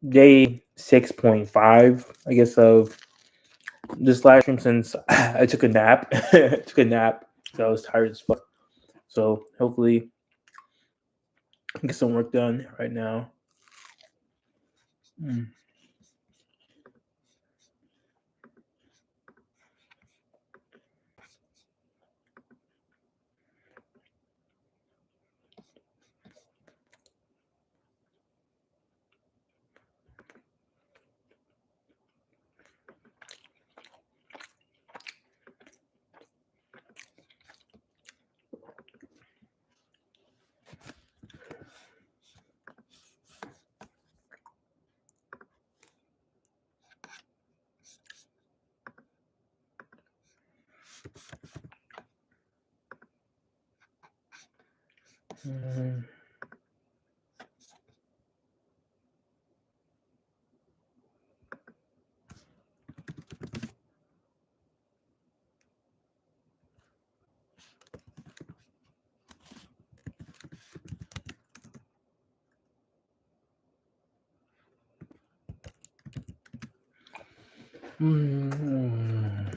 day 6.5, I guess, of this live stream since I took a nap. Took a nap, so I was tired as fuck. So hopefully, I can get some work done right now. Mm. Mm. Mm.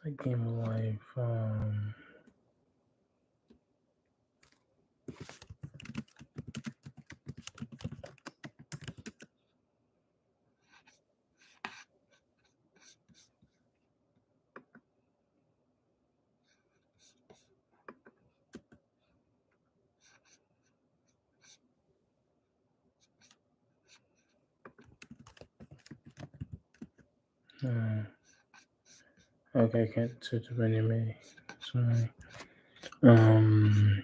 I game of life. Okay, I can't search for anime. Sorry. Um.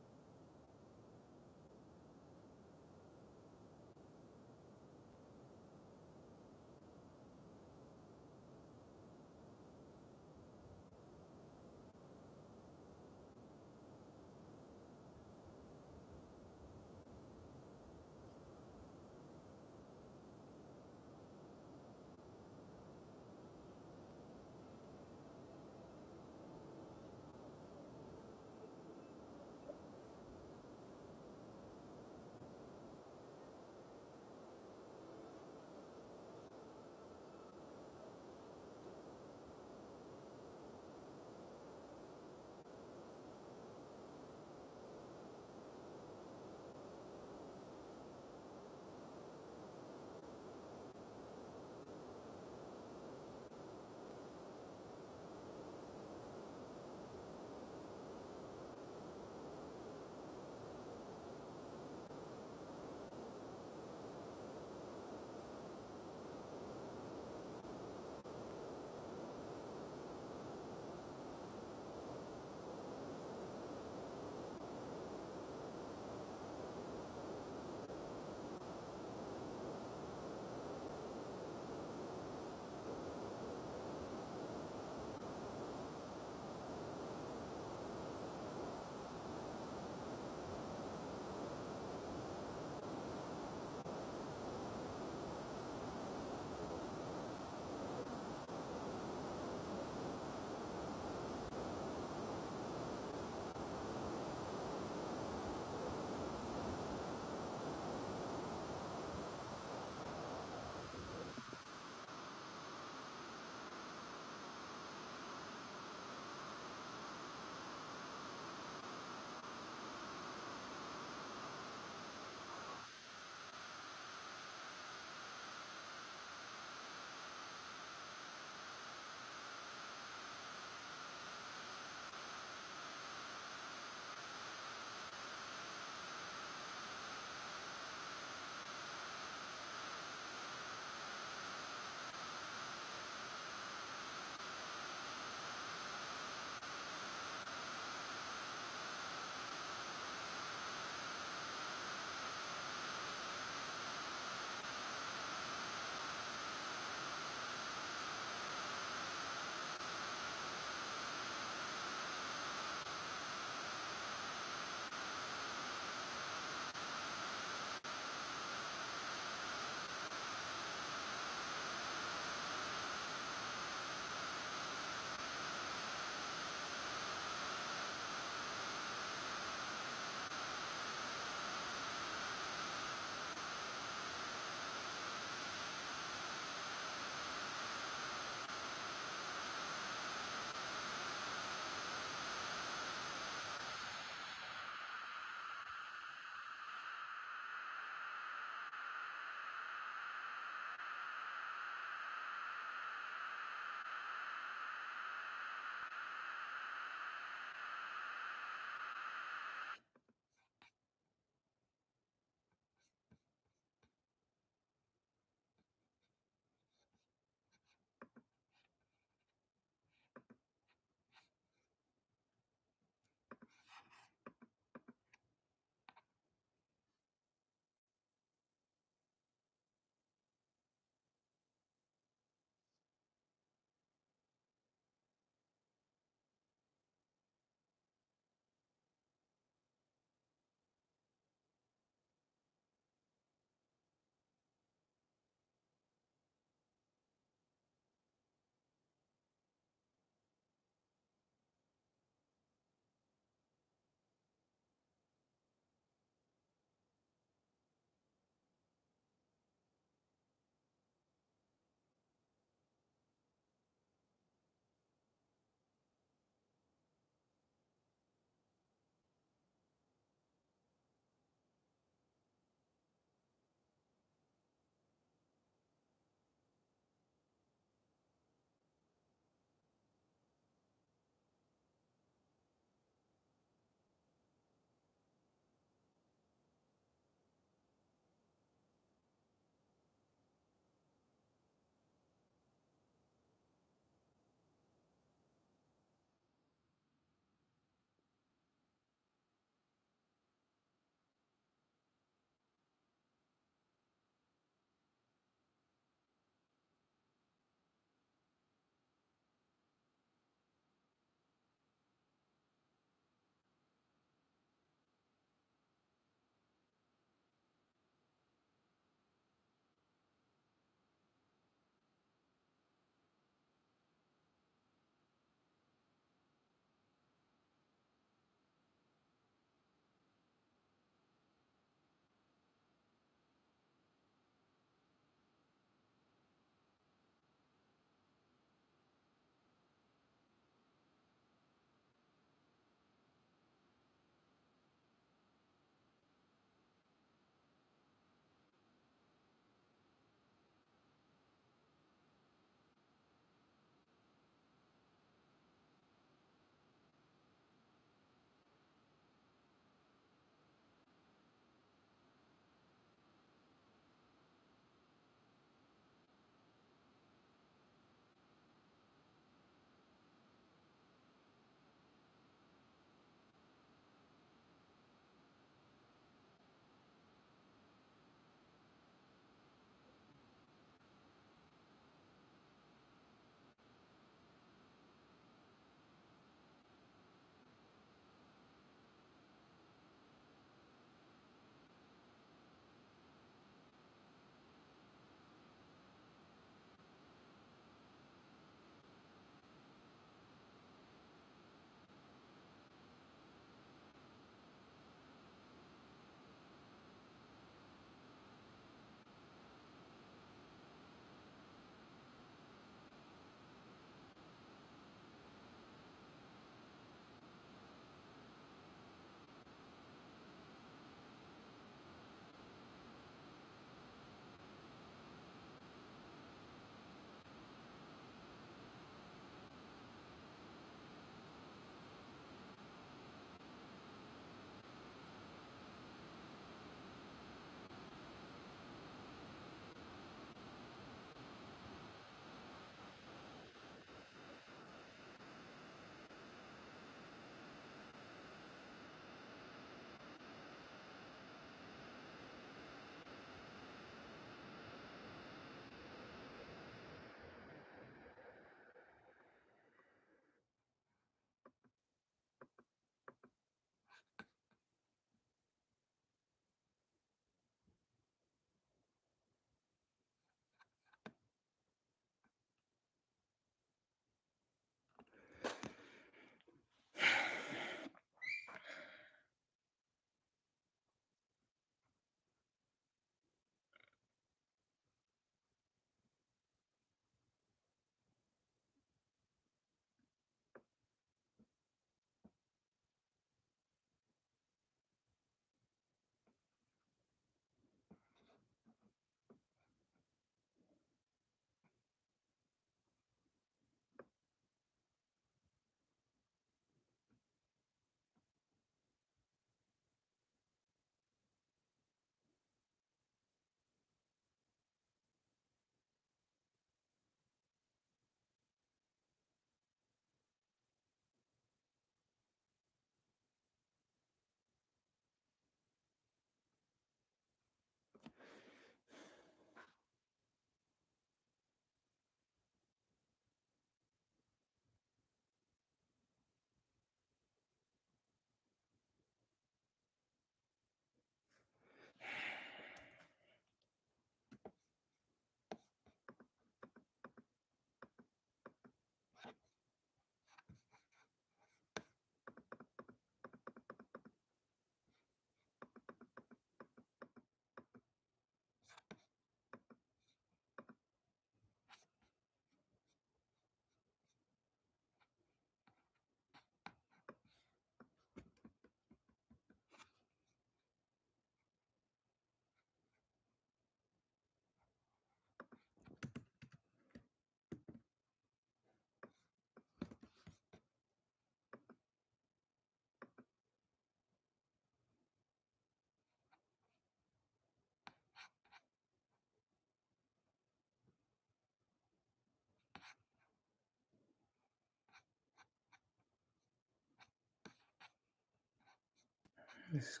This-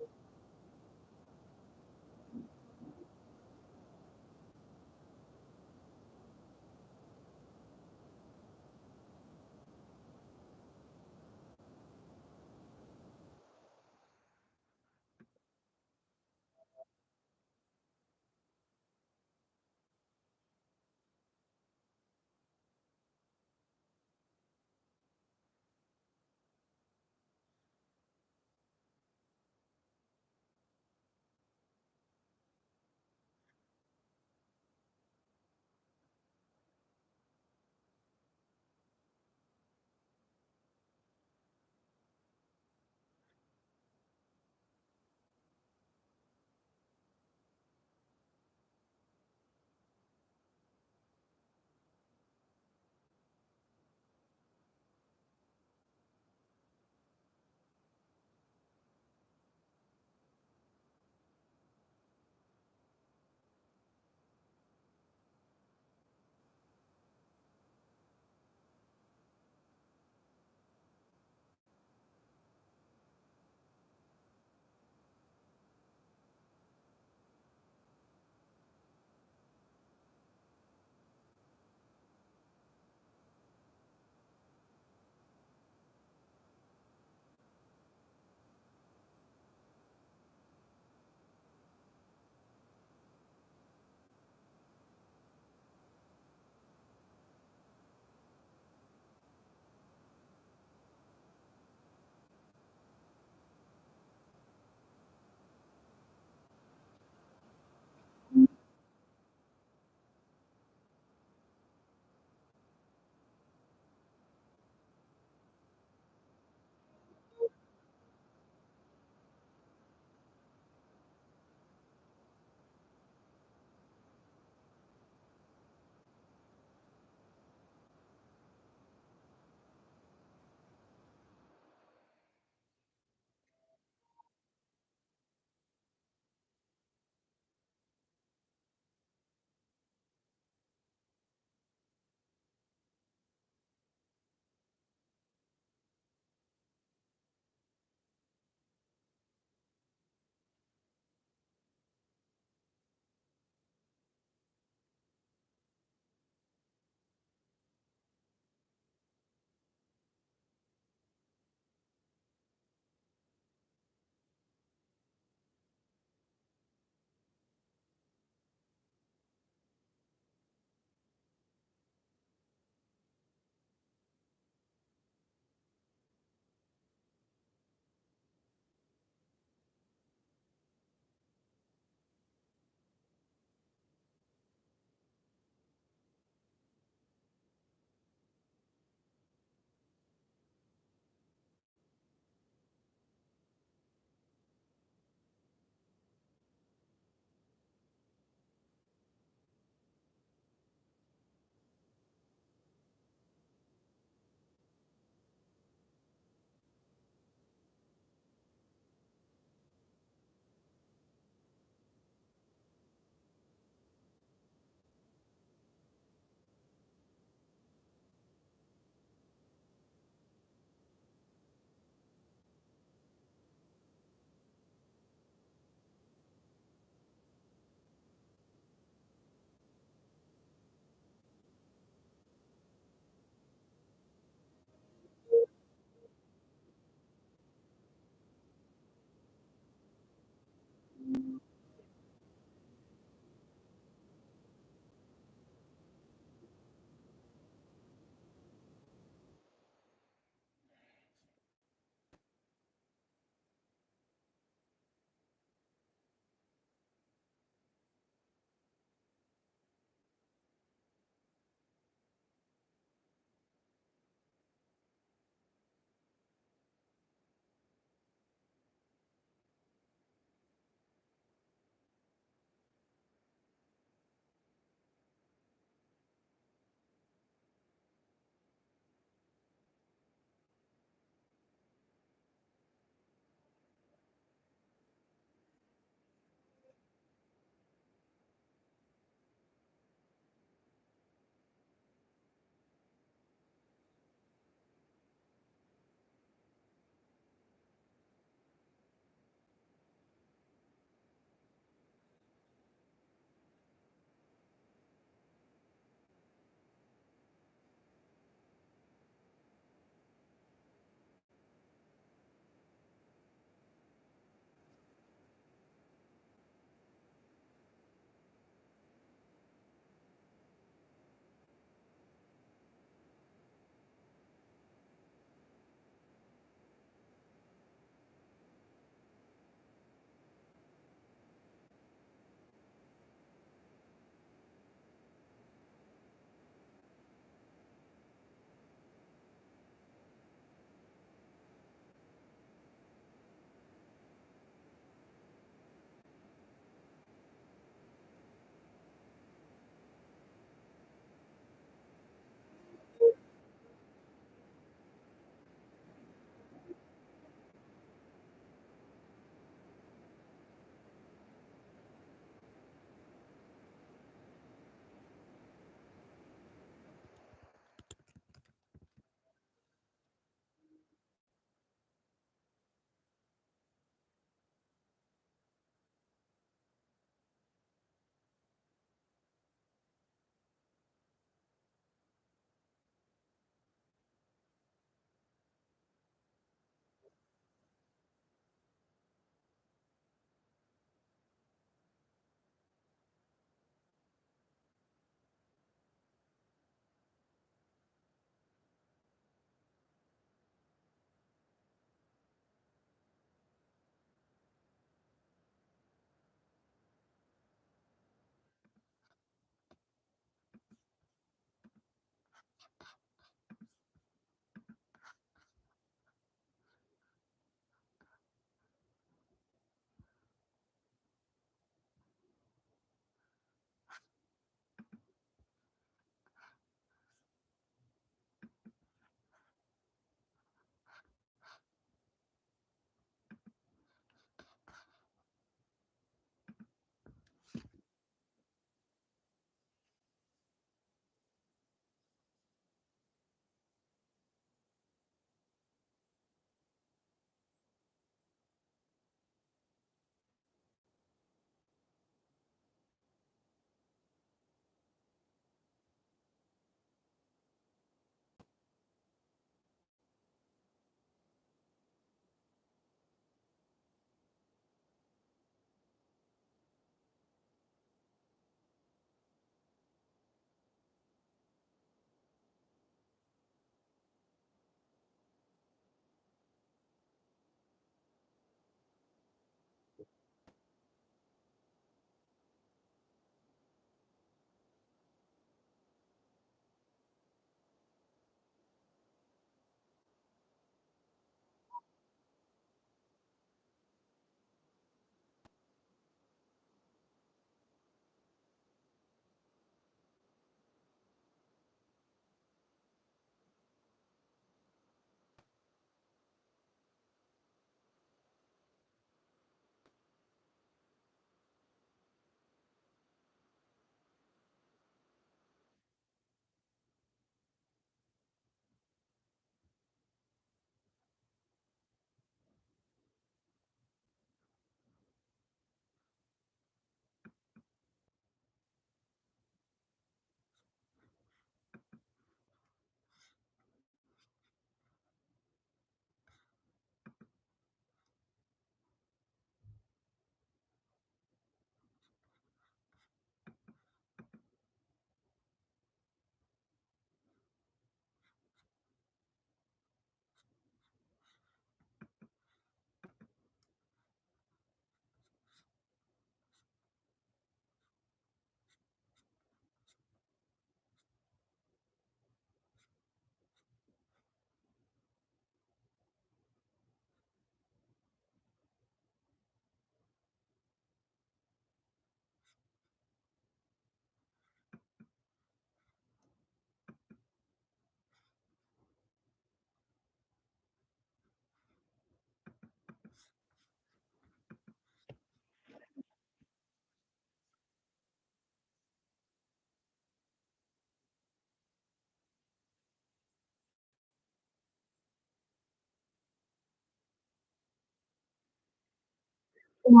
That's what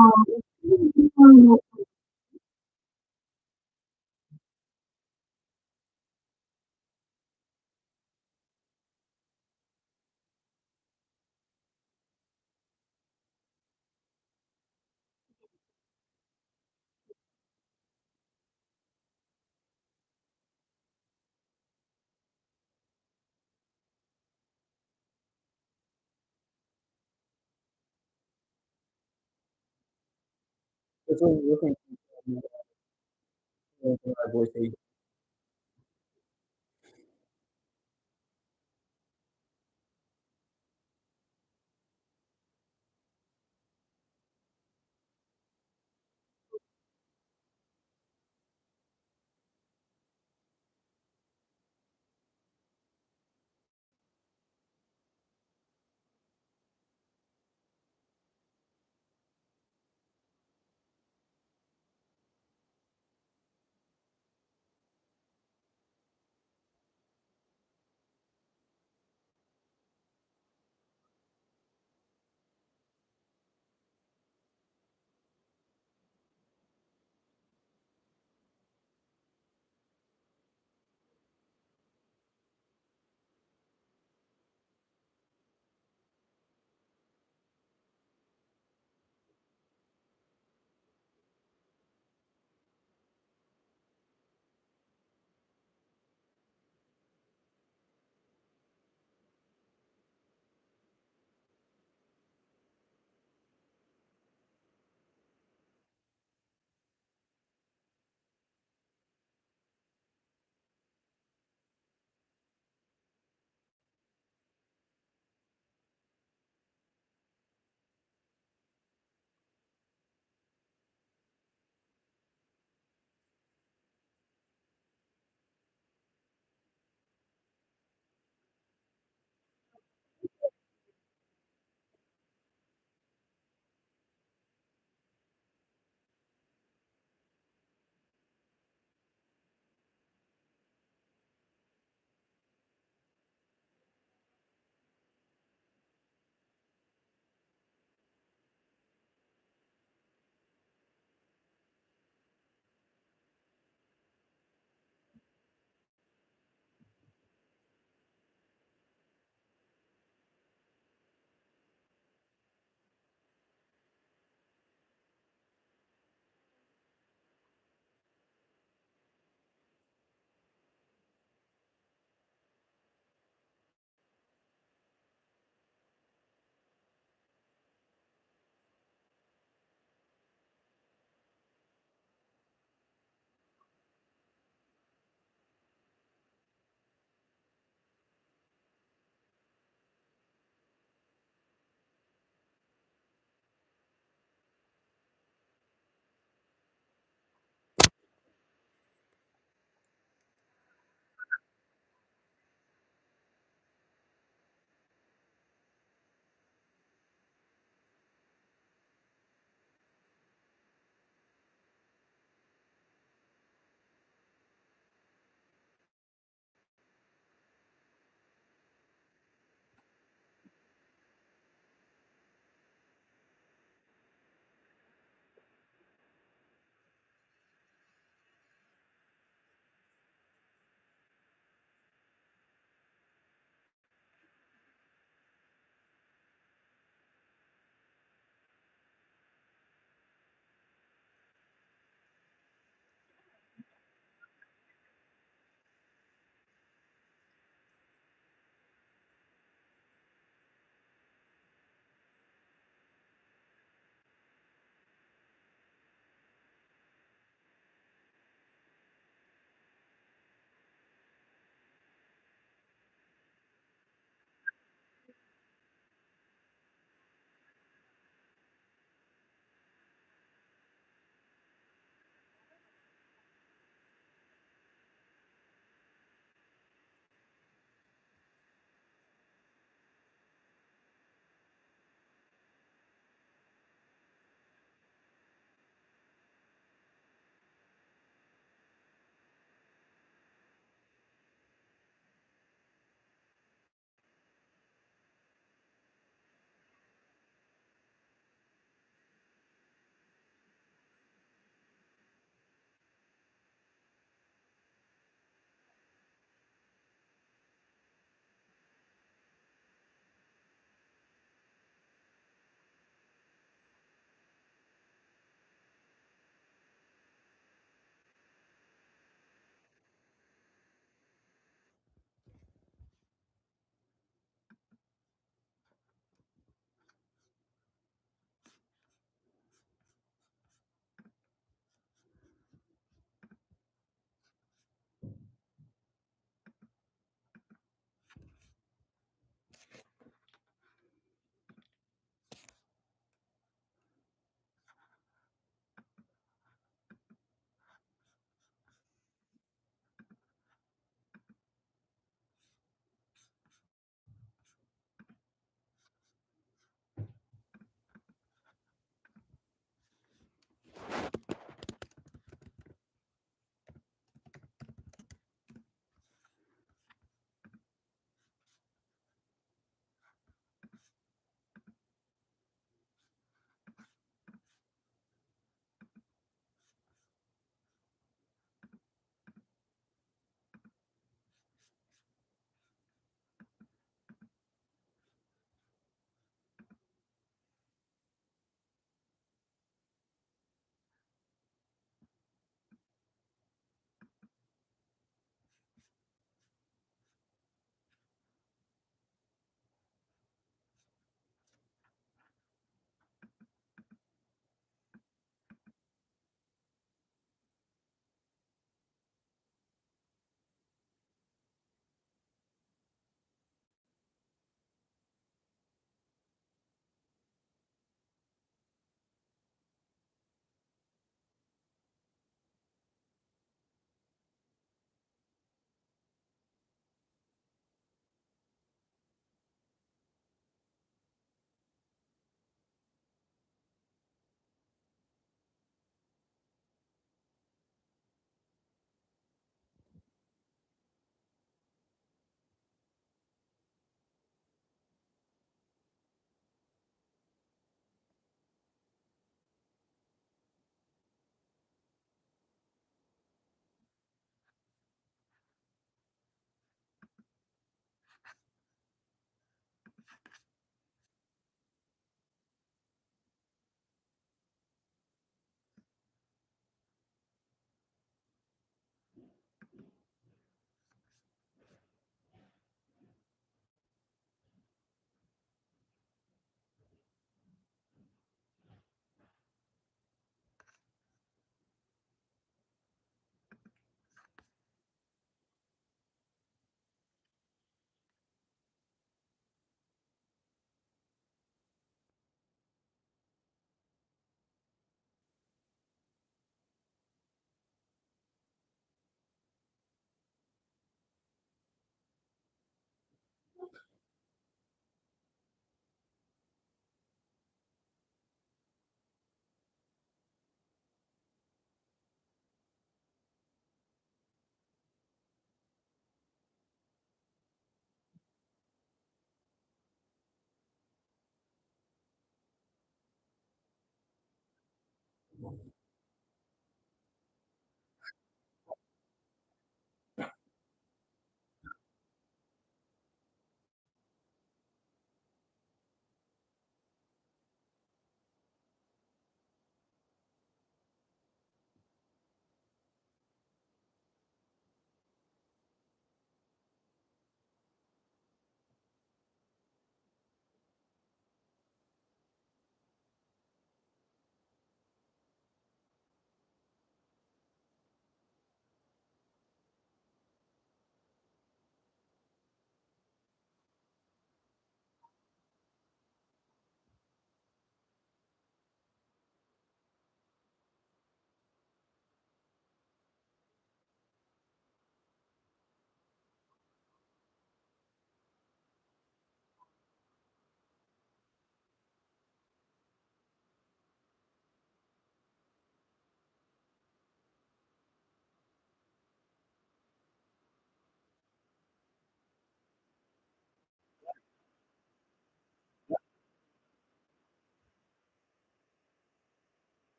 my voice age.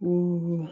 Ooh.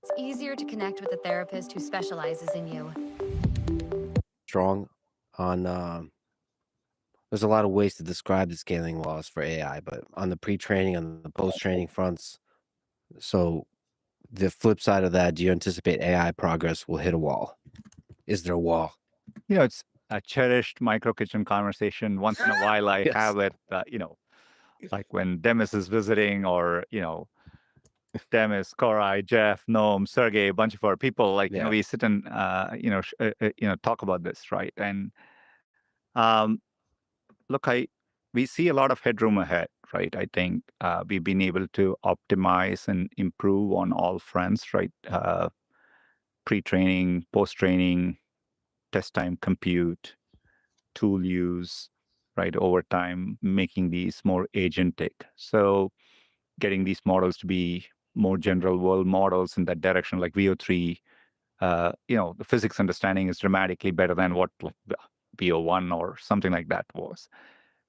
It's easier to connect with a therapist who specializes in you. Strong on there's a lot of ways to describe the scaling laws for AI, but on the pre-training, on the post-training fronts, so the flip side of that, do you anticipate AI progress will hit a wall? Is there a wall? It's a cherished micro kitchen conversation. Once in a while, I Yes. have it, like when Demis is visiting or, Demis, Korai, Jeff, Noam, Sergey, a bunch of our people, Yeah. we sit and, talk about this, right? And um, look, we see a lot of headroom ahead, right? I think we've been able to optimize and improve on all fronts, right? Pre-training, post-training, test time compute, tool use, right, over time, making these more agentic. So getting these models to be more general world models in that direction, like VO3, the physics understanding is dramatically better than what like the VO1 or something like that was.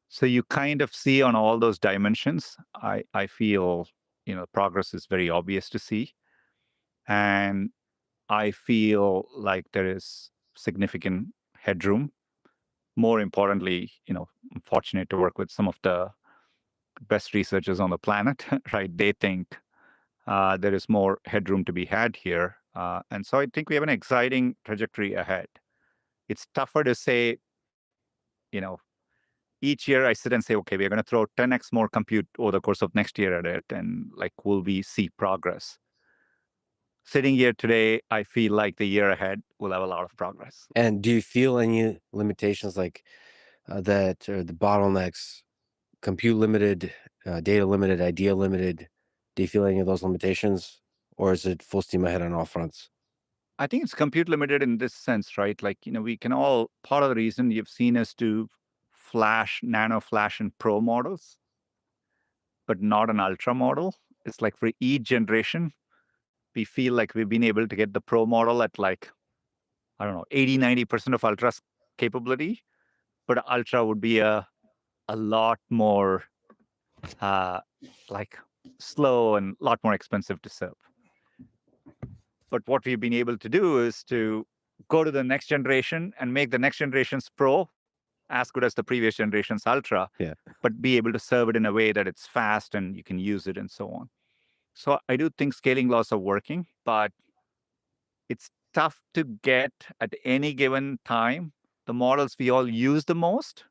So you kind of see on all those dimensions, I feel, progress is very obvious to see. And I feel like there is significant headroom. More importantly, I'm fortunate to work with some of the best researchers on the planet, right? They think there is more headroom to be had here. And so I think we have an exciting trajectory ahead. It's tougher to say, you know, each year I sit and say, okay, we're going to throw 10x more compute over the course of next year at it. And like, will we see progress? Sitting here today, I feel like the year ahead will have a lot of progress. And do you feel any limitations like that, or the bottlenecks, compute limited, data limited, idea limited? Do you feel any of those limitations, or is it full steam ahead on all fronts? I think it's compute limited in this sense, right? Like, we can all, part of the reason you've seen us do flash, nano flash, and pro models, but not an ultra model. It's like for each generation, we feel like we've been able to get the pro model at like, I don't know, 80, 90% of ultra's capability, but ultra would be a lot more like slow and a lot more expensive to serve. But what we've been able to do is to go to the next generation and make the next generation's pro as good as the previous generation's ultra, Yeah. but be able to serve it in a way that it's fast and you can use it and so on. So I do think scaling laws are working, but it's tough to get at any given time. The models we all use the most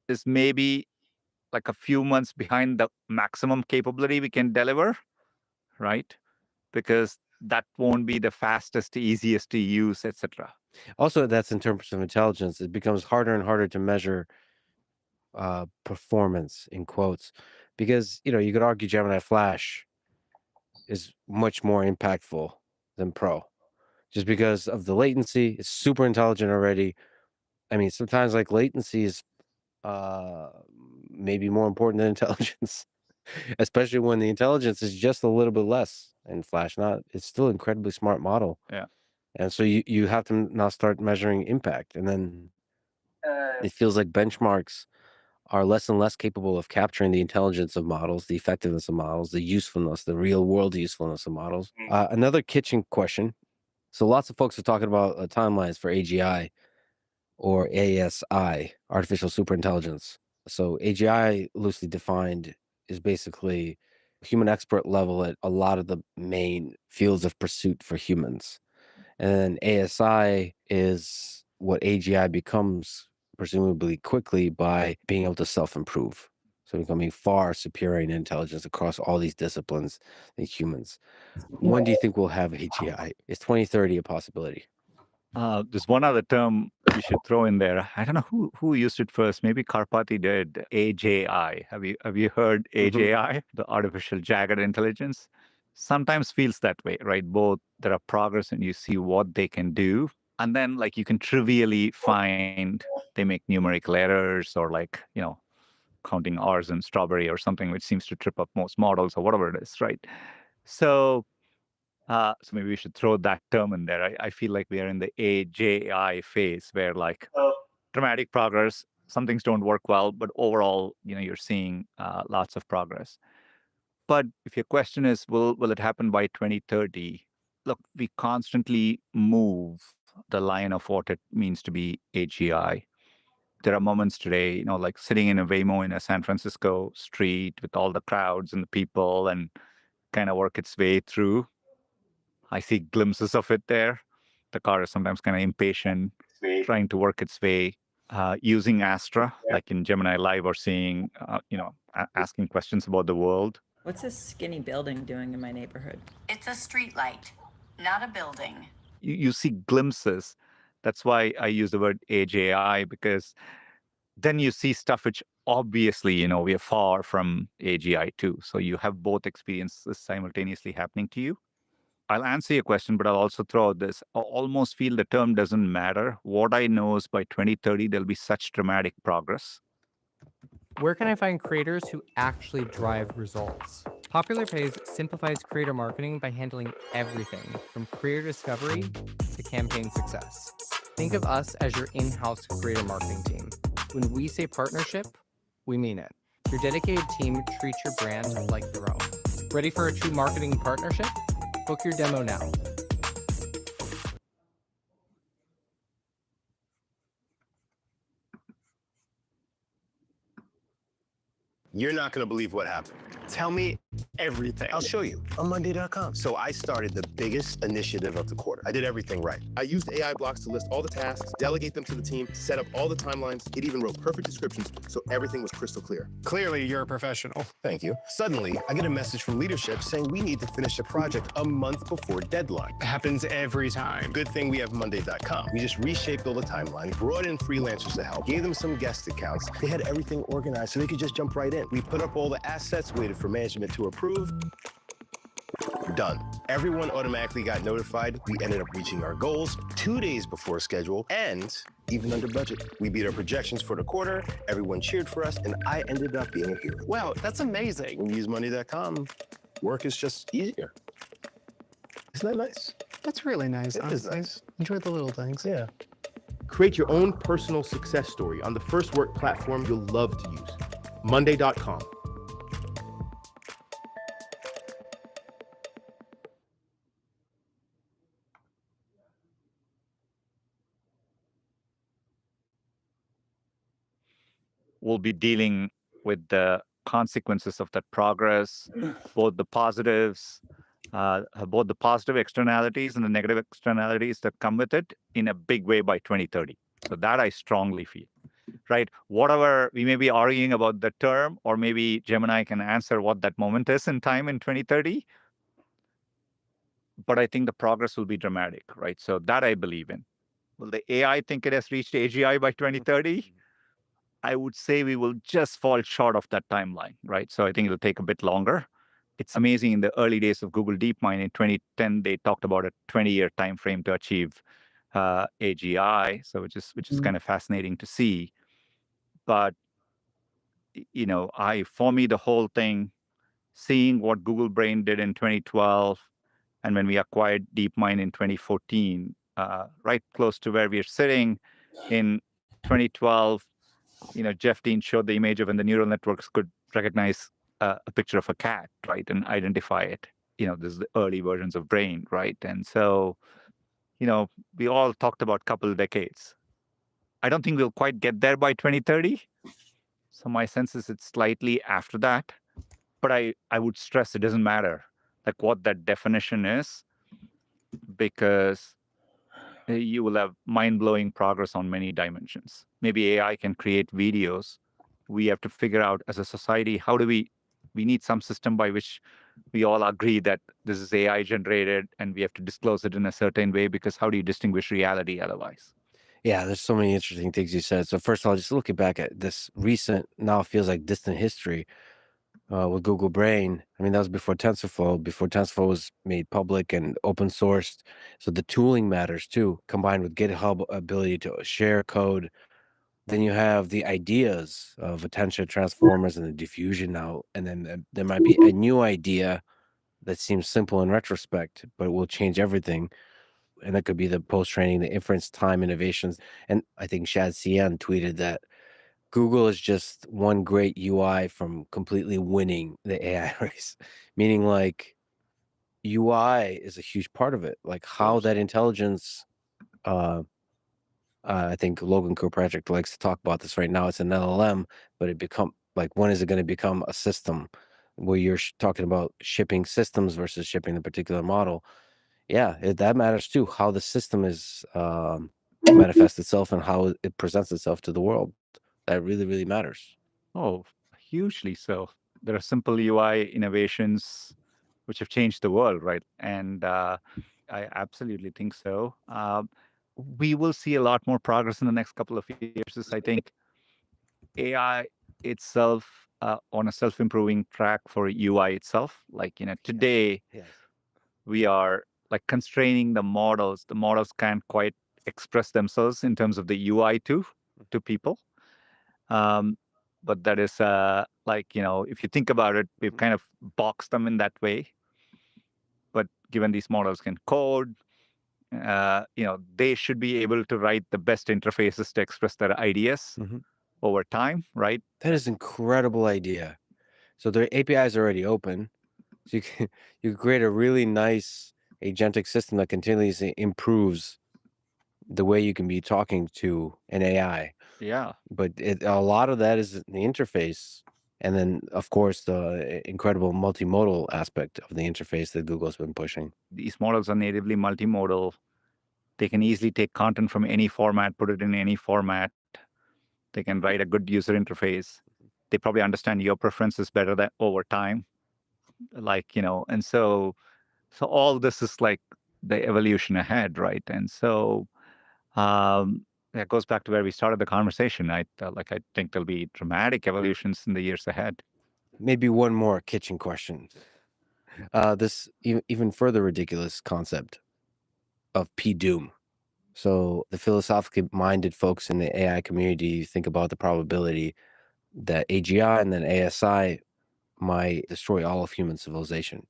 is maybe like a few months behind the maximum capability we can deliver, right? Because that won't be the fastest, easiest to use, etc. Also, that's in terms of intelligence. It becomes harder and harder to measure performance in quotes, because you could argue Gemini Flash is much more impactful than Pro, just because of the latency. It's super intelligent already. I mean, sometimes like latency is uh maybe more important than intelligence, especially when the intelligence is just a little bit less in Flash. Not, it's still incredibly smart model. Yeah. And so you have to now start measuring impact, and then it feels like benchmarks are less and less capable of capturing the intelligence of models, the effectiveness of models, the usefulness, the real world usefulness of models. Another kitchen question. So lots of folks are talking about timelines for AGI or ASI, artificial superintelligence. So AGI, loosely defined, is basically human expert level at a lot of the main fields of pursuit for humans. And then ASI is what AGI becomes, presumably quickly, by being able to self-improve. So becoming far superior in intelligence across all these disciplines than humans. When do you think we'll have AGI? Is 2030 a possibility? There's one other term we should throw in there. I don't know who used it first. Maybe Karpati did. AJI. Have you heard AJI? The artificial jagged intelligence. Sometimes feels that way, right? Both there are progress and you see what they can do, and then like you can trivially find they make numerical errors or like counting R's in strawberry or something, which seems to trip up most models or whatever it is, right? So so maybe we should throw that term in there. I feel like we are in the AJI phase where like dramatic progress, some things don't work well, but overall, you're seeing lots of progress. But if your question is, will it happen by 2030? Look, we constantly move the line of what it means to be AGI. There are moments today, like sitting in a Waymo in a San Francisco street with all the crowds and the people and kind of work its way through. I see glimpses of it there. The car is sometimes kind of impatient, trying to work its way, using Astra, like in Gemini Live, or seeing, asking questions about the world. What's this skinny building doing in my neighborhood? It's a street light, not a building. You see glimpses. That's why I use the word AGI, because then you see stuff which obviously, we are far from AGI too. So you have both experiences simultaneously happening to you. I'll answer your question, but I'll also throw out this. I almost feel the term doesn't matter. What I know is by 2030, there'll be such dramatic progress. Where can I find creators who actually drive results? Popular Pays simplifies creator marketing by handling everything from creator discovery to campaign success. Think of us as your in-house creator marketing team. When we say partnership, we mean it. Your dedicated team treats your brand like their own. Ready for a true marketing partnership? Book your demo now. You're not going to believe what happened. Tell me everything. I'll show you on Monday.com. So I started the biggest initiative of the quarter. I did everything right. I used AI blocks to list all the tasks, delegate them to the team, set up all the timelines. It even wrote perfect descriptions, so everything was crystal clear. Clearly, you're a professional. Thank you. Suddenly, I get a message from leadership saying we need to finish a project a month before deadline. Happens every time. Good thing we have Monday.com. We just reshaped all the timeline, brought in freelancers to help, gave them some guest accounts. They had everything organized so they could just jump right in. We put up all the assets, waited for management to approve. Done. Everyone automatically got notified. We ended up reaching our goals 2 days before schedule and even under budget. We beat our projections for the quarter. Everyone cheered for us, and I ended up being a hero. Wow, that's amazing. When you use Monday.com, work is just easier. Isn't that nice? That's really nice. It is nice. Enjoy the little things. Yeah. Create your own personal success story on the first work platform you'll love to use. Monday.com. We'll be dealing with the consequences of that progress, both the positives, both the positive externalities and the negative externalities that come with it in a big way by 2030. So that I strongly feel, right? Whatever we may be arguing about the term, or maybe Gemini can answer what that moment is in time in 2030. But I think the progress will be dramatic, right? So that I believe in. Will the AI think it has reached AGI by 2030? I would say we will just fall short of that timeline, right? So I think it'll take a bit longer. It's amazing. In the early days of Google DeepMind in 2010, they talked about a 20-year time frame to achieve AGI, so which is kind of fascinating to see. But for me, the whole thing, seeing what Google Brain did in 2012, and when we acquired DeepMind in 2014, right close to where we are sitting in 2012. Jeff Dean showed the image of when the neural networks could recognize a picture of a cat, right, and identify it. This is the early versions of Brain, right? And so, we all talked about a couple of decades. I don't think we'll quite get there by 2030. So my sense is it's slightly after that. But I would stress it doesn't matter like what that definition is, because you will have mind-blowing progress on many dimensions. Maybe AI can create videos we have to figure out as a society, how do we need some system by which we all agree that this is AI generated and we have to disclose it in a certain way, because how do you distinguish reality otherwise? Yeah, there's so many interesting things you said. So first of all, just looking back at this recent, now feels like distant history with Google Brain. I mean, that was before TensorFlow was made public and open sourced. So the tooling matters too, combined with GitHub ability to share code. Then you have the ideas of attention transformers and the diffusion now. And then there might be a new idea that seems simple in retrospect, but it will change everything. And that could be the post-training, the inference time innovations. And I think Shad Cian tweeted that Google is just one great UI from completely winning the AI race, meaning like UI is a huge part of it. Like how that intelligence, I think Logan Kirkpatrick likes to talk about this right now. It's an LLM, but when is it going to become a system where you're talking about shipping systems versus shipping the particular model? Yeah, that matters too. How the system is manifests itself and how it presents itself to the world. That really, really matters. Oh, hugely so. There are simple UI innovations which have changed the world, right? And I absolutely think so. We will see a lot more progress in the next couple of years. As I think AI itself on a self-improving track for UI itself. Like, today Yes. we are like constraining the models. The models can't quite express themselves in terms of the UI to people. But that is if you think about it, we've kind of boxed them in that way. But given these models can code, they should be able to write the best interfaces to express their ideas over time, right? That is an incredible idea. So their APIs are already open. So you can create a really nice agentic system that continuously improves the way you can be talking to an AI. Yeah. But a lot of that is the interface. And then, of course, the incredible multimodal aspect of the interface that Google's been pushing. These models are natively multimodal. They can easily take content from any format, put it in any format. They can write a good user interface. They probably understand your preferences better than over time. And so all this is like the evolution ahead, right? And so that goes back to where we started the conversation. I think there'll be dramatic evolutions in the years ahead. Maybe one more kitchen question. This even further ridiculous concept of P-Doom. So the philosophically minded folks in the AI community think about the probability that AGI and then ASI might destroy all of human civilization.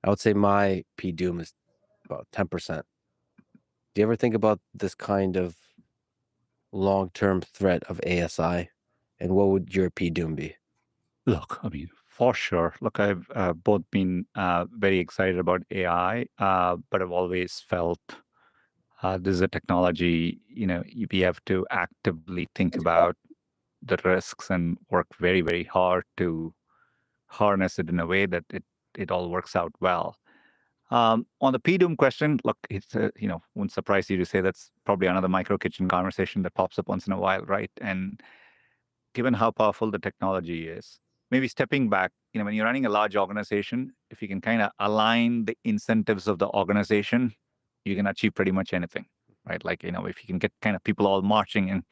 I would say my P-Doom is about 10%. Do you ever think about this kind of long-term threat of ASI? And what would your P-Doom be? Look, I mean, for sure. Look, I've both been very excited about AI, but I've always felt this is a technology, we have to actively think about the risks and work very, very hard to harness it in a way that it all works out well. On the PDOM question, look, it's wouldn't surprise you to say that's probably another micro kitchen conversation that pops up once in a while, right? And given how powerful the technology is, maybe stepping back, when you're running a large organization, if you can kind of align the incentives of the organization, you can achieve pretty much anything, right? Like, if you can get kind of people all marching in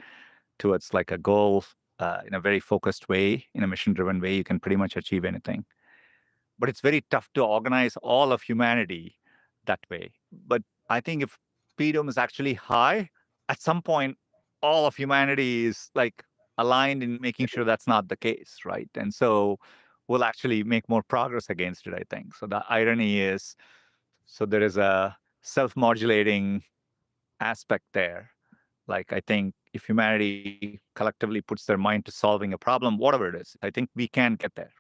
towards like a goal in a very focused way, in a mission-driven way, you can pretty much achieve anything. But it's very tough to organize all of humanity that way. But I think if PDOM is actually high, at some point, all of humanity is like aligned in making sure that's not the case, right? And so we'll actually make more progress against it, I think. So the irony is, so there is a self-modulating aspect there. Like, I think if humanity collectively puts their mind to solving a problem, whatever it is, I think we can get there.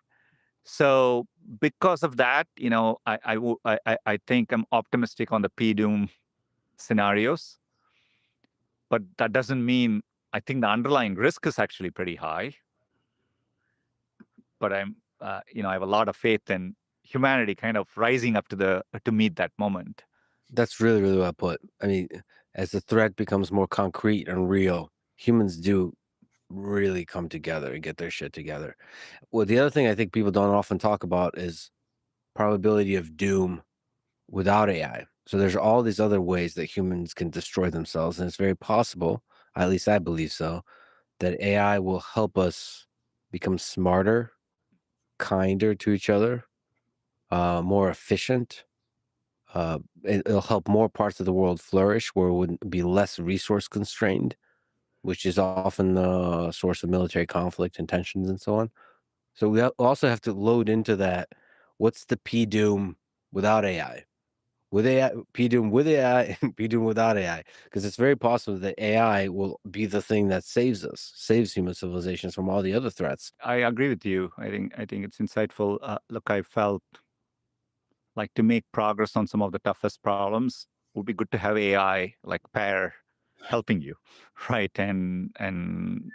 So because of that, I think I'm optimistic on the PDOM scenarios, but that doesn't mean I think the underlying risk is actually pretty high. But I have a lot of faith in humanity kind of rising up to meet that moment. That's really, really well put. I mean, as the threat becomes more concrete and real, humans do really come together and get their shit together. Well, the other thing I think people don't often talk about is probability of doom without AI. So there's all these other ways that humans can destroy themselves, and it's very possible, at least I believe so, that AI will help us become smarter, kinder to each other, more efficient. It'll help more parts of the world flourish where it would be less resource constrained, which is often the source of military conflict and tensions and so on. So we also have to load into that. What's the P doom without AI? With AI, P doom with AI, and P doom without AI, because it's very possible that AI will be the thing that saves us, saves human civilizations from all the other threats. I agree with you. I think it's insightful. Look, I felt like to make progress on some of the toughest problems would be good to have AI like pair helping you, right? And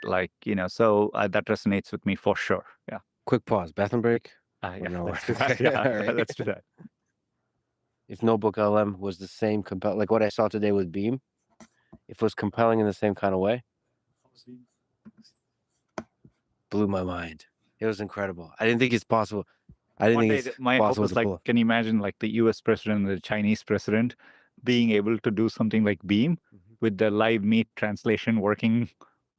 like so that resonates with me for sure. Yeah. Quick pause, bathroom break. Yeah. No, Let's do that. Yeah. all right. Let's do that. If Notebook LM was the same like what I saw today with Beam, if it was compelling in the same kind of way, blew my mind. It was incredible. I didn't think it's possible. I didn't One think day, it's my hope possible was to like, pull. can you imagine like the US president and the Chinese president being able to do something like Beam with the live meet translation working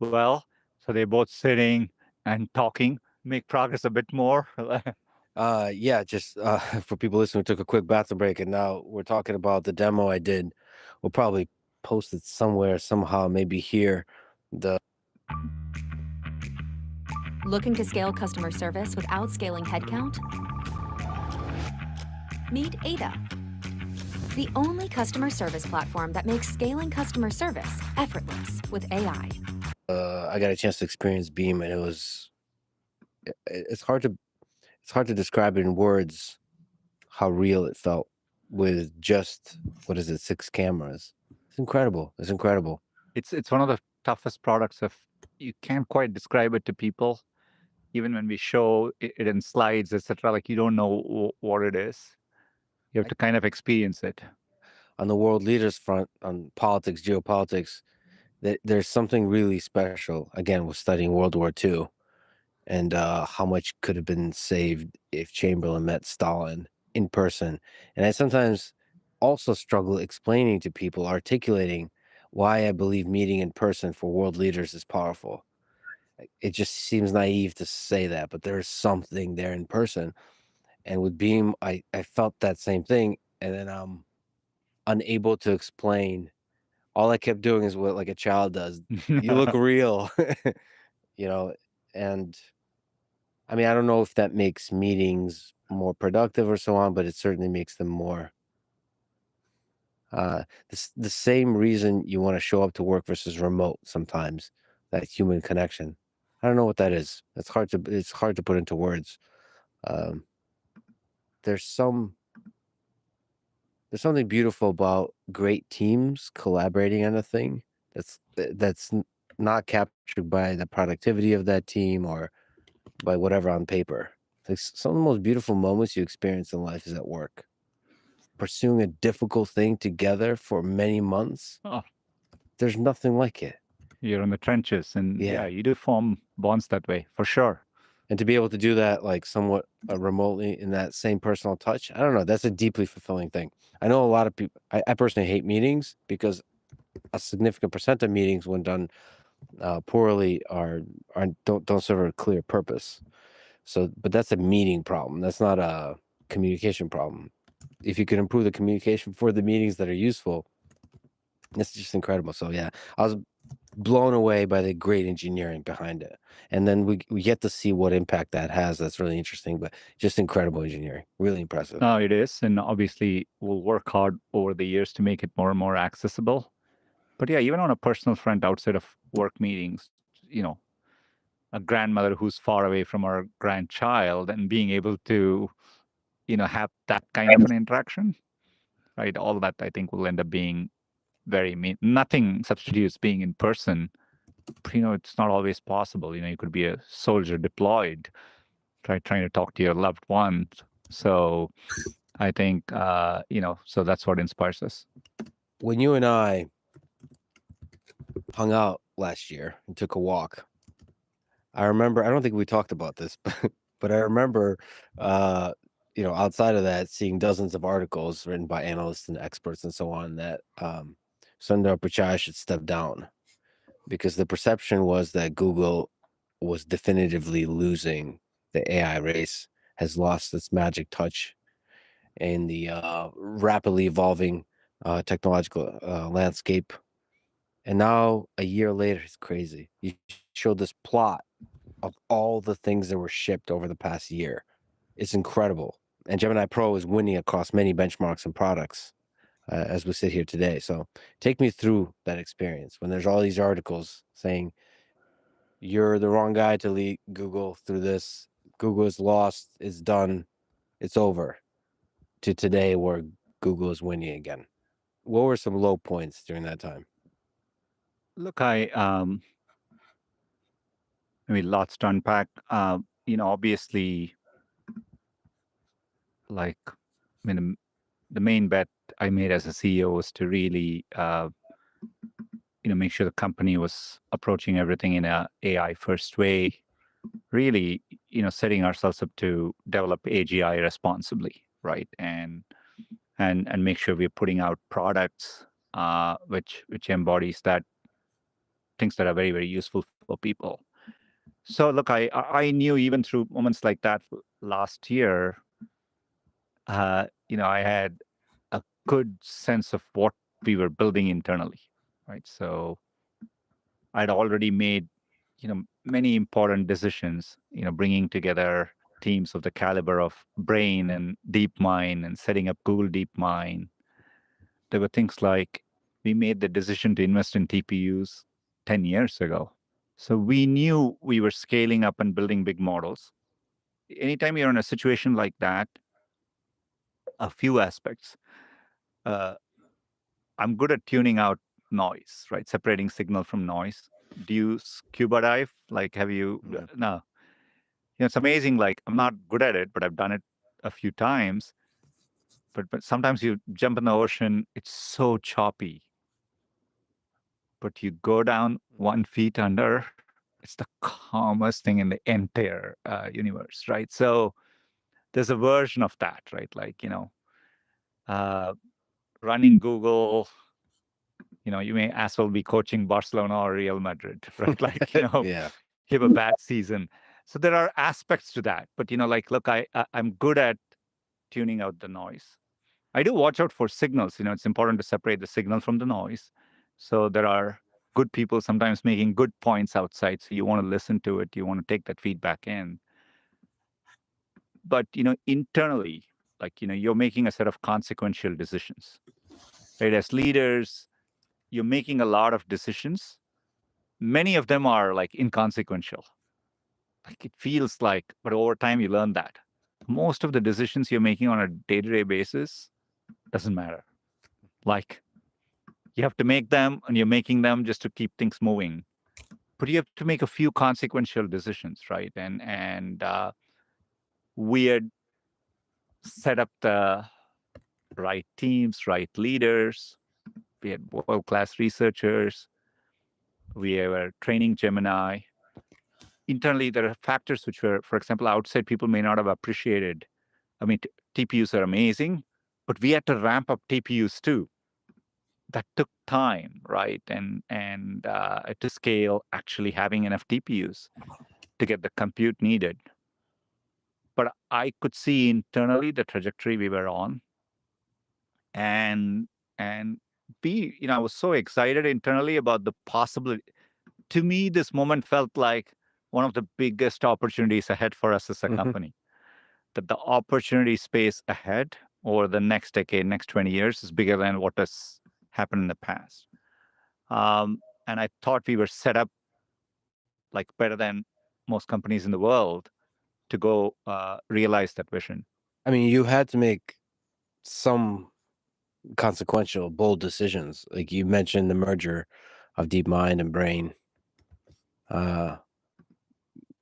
well? So they're both sitting and talking, make progress a bit more. Yeah, just for people listening, we took a quick bathroom break, and now we're talking about the demo I did. We'll probably post it somewhere, somehow, maybe here. Looking to scale customer service without scaling headcount? Meet Ada, the only customer service platform that makes scaling customer service effortless with AI. I got a chance to experience Beam, and it's hard to describe it in words how real it felt with just 6 cameras. It's incredible. It's incredible. It's one of the toughest products of you can't quite describe it to people. Even when we show it in slides, etc., like you don't know what it is. You have to kind of experience it. On the world leaders front, on politics, geopolitics, there's something really special. Again, with studying World War II and how much could have been saved if Chamberlain met Stalin in person. And I sometimes also struggle explaining to people, articulating why I believe meeting in person for world leaders is powerful. It just seems naive to say that, but there's something there in person. And with Beam, I felt that same thing. And then I'm unable to explain. All I kept doing is what like a child does. You look real, and I mean, I don't know if that makes meetings more productive or so on, but it certainly makes them more the same reason you want to show up to work versus remote sometimes, that human connection. I don't know what that is. It's hard to put into words. There's something beautiful about great teams collaborating on a thing that's not captured by the productivity of that team or by whatever on paper. Like some of the most beautiful moments you experience in life is at work. Pursuing a difficult thing together for many months. Oh. There's nothing like it. You're in the trenches, and Yeah. you do form bonds that way for sure. And to be able to do that like somewhat remotely in that same personal touch, I don't know, that's a deeply fulfilling thing. I know a lot of people, I personally hate meetings because a significant percent of meetings when done poorly don't serve a clear purpose. So, but that's a meeting problem. That's not a communication problem. If you can improve the communication for the meetings that are useful, it's just incredible. So yeah, I was blown away by the great engineering behind it. And then we get to see what impact that has. That's really interesting, but just incredible engineering, really impressive. No, it is. And obviously we'll work hard over the years to make it more and more accessible. But yeah, even on a personal front outside of work meetings, a grandmother who's far away from her grandchild and being able to, have that kind of an interaction, right? All that I think will end up being very nothing substitutes being in person. It's not always possible. You could be a soldier deployed, trying to talk to your loved ones. So I think, so that's what inspires us. When you and I hung out last year and took a walk, I remember, I don't think we talked about this, but I remember, outside of that, seeing dozens of articles written by analysts and experts and so on that Sundar Pichai should step down because the perception was that Google was definitively losing the AI race, has lost its magic touch in the rapidly evolving technological landscape. And now, a year later, it's crazy. You showed this plot of all the things that were shipped over the past year. It's incredible. And Gemini Pro is winning across many benchmarks and products as we sit here today. So take me through that experience when there's all these articles saying you're the wrong guy to lead Google through this. Google is lost. It's done. It's over. To today where Google is winning again. What were some low points during that time? Look, lots to unpack. Obviously, like, the main bet I made as a CEO was to really, make sure the company was approaching everything in a AI first way. Really, setting ourselves up to develop AGI responsibly, right? And make sure we're putting out products which embodies that things that are very, very useful for people. So look, I knew even through moments like that last year, I had a good sense of what we were building internally, right? So I'd already made, many important decisions, bringing together teams of the caliber of Brain and DeepMind and setting up Google DeepMind. There were things like we made the decision to invest in TPUs 10 years ago. So we knew we were scaling up and building big models. Anytime you're in a situation like that, a few aspects. I'm good at tuning out noise, right? Separating signal from noise. Do you scuba dive? Like, have you? No. It's amazing. Like, I'm not good at it, but I've done it a few times. But sometimes you jump in the ocean, it's so choppy. But you go down 1 feet under, it's the calmest thing in the entire universe, right? So there's a version of that, right? Like, running Google, you may as well be coaching Barcelona or Real Madrid, right? Like, Yeah. you have a bad season. So there are aspects to that. But, look, I'm good at tuning out the noise. I do watch out for signals. It's important to separate the signal from the noise. So there are good people sometimes making good points outside. So you want to listen to it. You want to take that feedback in. But, internally, like, you're making a set of consequential decisions, right? As leaders, you're making a lot of decisions. Many of them are like inconsequential. Like it feels like, but over time you learn that most of the decisions you're making on a day-to-day basis doesn't matter. Like you have to make them and you're making them just to keep things moving. But you have to make a few consequential decisions, right? And we had set up the right teams, right leaders. We had world-class researchers. We were training Gemini. Internally, there are factors which were, for example, outside people may not have appreciated. I mean, TPUs are amazing, but we had to ramp up TPUs too. That took time, right? And to scale, actually having enough TPUs to get the compute needed. But I could see internally the trajectory we were on, and I was so excited internally about the possibility. To me, this moment felt like one of the biggest opportunities ahead for us as a company. That the opportunity space ahead over the next decade, next 20 years is bigger than what has happened in the past. And I thought we were set up like better than most companies in the world to go realize that vision. I mean, you had to make some consequential, bold decisions. Like you mentioned the merger of DeepMind and Brain.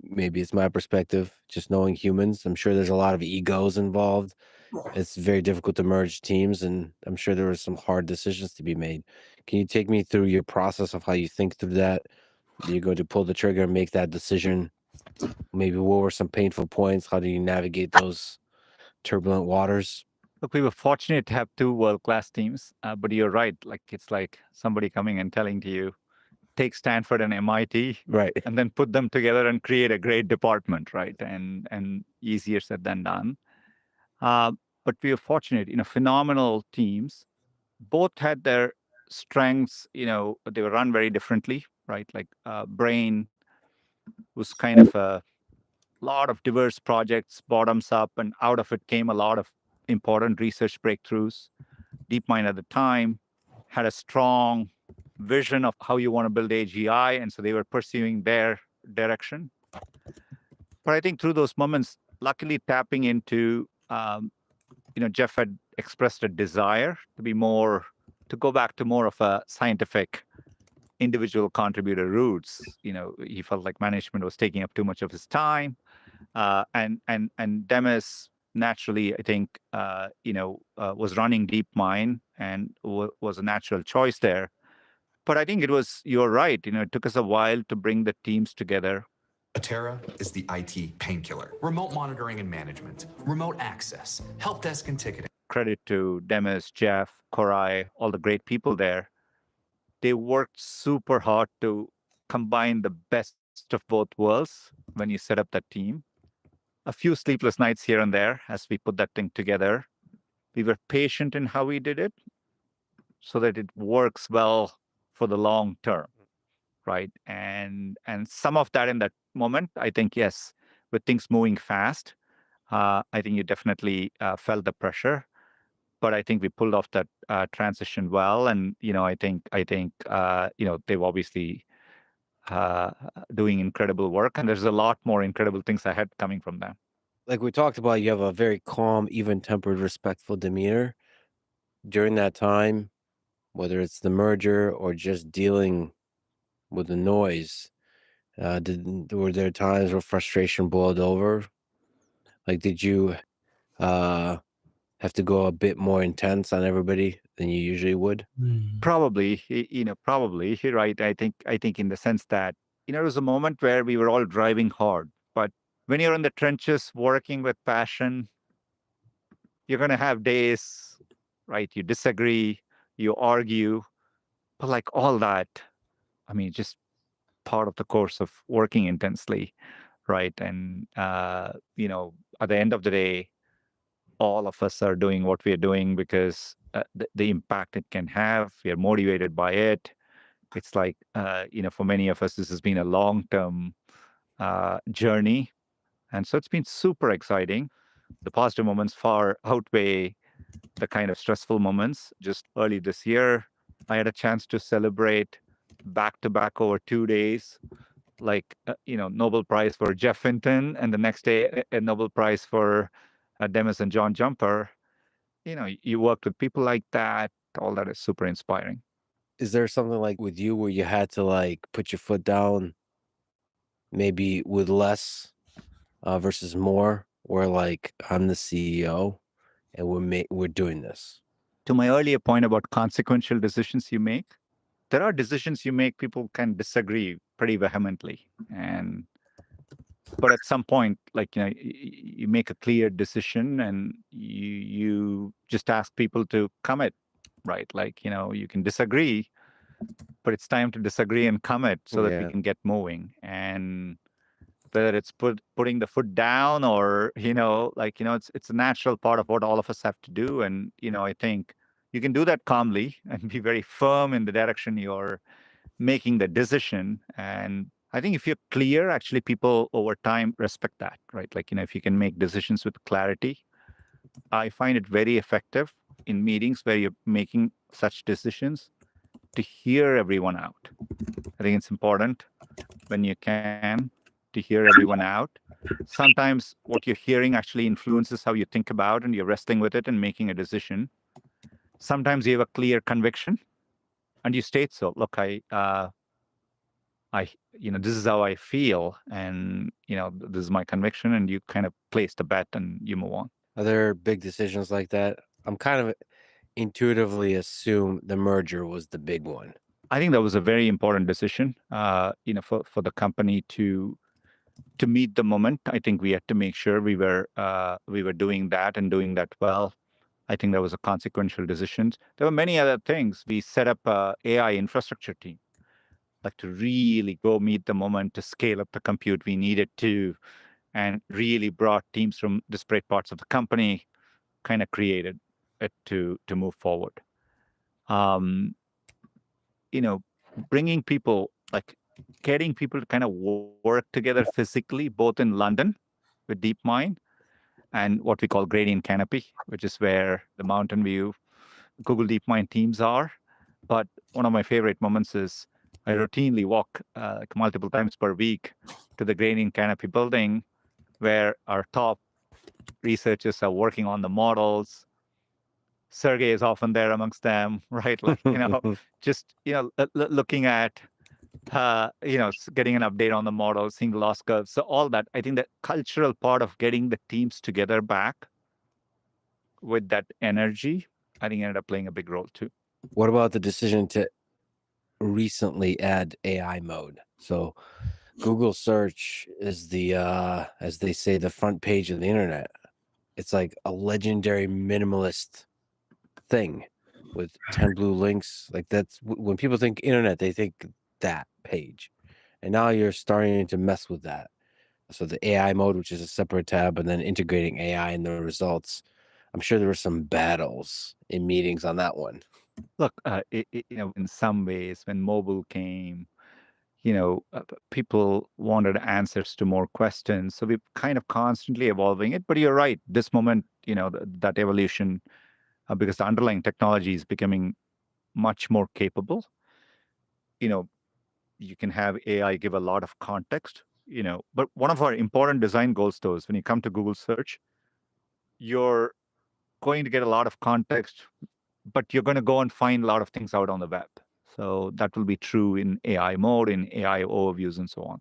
Maybe it's my perspective, just knowing humans. I'm sure there's a lot of egos involved. It's very difficult to merge teams, and I'm sure there were some hard decisions to be made. Can you take me through your process of how you think through that? You're going to pull the trigger and make that decision Maybe what were some painful points? How do you navigate those turbulent waters? Look, we were fortunate to have two world-class teams, but you're right. Like it's like somebody coming and telling to you, take Stanford and MIT, Right. and then put them together and create a great department, right? And easier said than done. But we were fortunate, phenomenal teams. Both had their strengths. They were run very differently, right? Like Brain was kind of a lot of diverse projects, bottoms up, and out of it came a lot of important research breakthroughs. DeepMind at the time had a strong vision of how you want to build AGI, and so they were pursuing their direction. But I think through those moments, luckily tapping into, Jeff had expressed a desire to go back to more of a scientific individual contributor roots. He felt like management was taking up too much of his time. And Demis naturally, I think, was running DeepMind and was a natural choice there. But I think you're right. It took us a while to bring the teams together. Atera is the IT painkiller. Remote monitoring and management, remote access, help desk and ticketing. Credit to Demis, Jeff, Korai, all the great people there. They worked super hard to combine the best of both worlds when you set up that team. A few sleepless nights here and there as we put that thing together. We were patient in how we did it so that it works well for the long term, right? And some of that in that moment, I think, yes, with things moving fast, I think you definitely felt the pressure. But I think we pulled off that transition well, and I think they've obviously doing incredible work, and there's a lot more incredible things ahead coming from them. Like we talked about, you have a very calm, even-tempered, respectful demeanor. During that time, whether it's the merger or just dealing with the noise, were there times where frustration boiled over? Like, did you have to go a bit more intense on everybody than you usually would? Probably, probably, right? I think in the sense that, it was a moment where we were all driving hard, but when you're in the trenches working with passion, you're going to have days, right? You disagree, you argue, but like all that, I mean, just part of the course of working intensely, right? And, at the end of the day, all of us are doing what we are doing because the impact it can have. We are motivated by it. It's like, for many of us, this has been a long-term journey. And so it's been super exciting. The positive moments far outweigh the kind of stressful moments. Just early this year, I had a chance to celebrate back-to-back over 2 days, like, Nobel Prize for Jeff Hinton, and the next day, a Nobel Prize for Demis and John Jumper. You worked with people like that. All that is super inspiring. Is there something like with you where you had to like put your foot down, maybe with less versus more, where like I'm the CEO and we're doing this? To my earlier point about consequential decisions you make, there are decisions you make people can disagree pretty vehemently, but at some point, like, you make a clear decision and you just ask people to commit, right? Like, you can disagree, but it's time to disagree and commit so that we can get moving. And whether it's putting the foot down or, it's a natural part of what all of us have to do. And, I think you can do that calmly and be very firm in the direction you're making the decision. And I think if you're clear, actually people over time respect that, right? Like, if you can make decisions with clarity, I find it very effective in meetings where you're making such decisions to hear everyone out. I think it's important when you can to hear everyone out. Sometimes what you're hearing actually influences how you think about and you're wrestling with it and making a decision. Sometimes you have a clear conviction and you state so. Look, this is how I feel, and this is my conviction, and you kind of place the bet and you move on. Are there big decisions like that? I'm kind of intuitively assume the merger was the big one. I think that was a very important decision, for the company to to meet the moment, I think we had to make sure we were doing that and doing that well. I think that was a consequential decision. There were many other things. We set up a AI infrastructure team, like to really go meet the moment, to scale up the compute we needed to, and really brought teams from disparate parts of the company, kind of created it to move forward. Bringing people, like getting people to kind of work together physically, both in London with DeepMind and what we call Gradient Canopy, which is where the Mountain View Google DeepMind teams are. But one of my favorite moments is I routinely walk like multiple times per week to the Gradient Canopy building, where our top researchers are working on the models. Sergey is often there amongst them, right? Like, just, looking at, getting an update on the model, seeing the loss curves. So all that, I think the cultural part of getting the teams together back with that energy, I think ended up playing a big role too. What about the decision to recently add AI mode? So Google search is the, as they say, the front page of the internet. It's like a legendary minimalist thing with 10 blue links. Like that's when people think internet, they think that page. And now you're starting to mess with that. So the AI mode, which is a separate tab, and then integrating AI in the results. I'm sure there were some battles in meetings on that one. Look, in some ways, when mobile came, people wanted answers to more questions. So we're kind of constantly evolving it. But you're right, this moment, that evolution, because the underlying technology is becoming much more capable. You can have AI give a lot of context, but one of our important design goals, though, is when you come to Google search, you're going to get a lot of context, but you're going to go and find a lot of things out on the web. So that will be true in AI mode, in AI overviews, and so on.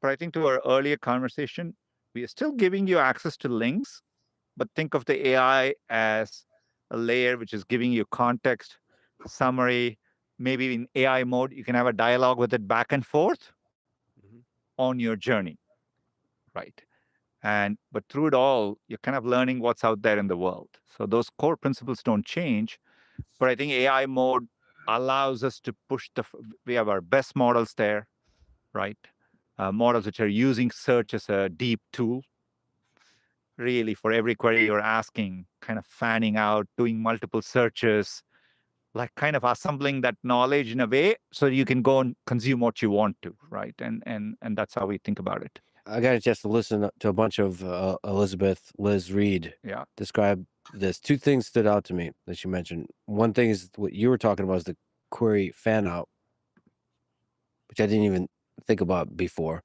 But I think to our earlier conversation, we are still giving you access to links, but think of the AI as a layer which is giving you context, summary. Maybe in AI mode, you can have a dialogue with it back and forth on your journey, right? But through it all, you're kind of learning what's out there in the world. So those core principles don't change. But I think AI mode allows us to push we have our best models there, right? Models which are using search as a deep tool, really for every query you're asking, kind of fanning out, doing multiple searches, like kind of assembling that knowledge in a way so you can go and consume what you want to, right? And that's how we think about it. I got a chance to listen to a bunch of Liz Reed describe this. Two things stood out to me that you mentioned. One thing is what you were talking about is the query fan out, which I didn't even think about before.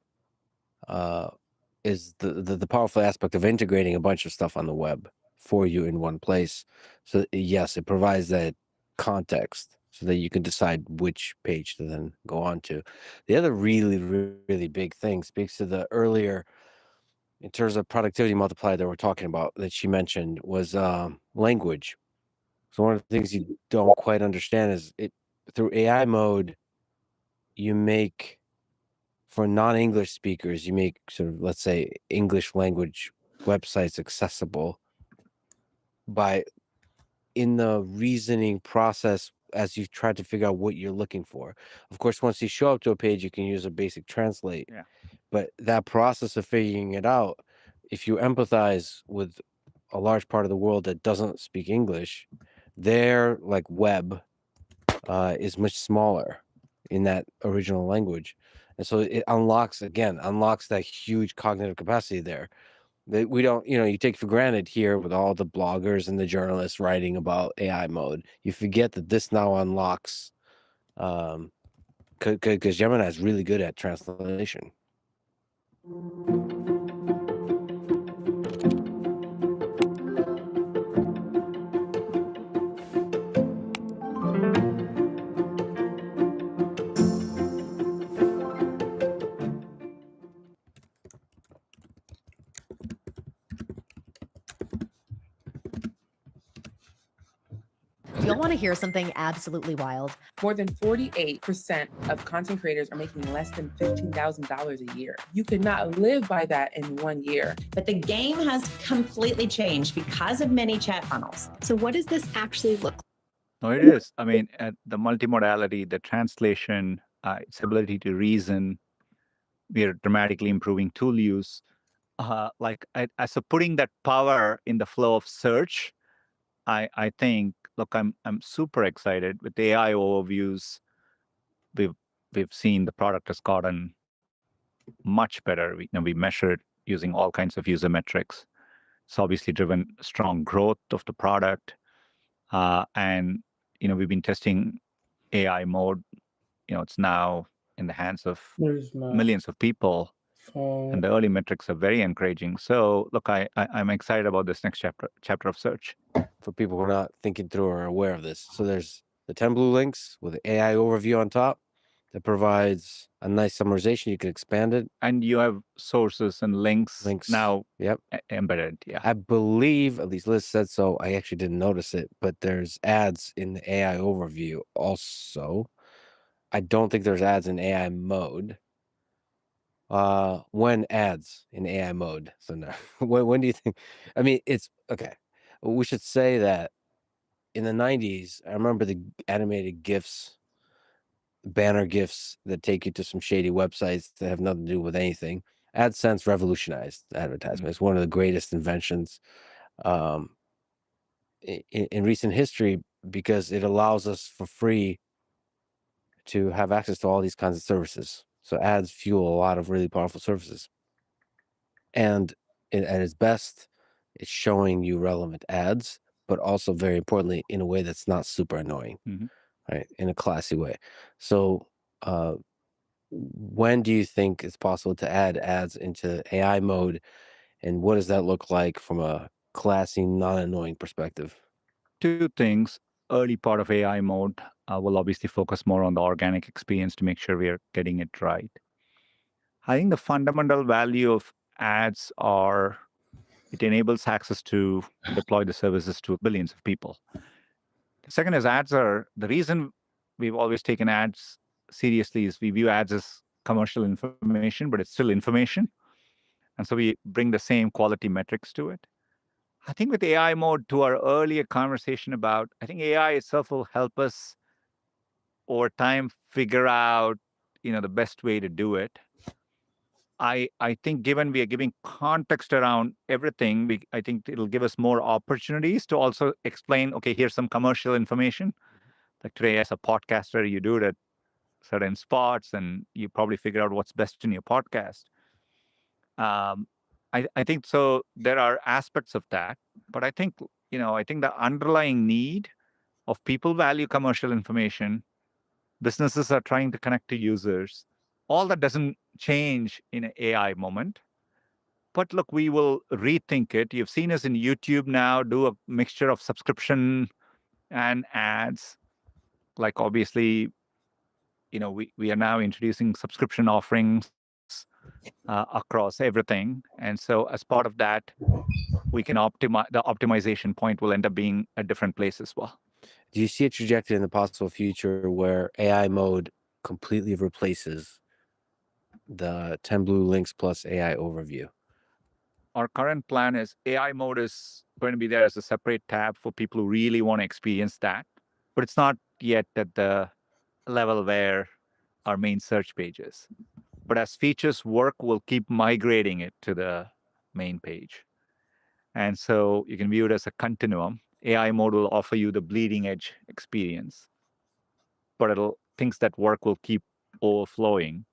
Is the powerful aspect of integrating a bunch of stuff on the web for you in one place. So yes, it provides that context so that you can decide which page to then go on to. The other really, really big thing speaks to the earlier, in terms of productivity multiplier that we're talking about, that she mentioned, was language. So one of the things you don't quite understand is through AI mode, you make, for non-English speakers, you make sort of, let's say, English language websites accessible by, in the reasoning process as you try to figure out what you're looking for. Of course, once you show up to a page, you can use a basic translate. Yeah. But that process of figuring it out, if you empathize with a large part of the world that doesn't speak English, their like web is much smaller in that original language. And so it unlocks that huge cognitive capacity there that we don't, you take for granted here with all the bloggers and the journalists writing about AI mode. You forget that this now unlocks, because Gemini is really good at translation. Y'all want to hear something absolutely wild? More than 48% of content creators are making less than $15,000 a year. You could not live by that in 1 year. But the game has completely changed because of many chat funnels. So what does this actually look like? No, it is. I mean, the multimodality, the translation, its ability to reason, we are dramatically improving tool use. So putting that power in the flow of search, I think, look, I'm super excited with the AI overviews. We've seen the product has gotten much better. We measured using all kinds of user metrics. It's obviously driven strong growth of the product. And we've been testing AI mode. It's now in the hands of millions of people, and the early metrics are very encouraging. So, look, I'm excited about this next chapter of search. For people who are not thinking through or aware of this, so there's the 10 blue links with the AI overview on top that provides a nice summarization. You can expand it, and you have sources and links now. Yep, embedded. Yeah, I believe, at least Liz said so. I actually didn't notice it, but there's ads in the AI overview also. I don't think there's ads in AI mode. When ads in AI mode? So no. when do you think? I mean, it's okay. We should say that in the 90s, I remember the animated GIFs, banner GIFs that take you to some shady websites that have nothing to do with anything. AdSense revolutionized advertising. It's one of the greatest inventions in recent history because it allows us for free to have access to all these kinds of services. So ads fuel a lot of really powerful services. And at its best, it's showing you relevant ads, but also very importantly, in a way that's not super annoying, right? In a classy way. So when do you think it's possible to add ads into AI mode? And what does that look like from a classy, non-annoying perspective? Two things. Early part of AI mode will obviously focus more on the organic experience to make sure we are getting it right. I think the fundamental value of ads are it enables access to deploy the services to billions of people. The second is ads are the reason we've always taken ads seriously is we view ads as commercial information, but it's still information. And so we bring the same quality metrics to it. I think with AI mode, to our earlier conversation about, I think AI itself will help us over time figure out, the best way to do it. I think given we are giving context around everything, I think it'll give us more opportunities to also explain, okay, here's some commercial information. Like today, as a podcaster, you do it at certain spots and you probably figure out what's best in your podcast. I think so. There are aspects of that, but I think, I think the underlying need of people value commercial information. Businesses are trying to connect to users. All that doesn't change in an AI moment. But look, we will rethink it. You've seen us in YouTube now do a mixture of subscription and ads. Like obviously, we are now introducing subscription offerings across everything. And so as part of that, we can optimize. The optimization point will end up being a different place as well. Do you see a trajectory in the possible future where AI mode completely replaces the 10 blue links plus AI overview? Our current plan is AI mode is going to be there as a separate tab for people who really want to experience that. But it's not yet at the level where our main search page is. But as features work, we'll keep migrating it to the main page. And so you can view it as a continuum. AI mode will offer you the bleeding edge experience, but things that work will keep overflowing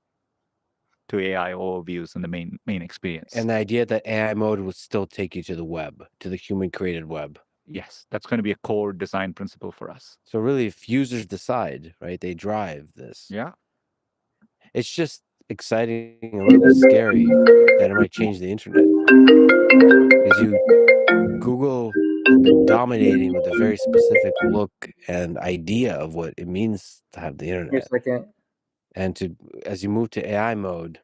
to AI overviews in the main experience. And the idea that AI mode would still take you to the web, to the human-created web. Yes, that's going to be a core design principle for us. So really, if users decide, right, they drive this. Yeah. It's just exciting and a little bit scary that it might change the internet. Because Google has been dominating with a very specific look and idea of what it means to have the internet. Wait a second. And as you move to AI mode,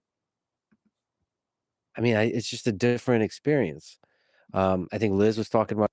I mean, it's just a different experience. I think Liz was talking about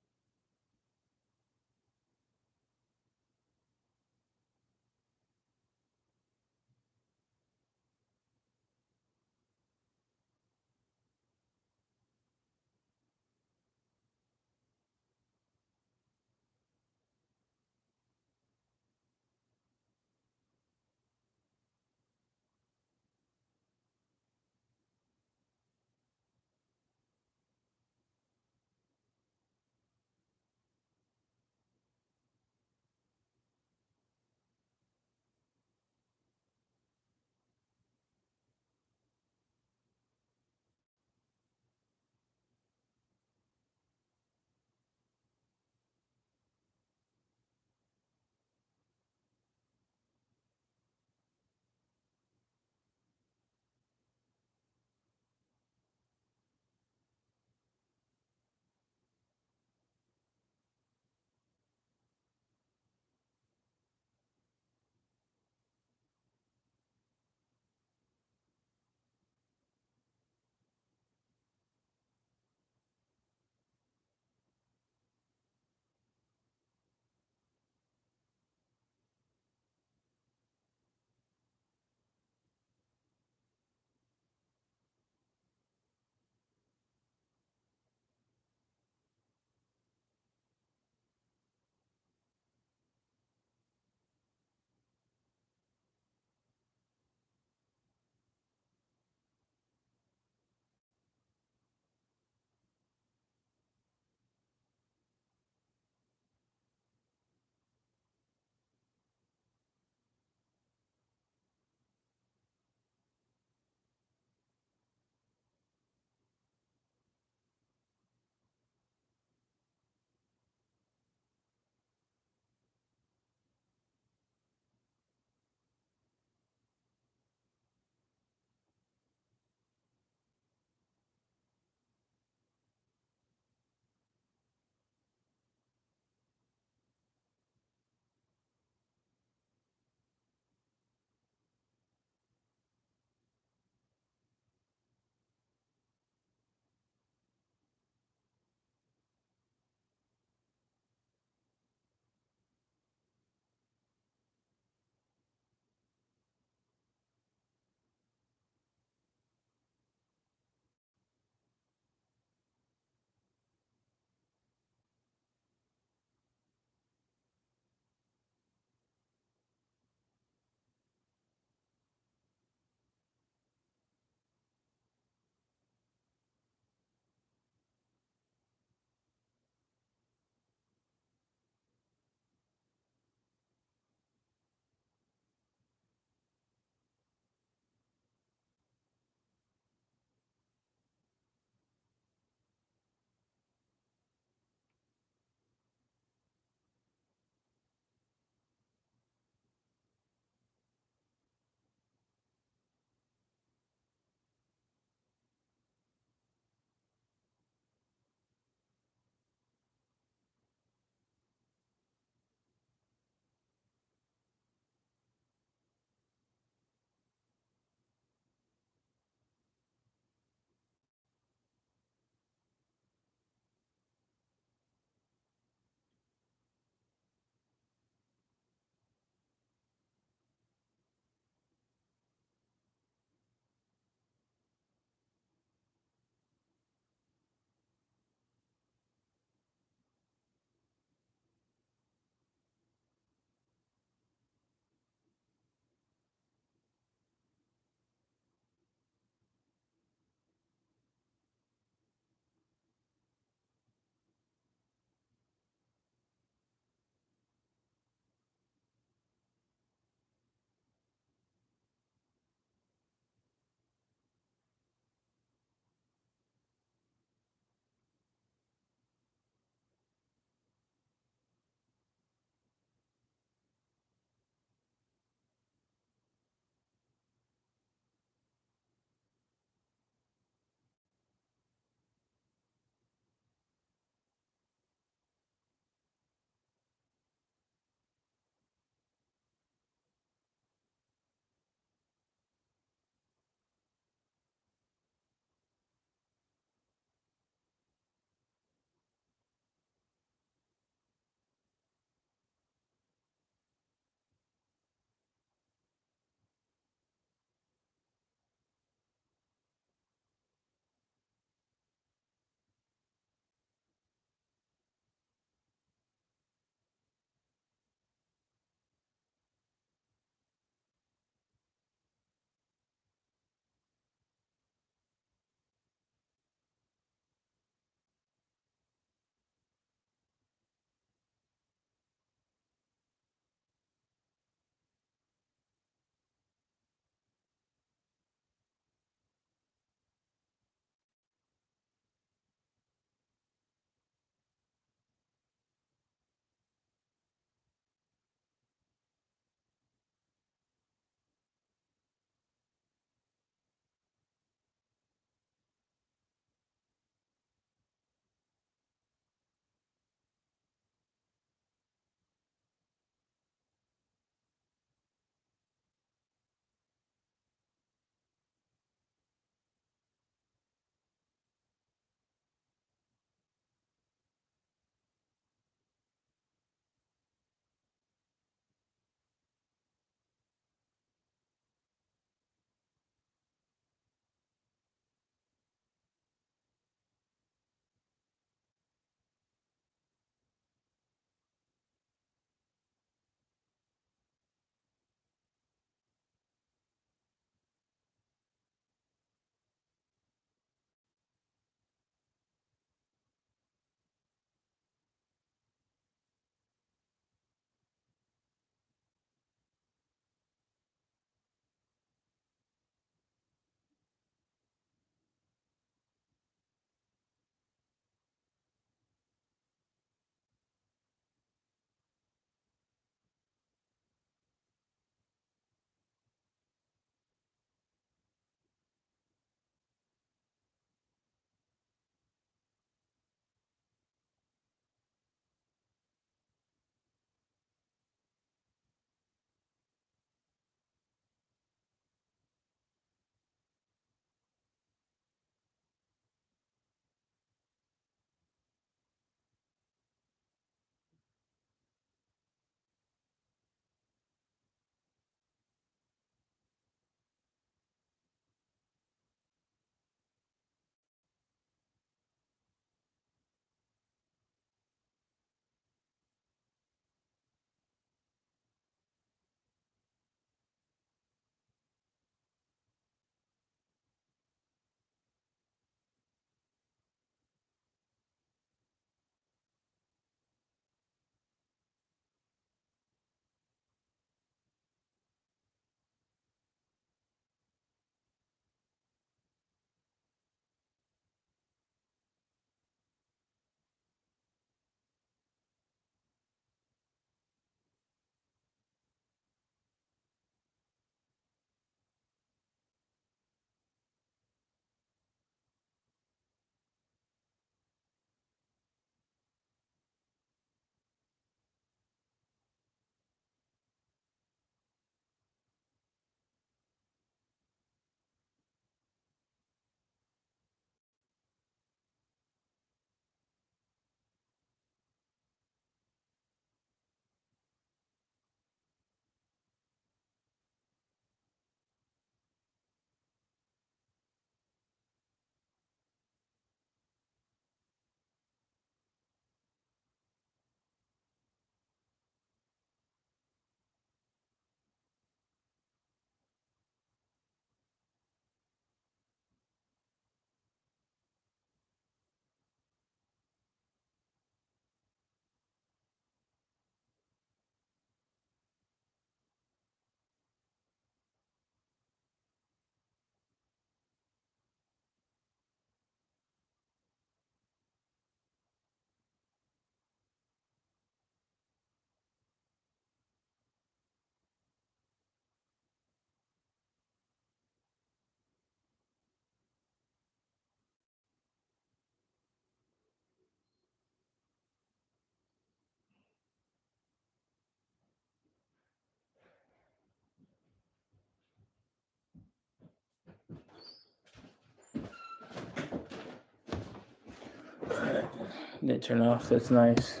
Didn't turn off. That's nice.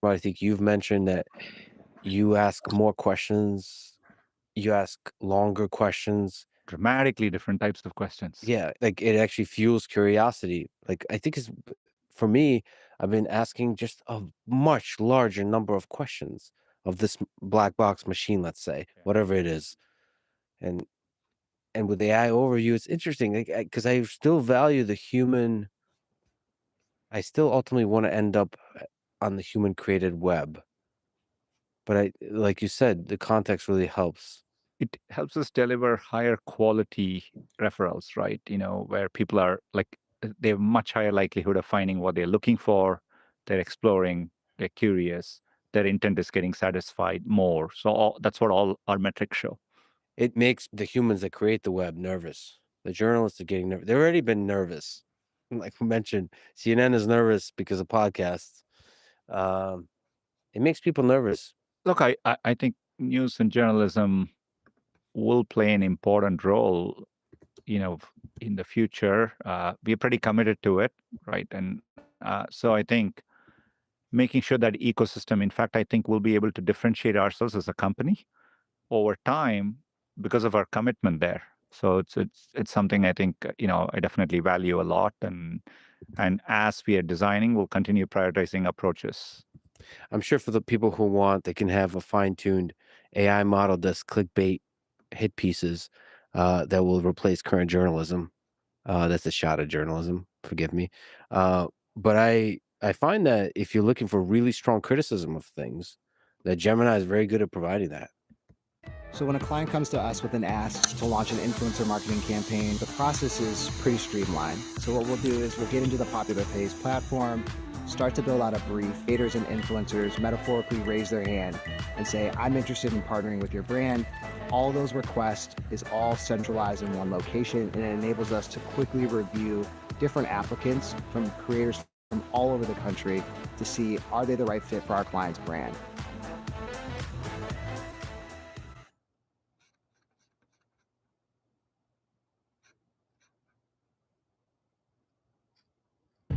Well, I think you've mentioned that you ask more questions, you ask longer questions. Dramatically different types of questions. Yeah, like it actually fuels curiosity. Like I think for me, I've been asking just a much larger number of questions of this black box machine, let's say, whatever it is. And with AI overview, it's interesting because I still value the human. I still ultimately want to end up on the human created web. But like you said, the context really helps. It helps us deliver higher quality referrals, right? Where people are like, they have much higher likelihood of finding what they're looking for. They're exploring, they're curious, their intent is getting satisfied more. So that's what all our metrics show. It makes the humans that create the web nervous. The journalists are getting nervous. They've already been nervous. Like we mentioned, CNN is nervous because of podcasts. It makes people nervous. Look, I think news and journalism will play an important role, in the future. We're pretty committed to it, right? And so I think making sure that ecosystem, in fact, I think we'll be able to differentiate ourselves as a company over time because of our commitment there. So it's something I think I definitely value a lot, and as we are designing, we'll continue prioritizing approaches. I'm sure for the people who want, they can have a fine-tuned AI model that's clickbait hit pieces that will replace current journalism. That's a shot at journalism. Forgive me. But I find that if you're looking for really strong criticism of things, that Gemini is very good at providing that. So when a client comes to us with an ask to launch an influencer marketing campaign, the process is pretty streamlined. So what we'll do is we'll get into the Popular Pays platform, start to build out a brief. Creators and influencers metaphorically raise their hand and say, I'm interested in partnering with your brand. All those requests is all centralized in one location, and it enables us to quickly review different applicants from creators from all over the country to see, are they the right fit for our client's brand?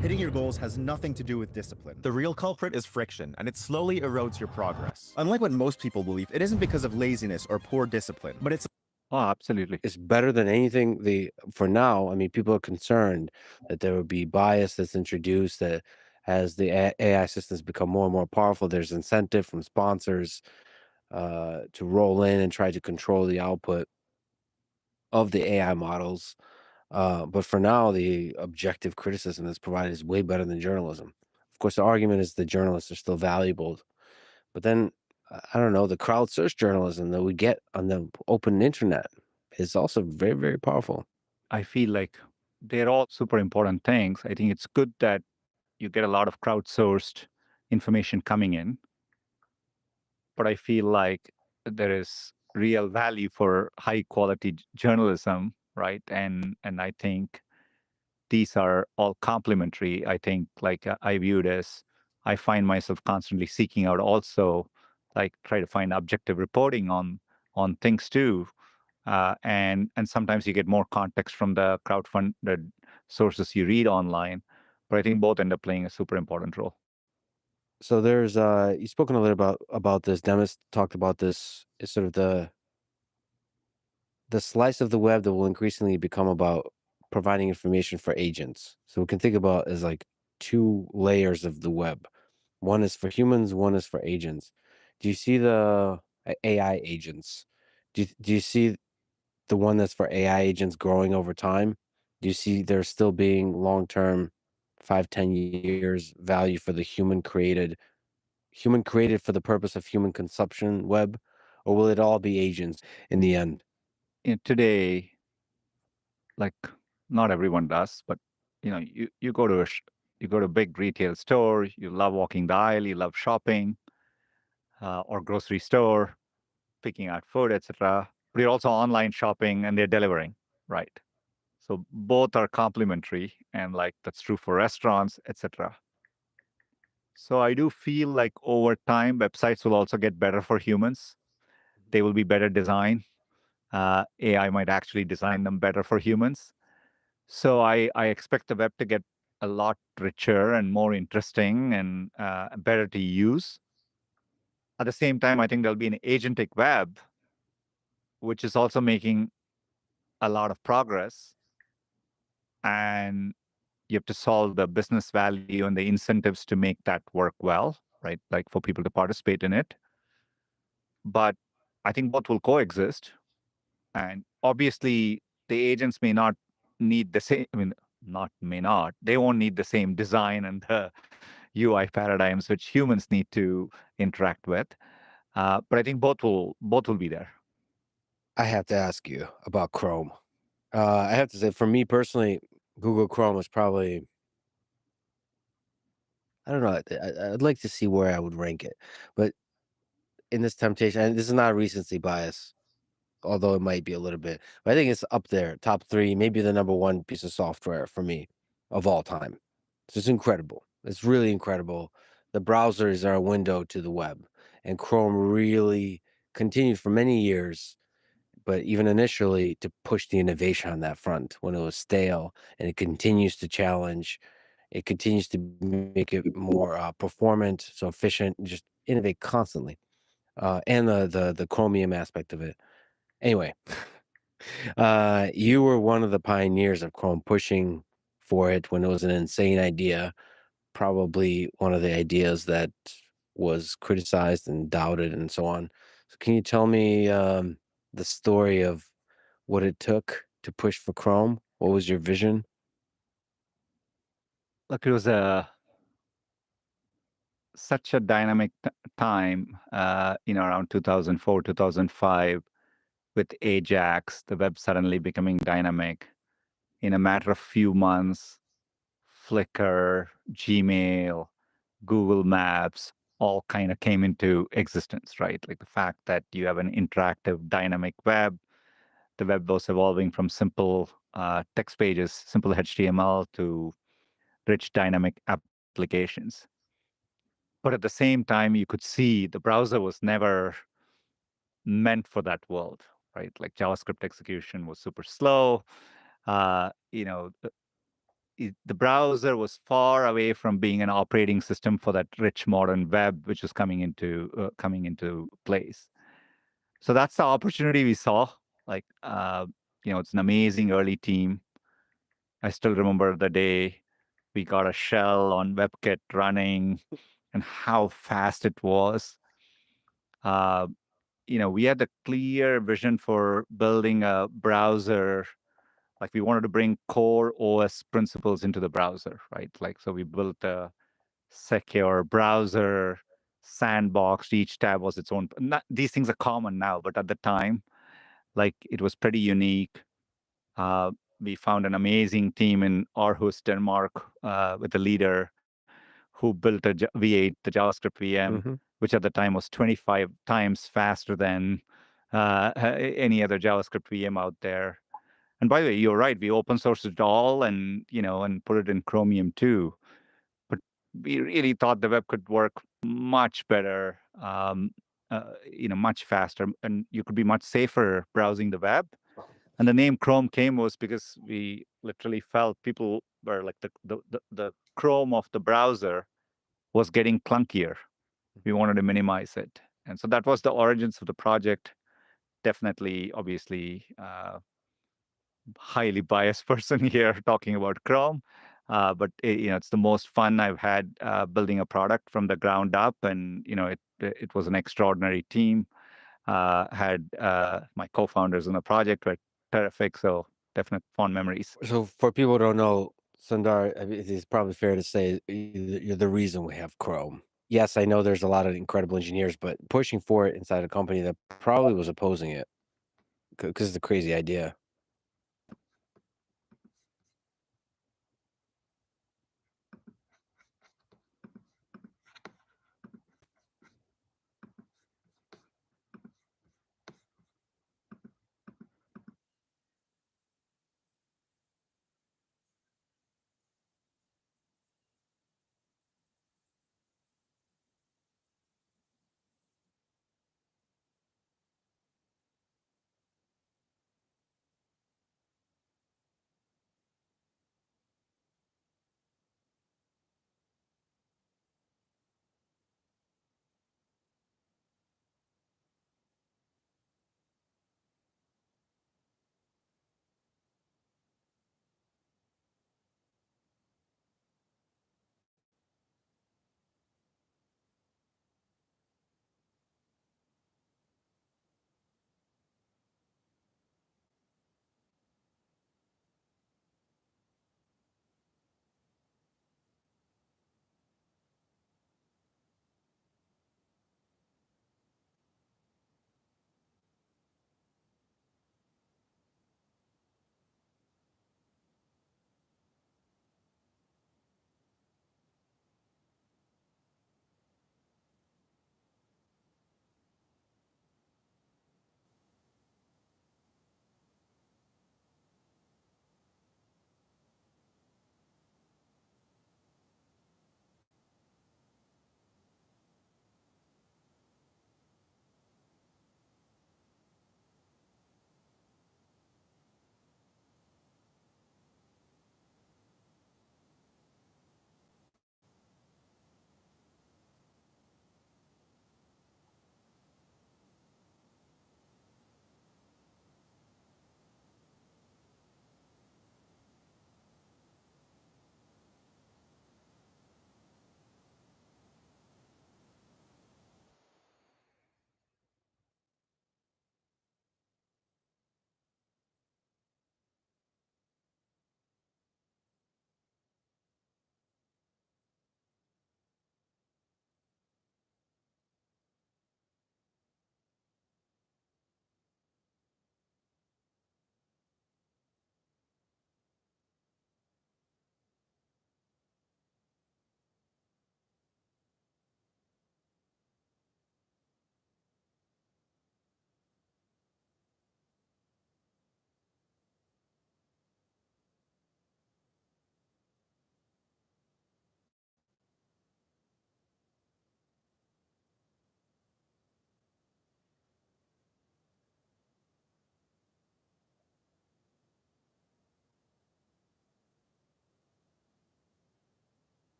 Hitting your goals has nothing to do with discipline. The real culprit is friction, and it slowly erodes your progress. Unlike what most people believe, it isn't because of laziness or poor discipline, but it's... Oh, absolutely. It's better than anything. For now, I mean, people are concerned that there would be bias that's introduced, that as the AI systems become more and more powerful, there's incentive from sponsors to roll in and try to control the output of the AI models. But for now, the objective criticism that's provided is way better than journalism. Of course, the argument is the journalists are still valuable. But then, I don't know, the crowdsourced journalism that we get on the open internet is also very, very powerful. I feel like they're all super important things. I think it's good that you get a lot of crowdsourced information coming in, but I feel like there is real value for high quality journalism right? And I think these are all complementary. I think like I view it as I find myself constantly seeking out also like try to find objective reporting on things too. And sometimes you get more context from the crowdfunded sources you read online. But I think both end up playing a super important role. So there's you've spoken a little about this. Demis talked about this. Is sort of the slice of the web that will increasingly become about providing information for agents. So we can think about as like two layers of the web. One is for humans, one is for agents. Do you see the AI agents? Do you see the one that's for AI agents growing over time? Do you see there still being long term, 5, 10 years value for the human created for the purpose of human consumption web, or will it all be agents in the end? Today, like not everyone does, but you go to you go to a big retail store, you love walking the aisle, you love shopping, or grocery store, picking out food, etc. But you're also online shopping and they're delivering, right? So both are complementary, and like that's true for restaurants, etc. So I do feel like over time, websites will also get better for humans. They will be better designed. AI might actually design them better for humans. So I expect the web to get a lot richer and more interesting and better to use. At the same time, I think there'll be an agentic web, which is also making a lot of progress. And you have to solve the business value and the incentives to make that work well, right? Like for people to participate in it. But I think both will coexist. And obviously, the agents may not need the same, I mean, not may not, they won't need the same design and the UI paradigms which humans need to interact with. But I think both will be there. I have to ask you about Chrome. I have to say, for me personally, Google Chrome is probably, I don't know, I'd like to see where I would rank it. But in this temptation, and this is not a recency bias, although it might be a little bit, but I think it's up there, top 3, maybe the number 1 piece of software for me of all time. So it's incredible. It's really incredible. The browser is our window to the web, and Chrome really continued for many years, but even initially to push the innovation on that front when it was stale, and it continues to challenge. It continues to make it more performant, so efficient, and just innovate constantly. And the Chromium aspect of it. Anyway, you were one of the pioneers of Chrome, pushing for it when it was an insane idea, probably one of the ideas that was criticized and doubted and so on. So can you tell me the story of what it took to push for Chrome? What was your vision? Look, it was such a dynamic time, around 2004, 2005, with Ajax, the web suddenly becoming dynamic. In a matter of few months, Flickr, Gmail, Google Maps all kind of came into existence, right? Like the fact that you have an interactive, dynamic web. The web was evolving from simple text pages, simple HTML, to rich dynamic applications. But at the same time, you could see the browser was never meant for that world, right? Like JavaScript execution was super slow. The browser was far away from being an operating system for that rich modern web, which was coming into place. So that's the opportunity we saw. Like, it's an amazing early team. I still remember the day we got a shell on WebKit running and how fast it was. We had a clear vision for building a browser. Like we wanted to bring core OS principles into the browser, right? Like, so we built a secure browser, sandboxed. Each tab was its own. These things are common now, but at the time, like it was pretty unique. We found an amazing team in Aarhus, Denmark, with a leader who built a V8, the JavaScript VM, which at the time was 25 times faster than any other JavaScript VM out there. And by the way, you're right. We open sourced it all and, and put it in Chromium too. But we really thought the web could work much better, much faster, and you could be much safer browsing the web. And the name Chrome came was because we literally felt people were like the Chrome of the browser was getting clunkier. We wanted to minimize it. And so that was the origins of the project. Definitely, obviously, highly biased person here talking about Chrome. But it's the most fun I've had building a product from the ground up. And, it was an extraordinary team. Had my co-founders in the project were terrific. So definite fond memories. So for people who don't know, Sundar, I mean, it's probably fair to say you're the reason we have Chrome. Yes, I know there's a lot of incredible engineers, but pushing for it inside a company that probably was opposing it because it's a crazy idea.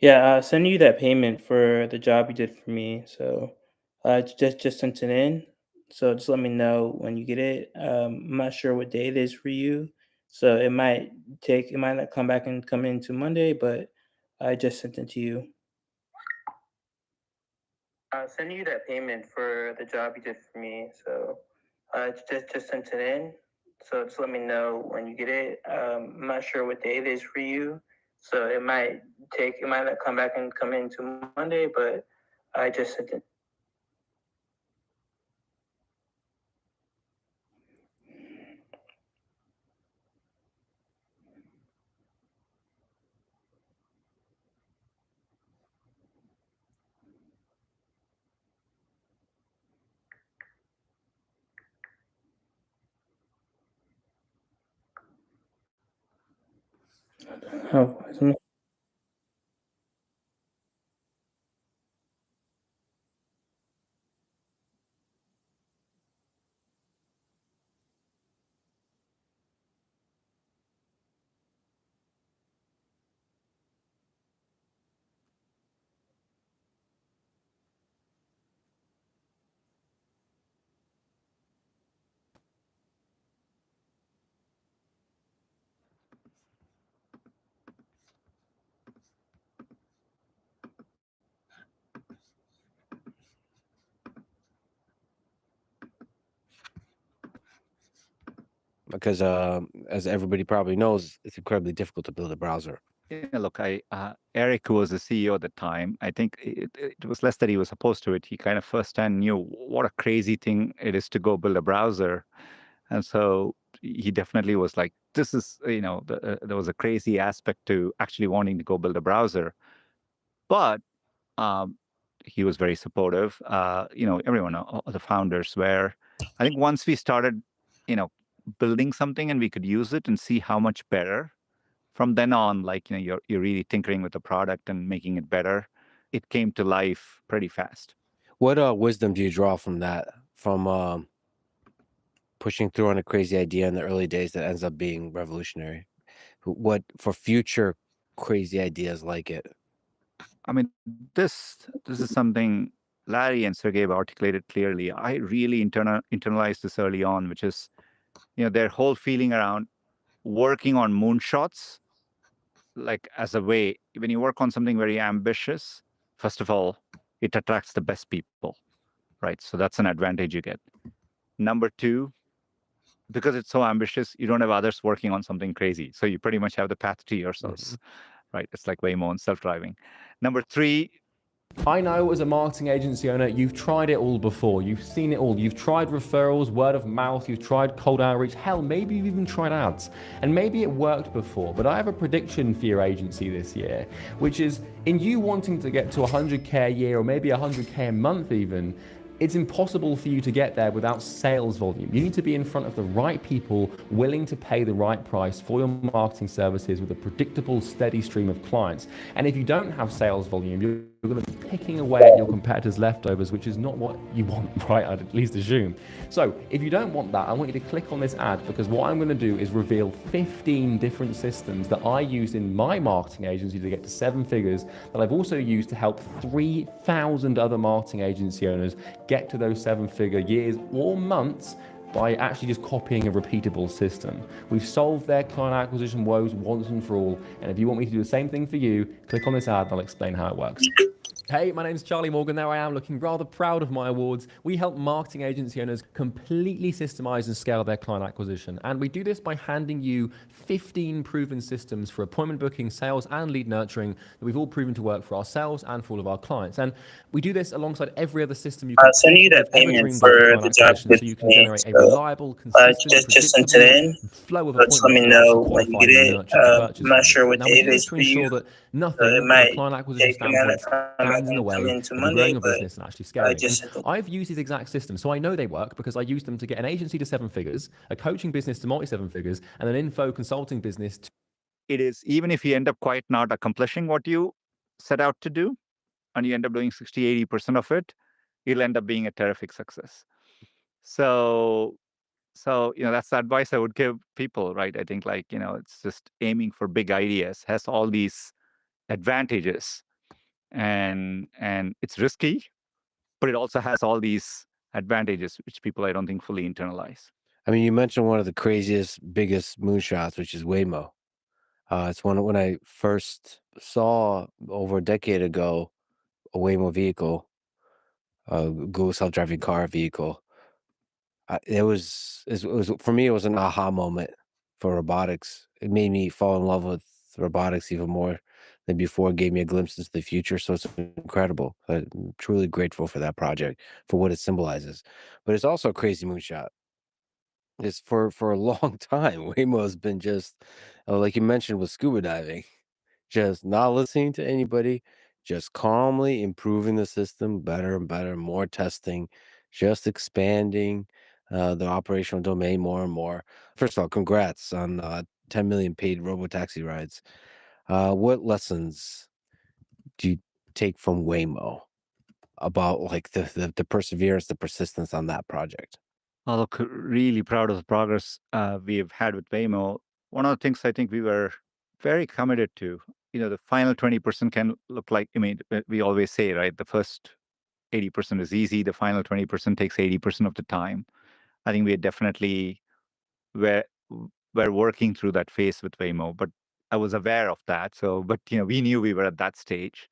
Yeah, send you that payment for the job you did for me. So, just sent it in. So just let me know when you get it. I'm not sure what day it is for you, so it might not come back and come into Monday, but I just sent it to you. Send you that payment for the job you did for me. So, just sent it in. So just let me know when you get it. I'm not sure what day it is for you, so it might not come back and come into Monday, but I just sent it. Oh, Because as everybody probably knows, it's incredibly difficult to build a browser. Yeah, look, Eric, who was the CEO at the time, I think it was less that he was opposed to it. He kind of firsthand knew what a crazy thing it is to go build a browser. And so he definitely was like, this is, there was a crazy aspect to actually wanting to go build a browser. But he was very supportive. Everyone, all the founders were. I think once we started, building something and we could use it and see how much better, from then on, you're really tinkering with the product and making it better. It came to life pretty fast. What wisdom do you draw from that? From pushing through on a crazy idea in the early days that ends up being revolutionary? What for future crazy ideas like it? I mean, this is something Larry and Sergey have articulated clearly. I really internalized this early on, which is, their whole feeling around working on moonshots, like as a way, when you work on something very ambitious, first of all, it attracts the best people, right? So that's an advantage you get. Number two, because it's so ambitious, you don't have others working on something crazy. So you pretty much have the path to yourselves, right? It's like Waymo and self-driving. Number three, I know as a marketing agency owner, you've tried it all before. You've seen it all. You've tried referrals, word of mouth, you've tried cold outreach. Hell, maybe you've even tried ads. And maybe it worked before. But I have a prediction for your agency this year, which is in you wanting to get to 100K a year or maybe 100K a month even, it's impossible for you to get there without sales volume. You need to be in front of the right people willing to pay the right price for your marketing services with a predictable, steady stream of clients. And if you don't have sales volume, you're going to be picking away at your competitors' leftovers, which is not what you want, right? I'd at least assume. So if you don't want that, I want you to click on this ad because what I'm going to do is reveal 15 different systems that I use in my marketing agency to get to 7 figures that I've also used to help 3,000 other marketing agency owners get to those 7-figure years or months by actually just copying a repeatable system. We've solved their client acquisition woes once and for all. And if you want me to do the same thing for you, click on this ad and I'll explain how it works. Hey, my name's Charlie Morgan. There I am, looking rather proud of my awards. We help marketing agency owners completely systemize and scale their client acquisition. And we do this by handing you 15 proven systems for appointment booking, sales, and lead nurturing that we've all proven to work for ourselves and for all of our clients. And we do this alongside every other system you can I'll send you that payment for the job so you can generate a reliable, consistent, just sent it in. flow of Just let me know when you get it. I'm not sure what now, day we it do this is to for you. ensure that nothing It from a might client acquisition take a minute standpoint for stands in the it way come of into you Monday, growing your but business and actually scaling it. just And I've used these exact systems, so I know they work because I use them to get an agency to 7 figures, a coaching business to multi-7 figures, and an info consulting business to... It is, even if you end up quite not accomplishing what you set out to do, and you end up doing 60-80% of it, it'll end up being a terrific success. So that's the advice I would give people, right? I think it's just aiming for big ideas has all these advantages, and it's risky, but it also has all these advantages which people I don't think fully internalize. I mean, you mentioned one of the craziest, biggest moonshots, which is Waymo. It's one when I first saw over a decade ago a Waymo vehicle, a Google self-driving car vehicle. It was for me. It was an aha moment for robotics. It made me fall in love with robotics even more than before. It gave me a glimpse into the future. So it's incredible. I'm truly grateful for that project for what it symbolizes. But it's also a crazy moonshot. It's for a long time. Waymo has been just like you mentioned with scuba diving, just not listening to anybody, just calmly improving the system better and better, more testing, just expanding the operational domain more and more. First of all, congrats on 10 million paid robotaxi rides. What lessons do you take from Waymo about like the perseverance, the persistence on that project? I look really proud of the progress we've had with Waymo. One of the things I think we were very committed to, the final 20% can look like, we always say, right, the first 80% is easy, the final 20% takes 80% of the time. I think we definitely were working through that phase with Waymo, but I was aware of that. So, but we knew we were at that stage.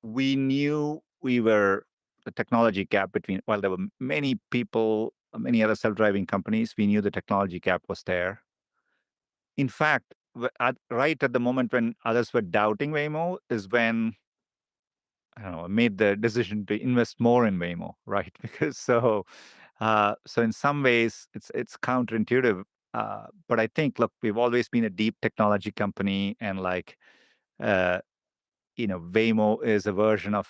We knew we were the technology gap between, while there were many people, many other self-driving companies, we knew the technology gap was there. In fact, right at the moment when others were doubting Waymo is when I don't know, made the decision to invest more in Waymo, right? Because so in some ways it's counterintuitive, but I think look, we've always been a deep technology company, and uh, Waymo is a version of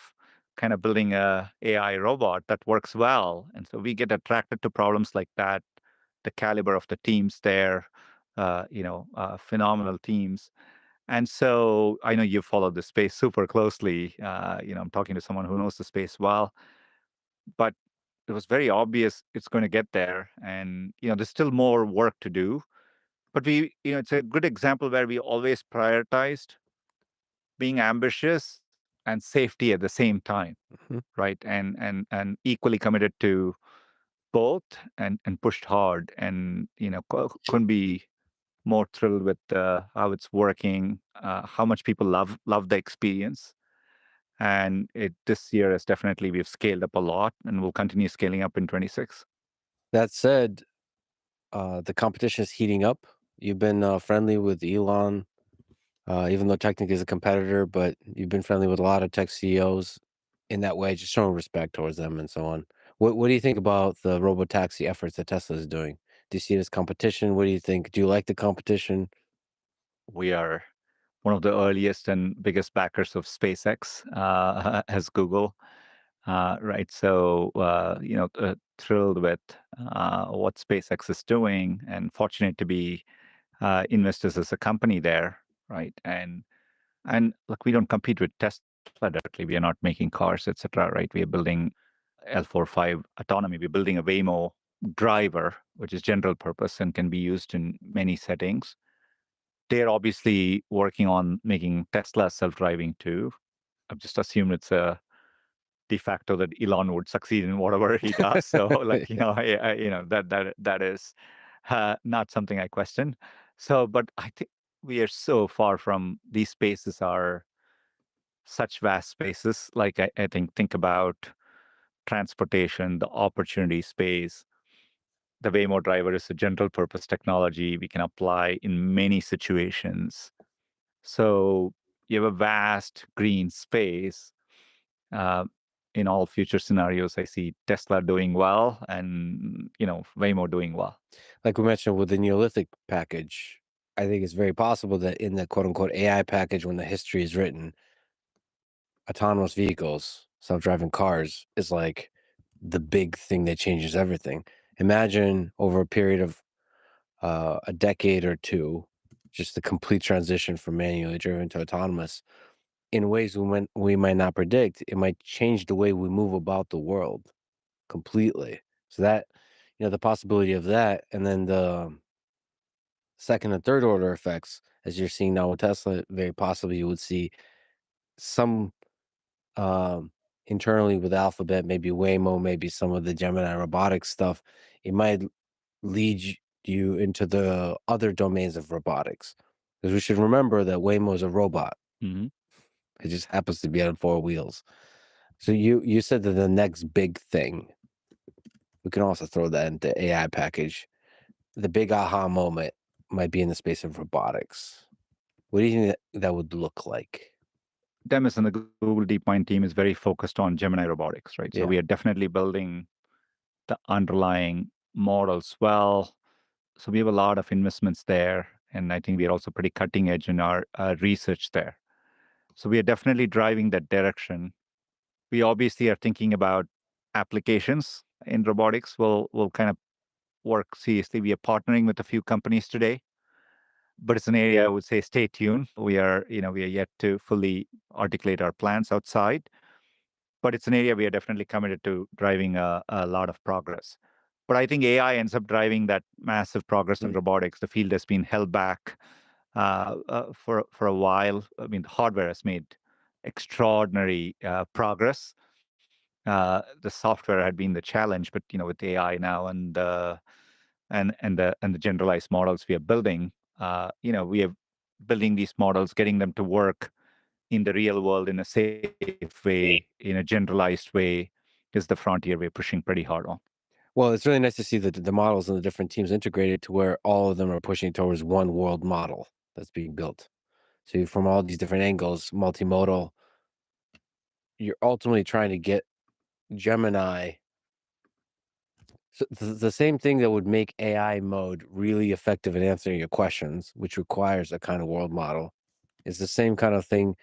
kind of building a AI robot that works well, and so we get attracted to problems like that. The caliber of the teams there, phenomenal teams. And so I know you follow the space super closely. I'm talking to someone who knows the space well, but it was very obvious it's going to get there. And, there's still more work to do. But it's a good example where we always prioritized being ambitious and safety at the same time, right? And equally committed to both and pushed hard and, couldn't be more thrilled with how it's working, how much people love the experience. And this year has definitely, we've scaled up a lot and we'll continue scaling up in 26. That said, the competition is heating up. You've been friendly with Elon, even though technically he's a competitor, but you've been friendly with a lot of tech CEOs in that way, just showing respect towards them and so on. What do you think about the robotaxi efforts that Tesla is doing? Do you see it as competition? What do you think? Do you like the competition? We are one of the earliest and biggest backers of SpaceX as Google, right? So, thrilled with what SpaceX is doing and fortunate to be investors as a company there, right? And look, we don't compete with Tesla directly. We are not making cars, etc. Right? We are building L45 autonomy. We're building a Waymo driver, which is general purpose and can be used in many settings. They're obviously working on making Tesla self-driving too. I've just assumed it's a de facto that Elon would succeed in whatever he does. So, that is not something I question. So, but I think we are so far from these spaces are such vast spaces. Like I think about transportation, the opportunity space. The Waymo driver is a general purpose technology we can apply in many situations. So you have a vast green space. In all future scenarios, I see Tesla doing well and, Waymo doing well. Like we mentioned with the Neolithic package, I think it's very possible that in the quote unquote AI package, when the history is written, autonomous vehicles, self-driving cars is like the big thing that changes everything. Imagine over a period of a decade or two, just the complete transition from manually driven to autonomous in ways we might not predict. It might change the way we move about the world completely. So that, the possibility of that, and then the second and third order effects, as you're seeing now with Tesla, very possibly you would see some internally with Alphabet, maybe Waymo, maybe some of the Gemini robotics stuff. It might lead you into the other domains of robotics, because we should remember that Waymo is a robot. Mm-hmm. It just happens to be on 4 wheels. So you said that the next big thing, we can also throw that into AI package. The big aha moment might be in the space of robotics. What do you think that would look like? Demis and the Google DeepMind team is very focused on Gemini robotics, right? So Yeah. we are definitely building the underlying models well. So we have a lot of investments there, and I think we are also pretty cutting edge in our research there. So we are definitely driving that direction. We obviously are thinking about applications in robotics. We'll kind of work seriously. We are partnering with a few companies today but it's an area I would say stay tuned. We are yet to fully articulate our plans outside, but it's an area we are definitely committed to driving a lot of progress. But I think AI ends up driving that massive progress in robotics. The field has been held back for a while. I mean, the hardware has made extraordinary progress. The software had been the challenge, but with AI now and the generalized models we are building, we are building these models, getting them to work in the real world in a safe way, in a generalized way, is the frontier we're pushing pretty hard on. Well, it's really nice to see the models and the different teams integrated to where all of them are pushing towards one world model that's being built. So from all these different angles, multimodal, you're ultimately trying to get Gemini. So the same thing that would make AI mode really effective in answering your questions, which requires a kind of world model, is the same kind of thing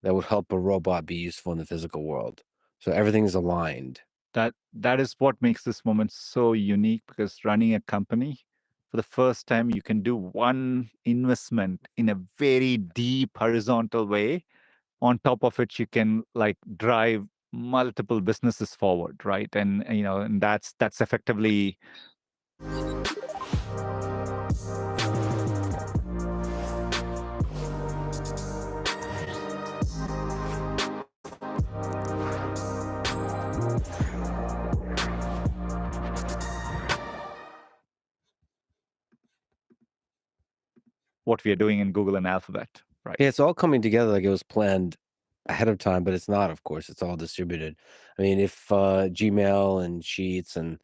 that would help a robot be useful in the physical world. So everything's aligned. That is what makes this moment so unique, because running a company, for the first time, you can do one investment in a very deep horizontal way. On top of it, you can drive multiple businesses forward, right? And that's effectively what we are doing in Google and Alphabet, right? Yeah, it's all coming together like it was planned ahead of time, but it's not, of course. It's all distributed. I mean, if Gmail and Sheets and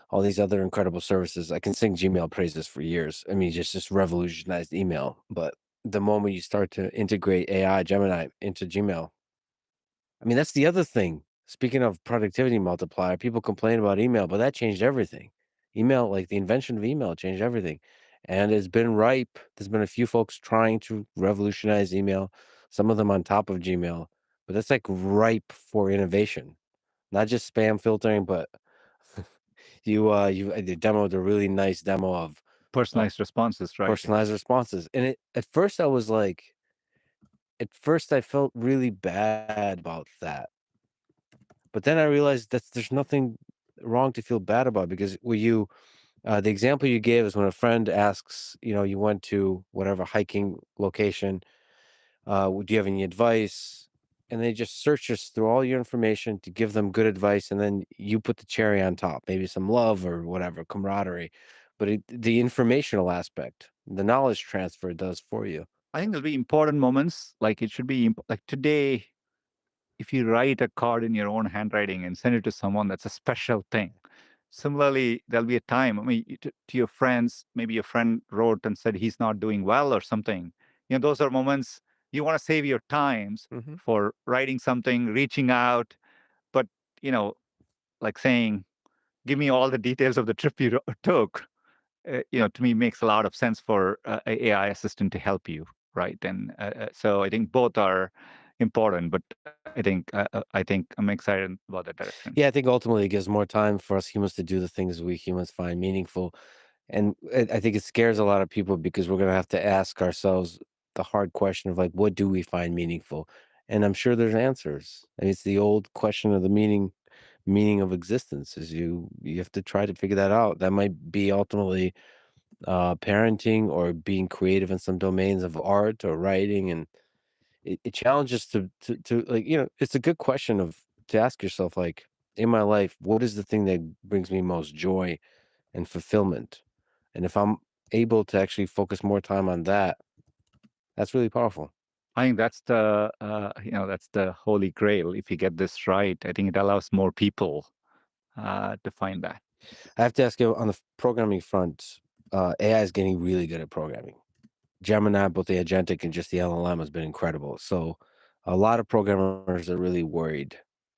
all these other incredible services, I can sing Gmail praises for years. I mean, just revolutionized email. But the moment you start to integrate AI, Gemini into Gmail, I mean, that's the other thing. Speaking of productivity multiplier, people complain about email, but that changed everything. Email, like the invention of email, changed everything. And it's been ripe. There's been a few folks trying to revolutionize email, some of them on top of Gmail, but that's like ripe for innovation. Not just spam filtering, but you demoed a really nice demo of personalized responses, right? personalized responses. And at first I felt really bad about that. But then I realized that there's nothing wrong to feel bad about, because the example you gave is when a friend asks, you went to whatever hiking location, do you have any advice? And they just search us through all your information to give them good advice, and then you put the cherry on top, maybe some love or whatever, camaraderie. But the informational aspect, the knowledge transfer does for you. I think there'll be important moments. Like it should be like today, if you write a card in your own handwriting and send it to someone, that's a special thing. Similarly, there'll be a time, I mean, to your friends, maybe your friend wrote and said he's not doing well or something. Those are moments you want to save your times for writing something, reaching out, but, like saying, give me all the details of the trip you took, to me makes a lot of sense for a AI assistant to help you, right? And so I think both are important, but I think I'm excited about that direction. Yeah, I think ultimately it gives more time for us humans to do the things we humans find meaningful. And I think it scares a lot of people because we're going to have to ask ourselves the hard question of like, what do we find meaningful? And I'm sure there's answers. I mean, it's the old question of the meaning of existence. Is you have to try to figure that out. That might be ultimately parenting or being creative in some domains of art or writing, and it challenges to like, it's a good question to ask yourself, like, in my life, what is the thing that brings me most joy and fulfillment? And if I'm able to actually focus more time on that, that's really powerful. I think that's the holy grail. If you get this right, I think it allows more people to find that. I have to ask you, on the programming front, AI is getting really good at programming. Gemini, both the agentic and just the LLM, has been incredible. So a lot of programmers are really worried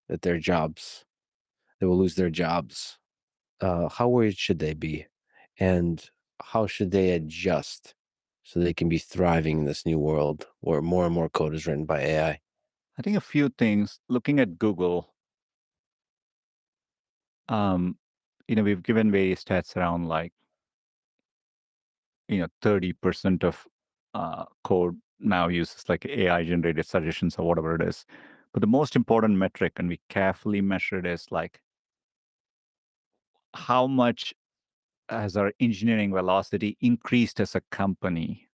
that they will lose their jobs. How worried should they be? And how should they adjust so they can be thriving in this new world where more and more code is written by AI? I think a few things. Looking at Google, we've given various stats around like 30% of code now uses like AI generated suggestions or whatever it is. But the most important metric, and we carefully measure it, is like how much has our engineering velocity increased as a company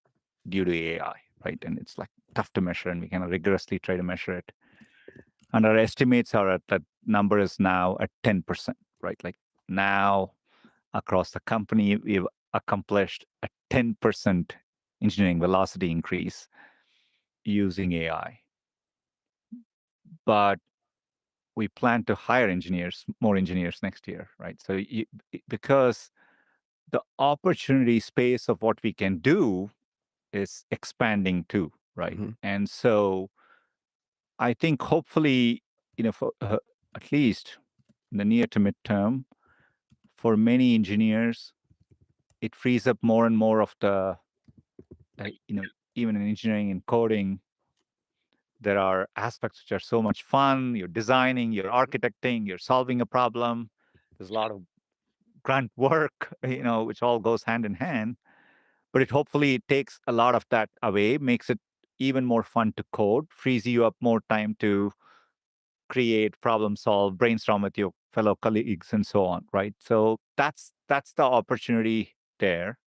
due to AI, right? And it's like tough to measure, and we kind of rigorously try to measure it. And our estimates are at that number is now at 10%, right? Like now across the company, we've accomplished a 10% engineering velocity increase using AI. But we plan to hire more engineers next year, right? So because the opportunity space of what we can do is expanding too, right? And so I think hopefully, for at least in the near to midterm, for many engineers, it frees up more and more of the, even in engineering and coding, there are aspects which are so much fun. You're designing, you're architecting, you're solving a problem. There's a lot of grunt work, which all goes hand in hand. But it hopefully takes a lot of that away, makes it even more fun to code, frees you up more time to create, problem solve, brainstorm with your fellow colleagues, and so on, right? So that's the opportunity there.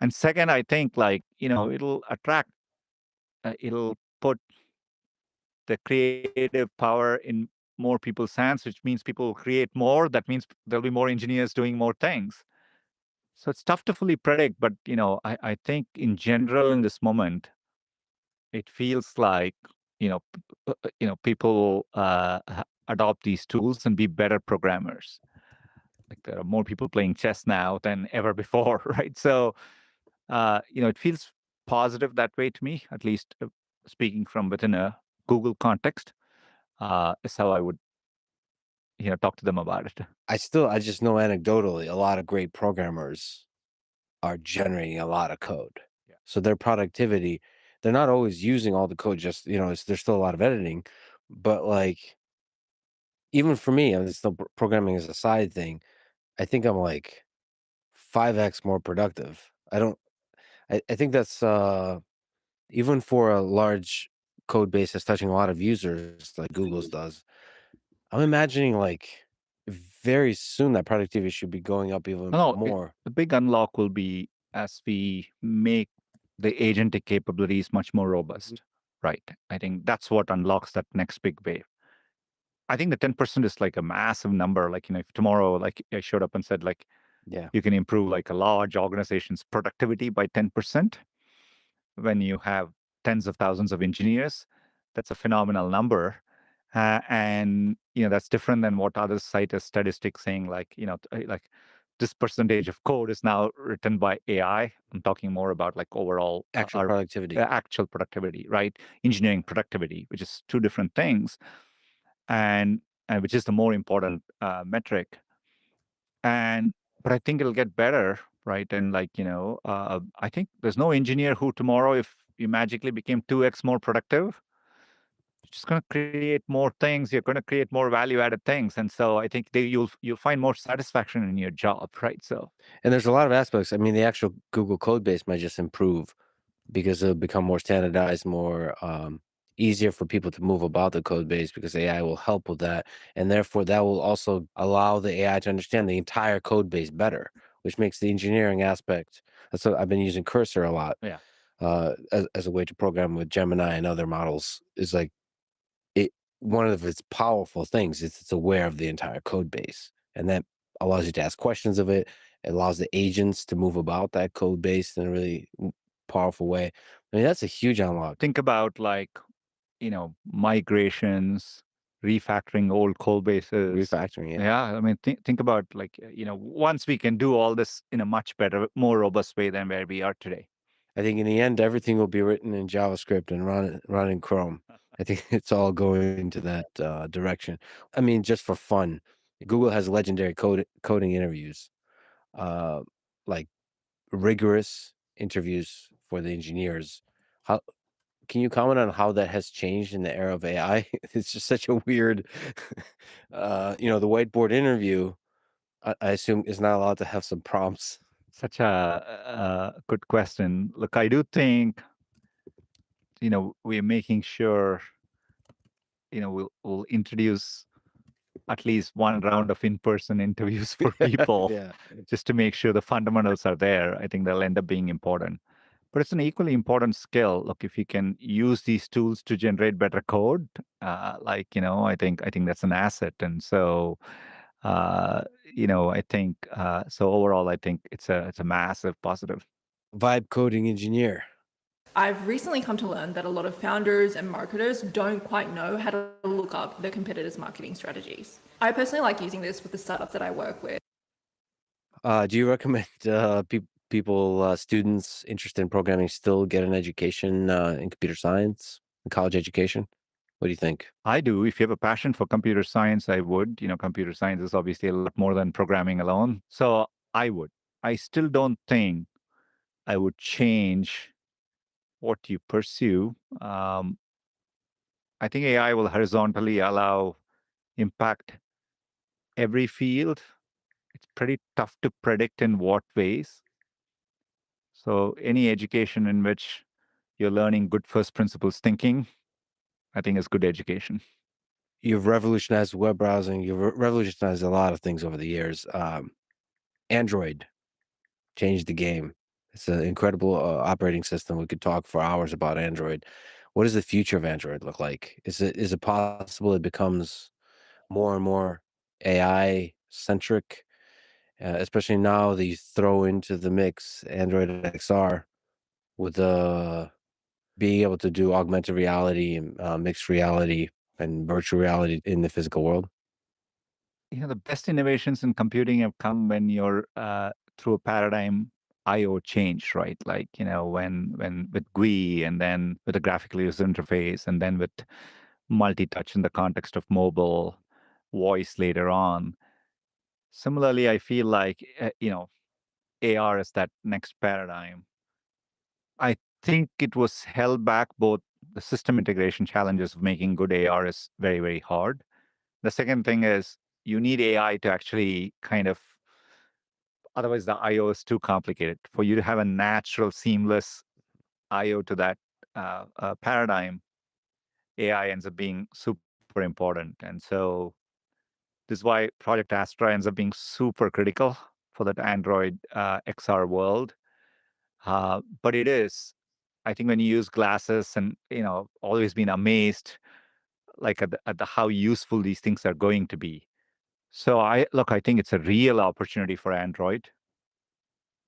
And second, I think it'll attract, it'll put the creative power in more people's hands, which means people will create more. That means there'll be more engineers doing more things. So it's tough to fully predict, but I think in general in this moment, it feels like people adopt these tools and be better programmers. Like there are more people playing chess now than ever before, right? So it feels positive that way to me, at least speaking from within a Google context, is how I would talk to them about it. I just know anecdotally a lot of great programmers are generating a lot of code. So their productivity, they're not always using all the code, just, there's still a lot of editing. But like, even for me, I'm still programming as a side thing. I think I'm like 5x more productive. I think that's even for a large code base that's touching a lot of users like Google's does. I'm imagining like very soon that productivity should be going up even more. The big unlock will be as we make the agentic capabilities much more robust, right? I think that's what unlocks that next big wave. I think the 10% is like a massive number. Like, if tomorrow, like I showed up and said, like, you can improve like a large organization's productivity by 10% when you have tens of thousands of engineers, that's a phenomenal number. And that's different than what others cite as statistics saying like like this percentage of code is now written by AI. I'm talking more about like overall actual productivity. Actual productivity, right? Engineering productivity, which is two different things, and which is the more important metric. But I think it'll get better, right? And like I think there's no engineer who tomorrow, if you magically became 2x more productive, just going to create more things. You're going to create more value-added things, and so I think you'll find more satisfaction in your job, right? So, and there's a lot of aspects. I mean, the actual Google code base might just improve because it'll become more standardized, more easier for people to move about the code base because AI will help with that, and therefore that will also allow the AI to understand the entire code base better, which makes the engineering aspect. That's what I've been using Cursor a lot. Yeah. As a way to program with Gemini and other models is like. One of its powerful things is it's aware of the entire code base, and that allows you to ask questions of it. It allows the agents to move about that code base in a really powerful way. I mean, that's a huge unlock. Think about like, migrations, refactoring old code bases. Refactoring, yeah. I mean, think about like, once we can do all this in a much better, more robust way than where we are today. I think in the end, everything will be written in JavaScript and run in Chrome. I think it's all going into that direction. I mean, just for fun, Google has legendary coding interviews, like rigorous interviews for the engineers. How can you comment on how that has changed in the era of AI? It's just such a weird, the whiteboard interview. I assume is not allowed to have some prompts Such a good question. Look, I do think, we're making sure, we'll introduce at least one round of in-person interviews for people Yeah. just to make sure the fundamentals are there. I think they'll end up being important. But it's an equally important skill. Look, if you can use these tools to generate better code, I think that's an asset. And so, I think so. Overall, I think it's a massive positive. Vibe coding engineer. I've recently come to learn that a lot of founders and marketers don't quite know how to look up their competitors' marketing strategies. I personally like using this with the startups that I work with. Do you recommend people, students interested in programming, still get an education in computer science, in college education? What do you think? I do. If you have a passion for computer science, I would. Computer science is obviously a lot more than programming alone. So I would. I still don't think I would change what you pursue. I think AI will horizontally allow impact every field. It's pretty tough to predict in what ways. So any education in which you're learning good first principles thinking, I think is good education. You've revolutionized web browsing. You've revolutionized a lot of things over the years. Android changed the game. It's an incredible operating system. We could talk for hours about Android. What does the future of Android look like? Is it possible it becomes more and more AI centric, especially now that you throw into the mix Android XR with being able to do augmented reality and mixed reality and virtual reality in the physical world? The best innovations in computing have come when you're through a paradigm IO change, right? Like, when with GUI and then with a graphical user interface and then with multi-touch in the context of mobile, voice later on. Similarly, I feel like, AR is that next paradigm. I think it was held back. Both the system integration challenges of making good AR is very, very hard. The second thing is you need AI to actually otherwise the IO is too complicated. For you to have a natural, seamless IO to that paradigm, AI ends up being super important. And so this is why Project Astra ends up being super critical for that Android XR world. But it is, I think, when you use glasses and always been amazed, like at the how useful these things are going to be. So I think it's a real opportunity for Android.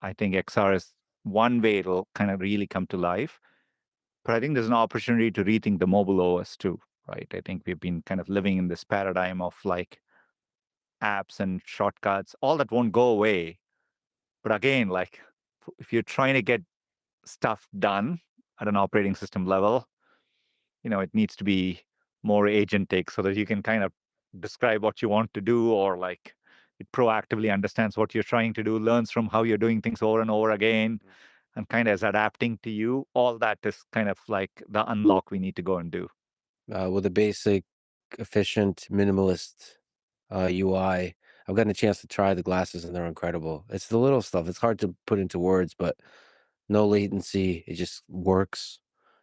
I think XR is one way it'll kind of really come to life. But I think there's an opportunity to rethink the mobile OS too, right? I think we've been kind of living in this paradigm of like apps and shortcuts. All that won't go away. But again, like if you're trying to get stuff done at an operating system level, it needs to be more agentic so that you can kind of describe what you want to do, or like it proactively understands what you're trying to do, learns from how you're doing things over and over again, and kind of is adapting to you. All that is kind of like the unlock we need to go and do. With a basic, efficient, minimalist UI. I've gotten a chance to try the glasses and they're incredible. It's the little stuff. It's hard to put into words, but no latency. It just works.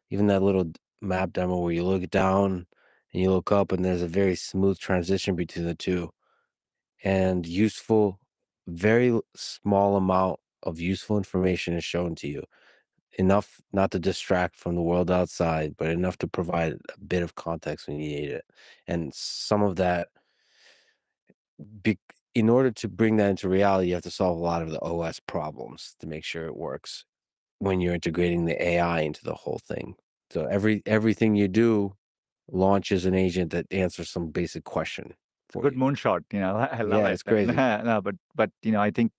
Even that little map demo where you look down and you look up and there's a very smooth transition between the two. And very small amount of useful information is shown to you. Enough not to distract from the world outside, but enough to provide a bit of context when you need it. And some of that, in order to bring that into reality, you have to solve a lot of the OS problems to make sure it works when you're integrating the AI into the whole thing. So everything you do launches an agent that answers some basic question. Good moonshot. I love Yeah, it. it's crazy. No, but I think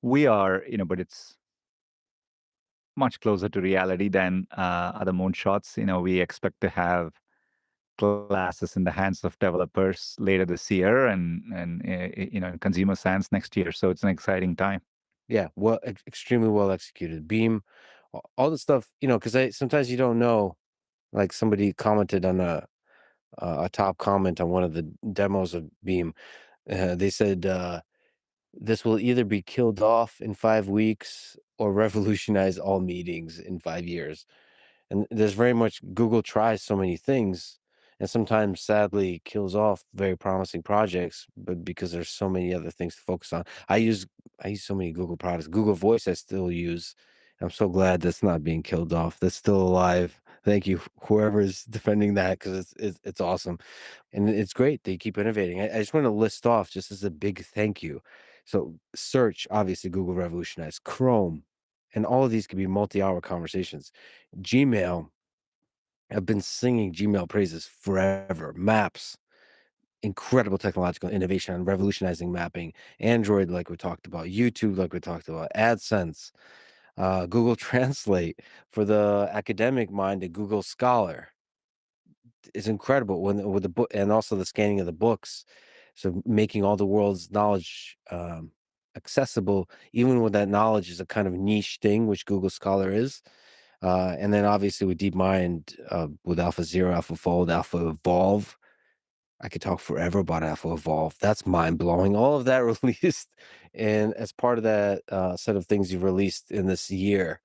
we are, but it's much closer to reality than other moonshots. We expect to have glasses in the hands of developers later this year, and in consumer science next year. So it's an exciting time. Yeah, well, extremely well executed. Beam, all the stuff, because sometimes you don't know. Like somebody commented on a top comment on one of the demos of Beam. They said This will either be killed off in 5 weeks or revolutionize all meetings in 5 years. And there's very much Google tries so many things and sometimes sadly kills off very promising projects, but because there's so many other things to focus on. I use so many Google products. Google Voice I still use. I'm so glad that's not being killed off. That's still alive. Thank you, whoever's defending that, because it's awesome. And it's great. They keep innovating. I just want to list off just as a big thank you. So search, obviously Google revolutionized, Chrome, and all of these could be multi-hour conversations. Gmail, I've been singing Gmail praises forever. Maps, incredible technological innovation on revolutionizing mapping. Android, like we talked about. YouTube, like we talked about. AdSense, Google Translate for the academic mind, and Google Scholar is incredible with the book, and also the scanning of the books. So making all the world's knowledge accessible, even when that knowledge is a kind of niche thing, which Google Scholar is. And then obviously with DeepMind, with AlphaZero, AlphaFold, AlphaEvolve. I could talk forever about AlphaEvolve. That's mind blowing. All of that released, and as part of that set of things you've released in this year,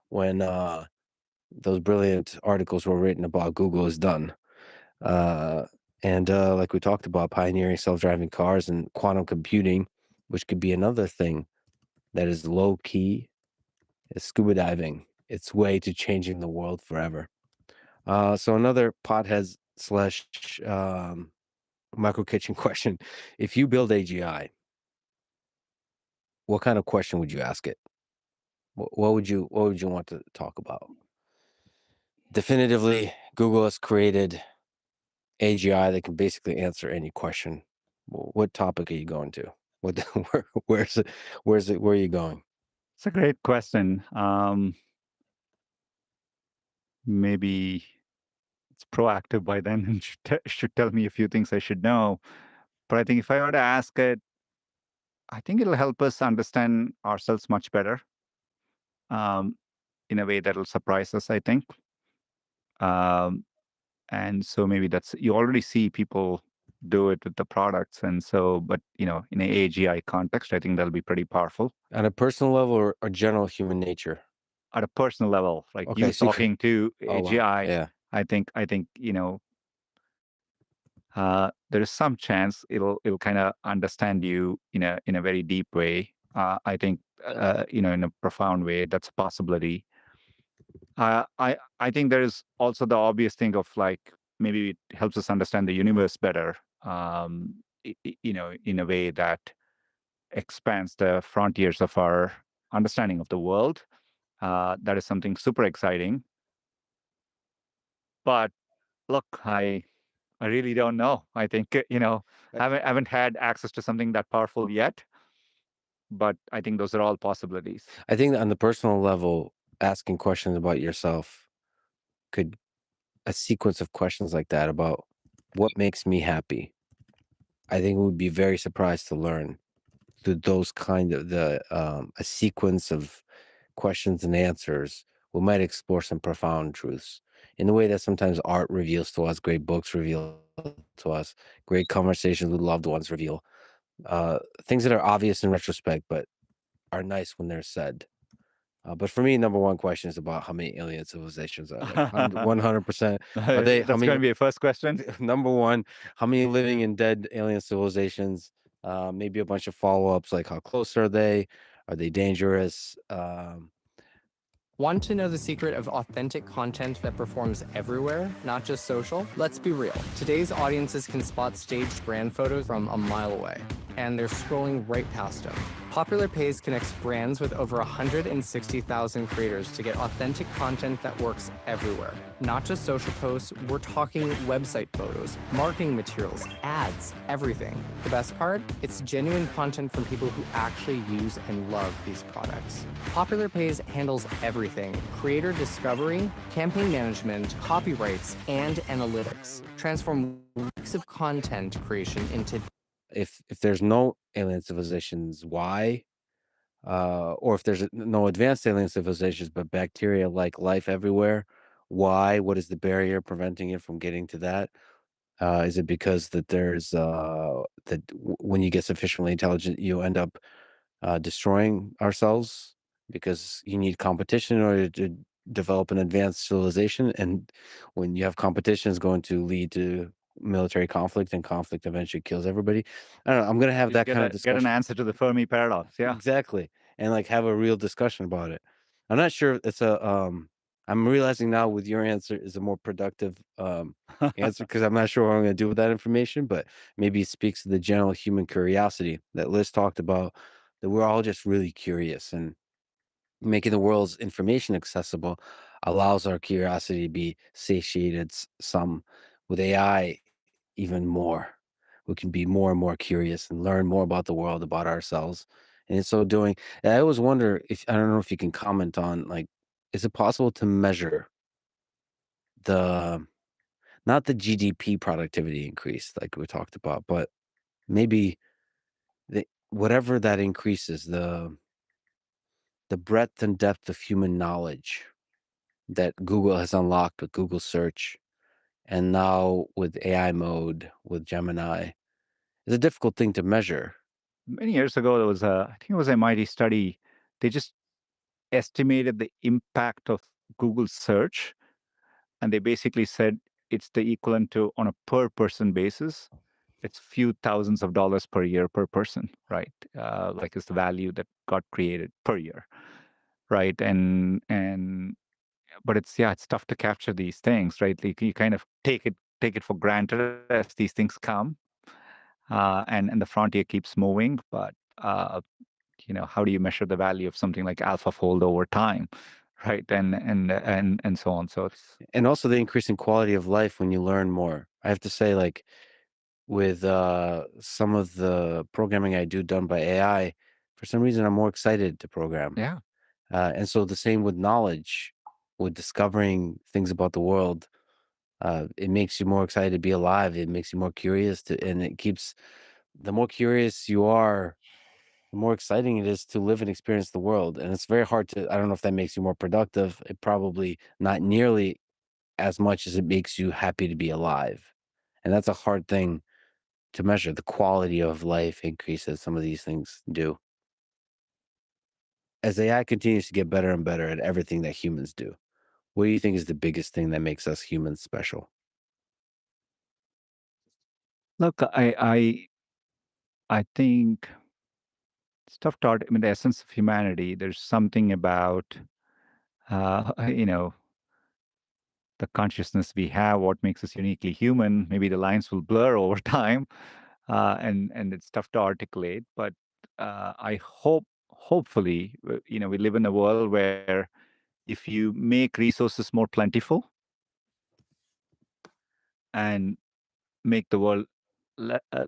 when those brilliant articles were written about Google is done. And like we talked about, pioneering self-driving cars and quantum computing, which could be another thing that is low key, is scuba diving. Its way to changing the world forever. So another pothead slash micro kitchen question: if you build AGI, what kind of question would you ask it? What would you want to talk about? Definitively, Google has created AGI that can basically answer any question. What topic are you going to? What where's it? Where are you going? It's a great question. Maybe it's proactive by then and should tell me a few things I should know. But I think if I were to ask it, I think it'll help us understand ourselves much better, in a way that'll surprise us, I think. And so maybe that's, you already see people do it with the products. And so, but in an AGI context, I think that'll be pretty powerful. On a personal level or general human nature? At a personal level, like Okay, you so talking to wow. AGI, Yeah. I think there is some chance it'll kind of understand you in a very deep way. I think in a profound way, that's a possibility. I think there is also the obvious thing of like maybe it helps us understand the universe better. In a way that expands the frontiers of our understanding of the world. That is something super exciting. But look, I really don't know. I think haven't had access to something that powerful yet. But I think those are all possibilities. I think that on the personal level, asking questions about yourself could, a sequence of questions like that about what makes me happy. I think we would be very surprised to learn through those kind of a sequence of questions and answers. We might explore some profound truths in the way that sometimes art reveals to us, great books reveal to us, great conversations with loved ones reveal things that are obvious in retrospect, but are nice when they're said. But for me, number one question is about how many alien civilizations are there. 100%. Are they? That's going to be a first question. Number one, how many living and dead alien civilizations? Maybe a bunch of follow-ups like how close are they? Are they dangerous? Want to know the secret of authentic content that performs everywhere, not just social? Let's be real. Today's audiences can spot staged brand photos from a mile away, and they're scrolling right past them. Popular Pays connects brands with over 160,000 creators to get authentic content that works everywhere. Not just social posts, we're talking website photos, marketing materials, ads, everything. The best part? It's genuine content from people who actually use and love these products. Popular Pays handles everything: creator discovery, campaign management, copyrights, and analytics. Transform weeks of content creation into... If there's no alien civilizations, why? Or if there's no advanced alien civilizations, but bacteria like life everywhere, why? What is the barrier preventing it from getting to that? Is it because that there's when you get sufficiently intelligent, you end up destroying ourselves because you need competition in order to develop an advanced civilization, and when you have competition, it's going to lead to military conflict, and conflict eventually kills everybody. I don't know. I'm gonna have You that get kind of get an discussion. answer to the Fermi paradox. Yeah. Exactly. And like have a real discussion about it. I'm not sure it's a I'm realizing now with your answer is a more productive answer because I'm not sure what I'm gonna do with that information, but maybe it speaks to the general human curiosity that Liz talked about, that we're all just really curious, and making the world's information accessible allows our curiosity to be satiated some. With AI, even more. We can be more and more curious and learn more about the world, about ourselves. And in so doing, I always wonder if I don't know if you can comment on, like, is it possible to measure the not the GDP productivity increase like we talked about, but maybe whatever that increases, the breadth and depth of human knowledge that Google has unlocked with Google search, and now with AI mode with Gemini, is a difficult thing to measure. Many years ago, there was I think it was MIT study. They just estimated the impact of Google search, and they basically said it's the equivalent to, on a per person basis, it's few thousands of dollars per year per person, right? Like is the value that got created per year, right? But it's tough to capture these things, right? Like you kind of take it for granted as these things come, and the frontier keeps moving. But how do you measure the value of something like AlphaFold over time, right? And so on. So it's And also the increasing quality of life when you learn more. I have to say, like, with some of the programming I do done by AI, for some reason I'm more excited to program. Yeah. And so the same with knowledge, with discovering things about the world. It makes you more excited to be alive. It makes you more curious and it keeps, the more curious you are, the more exciting it is to live and experience the world. And it's very hard to, I don't know if that makes you more productive. It probably not nearly as much as it makes you happy to be alive. And that's a hard thing to measure. The quality of life increases, some of these things do. As AI continues to get better and better at everything that humans do, what do you think is the biggest thing that makes us humans special? Look, I think it's tough to. I mean, the essence of humanity. There's something about you know the consciousness we have, what makes us uniquely human. Maybe the lines will blur over time, and it's tough to articulate. But I hopefully, we live in a world where if you make resources more plentiful and make the world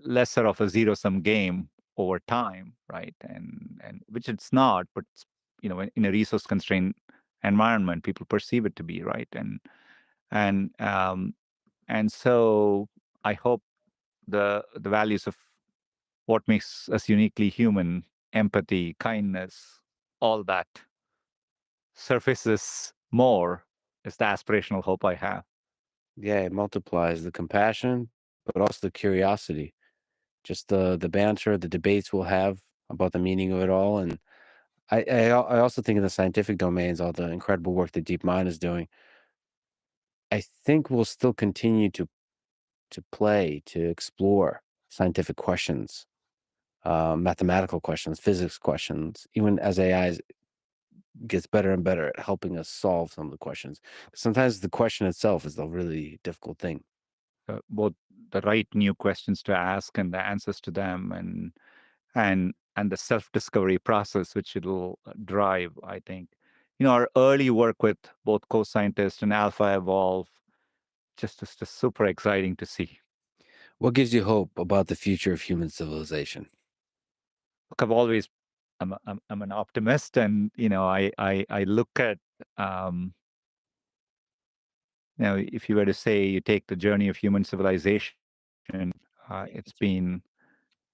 lesser of a zero-sum game over time, right? And which it's not, but in a resource-constrained environment, people perceive it to be, right? And and so I hope the values of what makes us uniquely human, empathy, kindness, all that surfaces more is the aspirational hope I have. Yeah, it multiplies the compassion, but also the curiosity. Just the banter, the debates we'll have about the meaning of it all. And I also think in the scientific domains, all the incredible work that DeepMind is doing, I think we'll still continue to play, to explore scientific questions, mathematical questions, physics questions, even as AI gets better and better at helping us solve some of the questions. Sometimes the question itself is the really difficult thing. Both the right new questions to ask and the answers to them, and the self-discovery process which it'll drive. I think our early work with both co-scientists and Alpha Evolve is just super exciting to see. What gives you hope about the future of human civilization? Look, I'm an optimist, and I look at if you were to say you take the journey of human civilization, it's been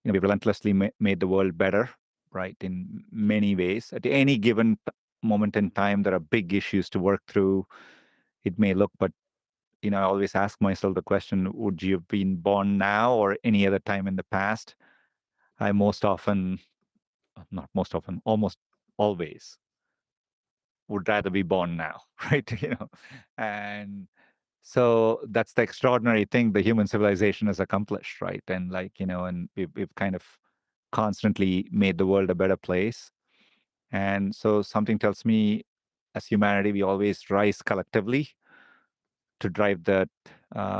we've relentlessly made the world better, right, in many ways. At any given moment in time, there are big issues to work through. It may look, but I always ask myself the question, would you have been born now or any other time in the past? I almost always would rather be born now, right? And so that's the extraordinary thing the human civilization has accomplished, right? And and we've kind of constantly made the world a better place. And so something tells me, as humanity, we always rise collectively to drive that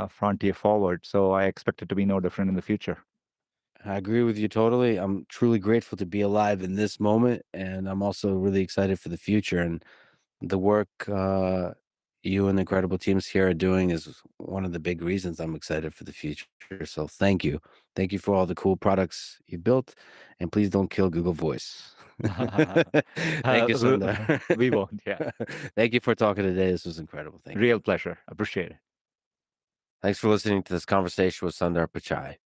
frontier forward. So I expect it to be no different in the future. I agree with you totally. I'm truly grateful to be alive in this moment, and I'm also really excited for the future. And the work you and the incredible teams here are doing is one of the big reasons I'm excited for the future. So thank you. Thank you for all the cool products you built, and please don't kill Google Voice. Thank you, Sundar. We won't, yeah. Thank you for talking today. This was incredible. Thank you. Real pleasure. Appreciate it. Thanks for listening to this conversation with Sundar Pichai.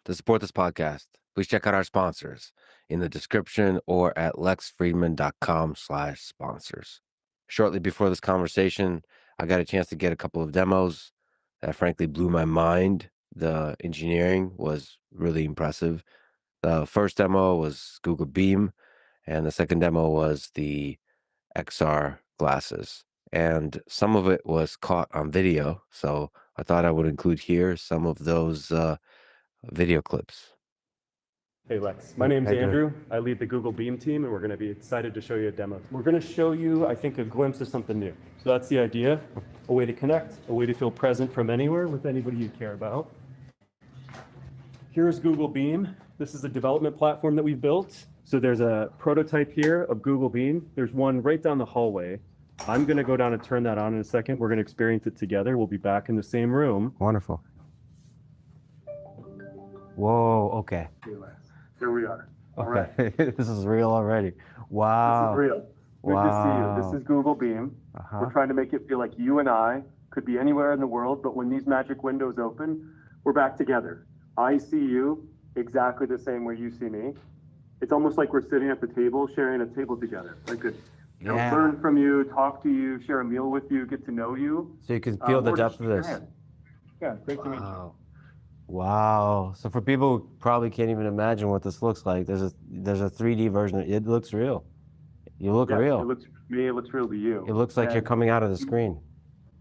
To support this podcast, please check out our sponsors in the description or at lexfriedman.com/sponsors. Shortly before this conversation, I got a chance to get a couple of demos that frankly blew my mind. The engineering was really impressive. The first demo was Google Beam, and the second demo was the XR glasses. And some of it was caught on video, so I thought I would include here some of those video clips. Hey Lex, my name's Andrew. I lead the Google Beam team, and we're going to be excited to show you a demo. We're going to show you, I think, a glimpse of something new. So that's the idea, a way to connect, a way to feel present from anywhere with anybody you care about. Here's Google Beam. This is a development platform that we've built. So there's a prototype here of Google Beam. There's one right down the hallway. I'm going to go down and turn that on in a second. We're going to experience it together. We'll be back in the same room. Wonderful. Whoa, okay. Here we are. All Okay, right. this is real already. Wow. This is real. Good to see you. This is Google Beam. Uh-huh. We're trying to make it feel like you and I could be anywhere in the world, but when these magic windows open, we're back together. I see you exactly the same way you see me. It's almost like we're sitting at the table, sharing a table together. I could learn from you, talk to you, share a meal with you, get to know you. So you can feel the or depth just of this. share. Yeah, great to meet you. Wow. So for people who probably can't even imagine what this looks like, there's a 3D version. It looks real. You look Yeah, real. It looks to me, it looks real to you. It looks like you're And coming out of the screen.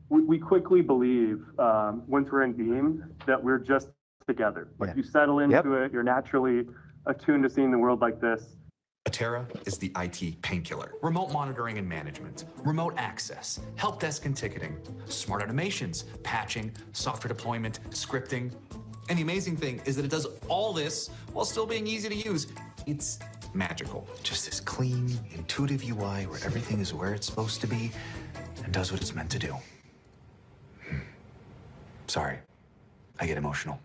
we quickly believe, once we're in Beam, that we're just together. Like you settle into it, you're naturally attuned to seeing the world like this. Atera is the IT painkiller. Remote monitoring and management, remote access, help desk and ticketing, smart automations, patching, software deployment, scripting. And the amazing thing is that it does all this while still being easy to use. It's magical. Just this clean, intuitive UI where everything is where it's supposed to be and does what it's meant to do. Sorry, I get emotional.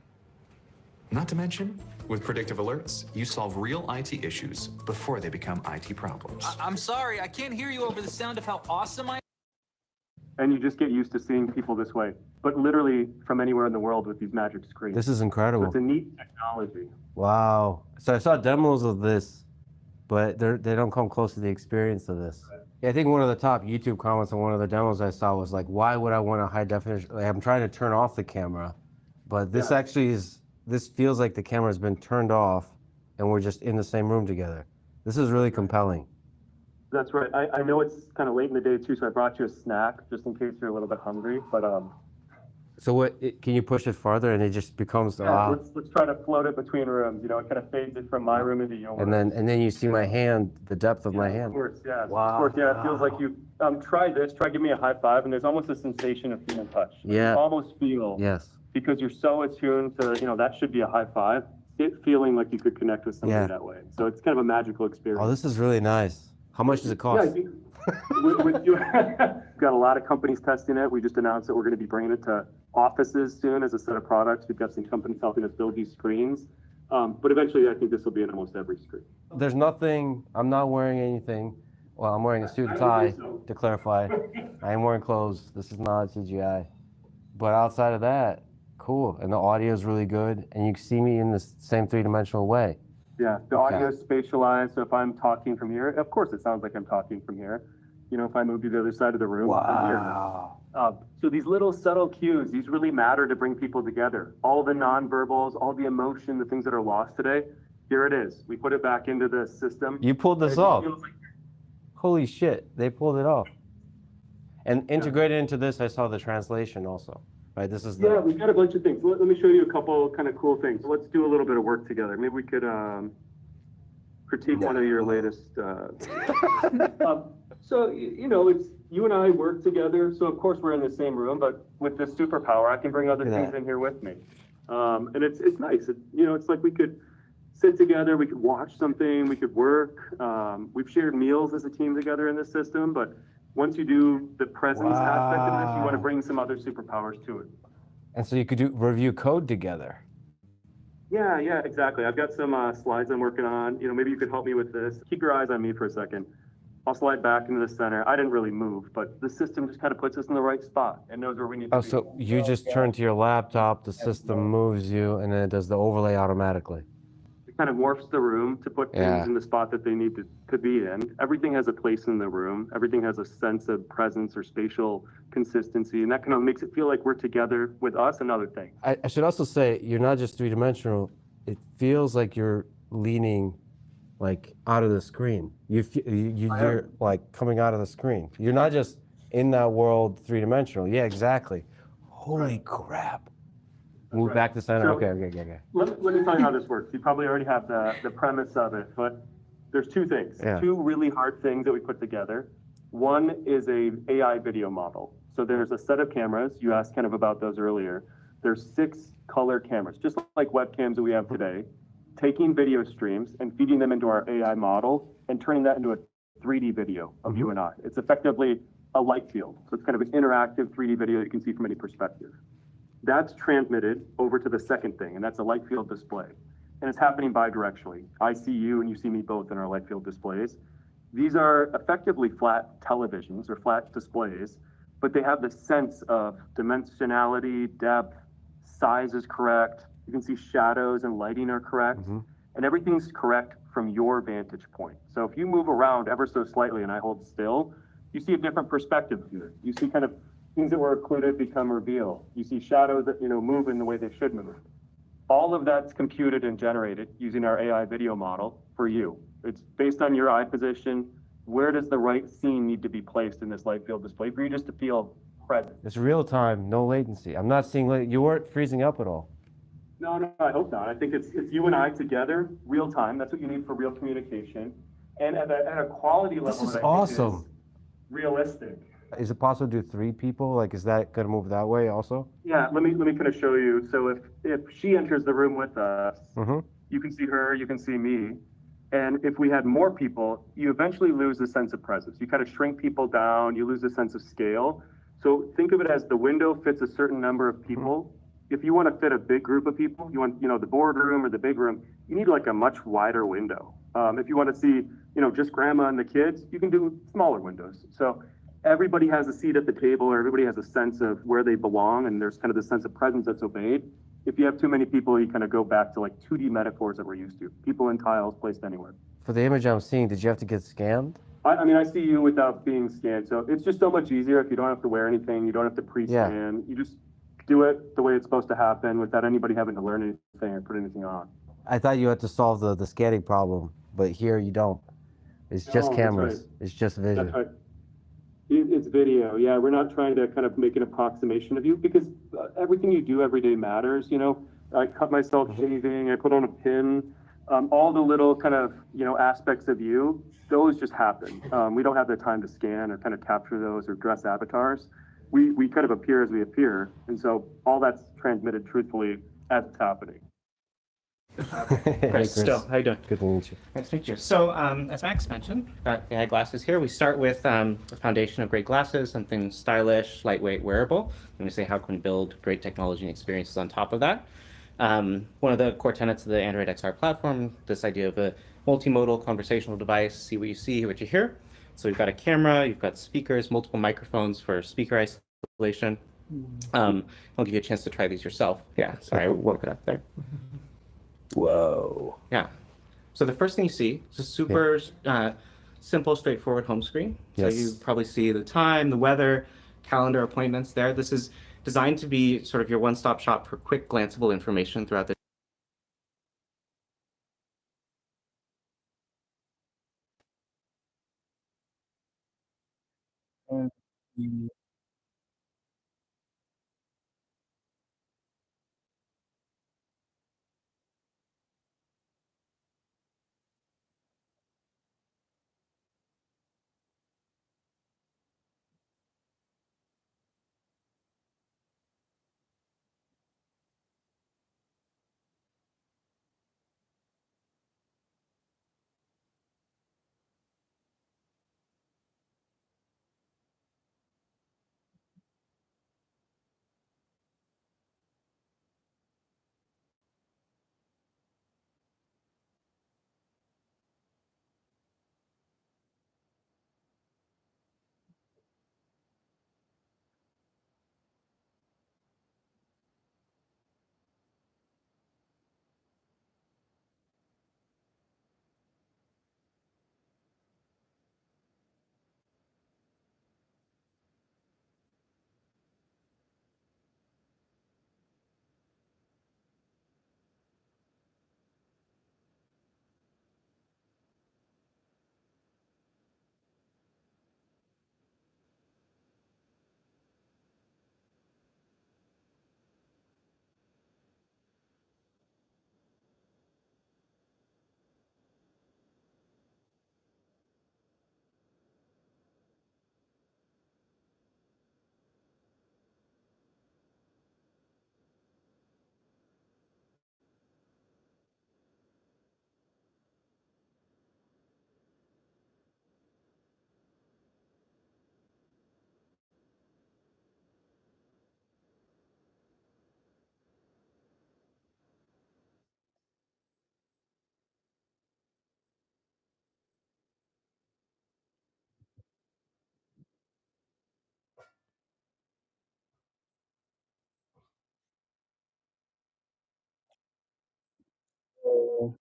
Not to mention, with predictive alerts, you solve real IT issues before they become IT problems. I'm sorry, I can't hear you over the sound of how awesome I And you just get used to seeing people this way, but literally from anywhere in the world with these magic screens. This is incredible. So it's a neat technology. Wow. So I saw demos of this, but they don't come close to the experience of this. Yeah, I think one of the top YouTube comments on one of the demos I saw was like, why would I want a high definition? Like, I'm trying to turn off the camera, but this actually is, this feels like the camera has been turned off and we're just in the same room together. This is really compelling. That's right. I know it's kind of late in the day too, so I brought you a snack just in case you're a little bit hungry, but So can you push it farther and it just becomes, yeah, let's try to float it between rooms. You know, it kind of fades it from my room into yours. and then you see my hand, the depth of my hand. Of course, yeah. Wow. Of course, yeah. It feels like you try this. Try give me a high five, and there's almost a sensation of human touch. Yeah. You almost feel. Yes. Because you're so attuned to, that should be a high five. It feeling like you could connect with somebody that way. So it's kind of a magical experience. Oh, this is really nice. How much does it cost? Yeah, we've got a lot of companies testing it. We just announced that we're going to be bringing it to offices soon as a set of products. We've got some companies helping us build these screens. But eventually, I think this will be in almost every screen. There's nothing, I'm not wearing anything. Well, I'm wearing a suit and tie, to clarify. I am wearing clothes. This is not CGI. But outside of that, cool. And the audio is really good. And you can see me in the same three-dimensional way. Yeah, the audio is spatialized. So if I'm talking from here, of course it sounds like I'm talking from here. You know, if I move to the other side of the room, Wow. I'm here. So these little subtle cues, these really matter to bring people together. All the nonverbals, all the emotion, the things that are lost today, here it is. We put it back into the system. You pulled this It off. feels like- Holy shit, they pulled it off. And integrated into this, I saw the translation also. Right, this is the. Yeah, we've got a bunch of things. Let me show you a couple kind of cool things. Let's do a little bit of work together. Maybe we could critique one of your latest. So, you know, it's you and I work together. So, of course, we're in the same room, but with this superpower, I can bring other Look at things that. in here with me. And it's nice. You know, it's like we could sit together, we could watch something, we could work. We've shared meals as a team together in this system, but once you do the presence aspect of this, you want to Wow. bring some other superpowers to it. And so you could do review code together. Yeah, exactly. I've got some slides I'm working on. You know, maybe you could help me with this. Keep your eyes on me for a second. I'll slide back into the center. I didn't really move, but the system just kind of puts us in the right spot and knows where we need to Oh, be. so you just turn to your laptop, the system moves you, and then it does the overlay automatically. It kind of morphs the room to put things Yeah. in the spot that they need to be in. Everything has a place in the room. Everything has a sense of presence or spatial consistency, and that kind of makes it feel like we're together with us and other things. I should also say, you're not just three-dimensional. It feels like you're leaning like out of the screen. You're like coming out of the screen. You're not just in that world three-dimensional. Yeah, exactly. Holy crap. Move right. back to center. So- Okay. Let me tell you how this works. You probably already have the premise of it, but there's two things, Yeah. two really hard things that we put together. One is a AI video model. So there's a set of cameras. You asked kind of about those earlier. There's 6 color cameras, just like webcams that we have today, taking video streams and feeding them into our AI model and turning that into a 3D video of you and I. It's effectively a light field. So it's kind of an interactive 3D video you can see from any perspective. That's transmitted over to the second thing, and that's a light field display. And it's happening bidirectionally. I see you and you see me both in our light field displays. These are effectively flat televisions or flat displays, but they have the sense of dimensionality, depth, size is correct. You can see shadows and lighting are correct. And everything's correct from your vantage point. So if you move around ever so slightly and I hold still, you see a different perspective to it. You see kind of things that were occluded become revealed. You see shadows that, move in the way they should move. All of that's computed and generated using our AI video model for you. It's based on your eye position. Where does the right scene need to be placed in this light field display for you just to feel present? It's real time, no latency. I'm not seeing you weren't freezing up at all. No, I hope not. I think it's you and I together, real time. That's what you need for real communication. And at a quality level This is that I think awesome. is realistic. Is it possible to do 3 people? Like, is that gonna move that way also? Yeah, let me kind of show you. So if she enters the room with us, Mm-hmm. you can see her, you can see me. And if we had more people, you eventually lose the sense of presence. You kind of shrink people down, you lose the sense of scale. So think of it as the window fits a certain number of people. If you want to fit a big group of people, you want, the boardroom or the big room, you need like a much wider window. If you want to see, just grandma and the kids, you can do smaller windows. So everybody has a seat at the table, or everybody has a sense of where they belong, and there's kind of the sense of presence that's obeyed. If you have too many people, you kind of go back to like 2D metaphors that we're used to. People in tiles placed anywhere. For the image I'm seeing, did you have to get scanned? I mean, I see you without being scanned. So it's just so much easier if you don't have to wear anything. You don't have to pre-scan. You just do it the way it's supposed to happen without anybody having to learn anything or put anything on. I thought you had to solve the scanning problem, but here you don't. It's just No, that's cameras. right. It's just vision. That's right. It's video. Yeah, we're not trying to kind of make an approximation of you because everything you do every day matters. I cut myself shaving, I put on a pin, all the little kind of, aspects of you, those just happen. We don't have the time to scan or kind of capture those or dress avatars. We kind of appear as we appear. And so all that's transmitted truthfully as it's happening. Hey, Chris. Still, how you doing? Good to meet you. Nice to meet you. So, as Max mentioned, got AI glasses here. We start with a foundation of great glasses, something stylish, lightweight, wearable. And we say how can we build great technology and experiences on top of that. One of the core tenets of the Android XR platform, this idea of a multimodal conversational device, see what you see, hear what you hear. So we've got a camera, you've got speakers, multiple microphones for speaker isolation. I'll give you a chance to try these yourself. Yeah, sorry, I woke it up there. Whoa. Yeah. So the first thing you see is a super simple, straightforward home screen. So you Yes. probably see the time, the weather, calendar, appointments there. This is designed to be sort of your one-stop shop for quick, glanceable information throughout the Mm. So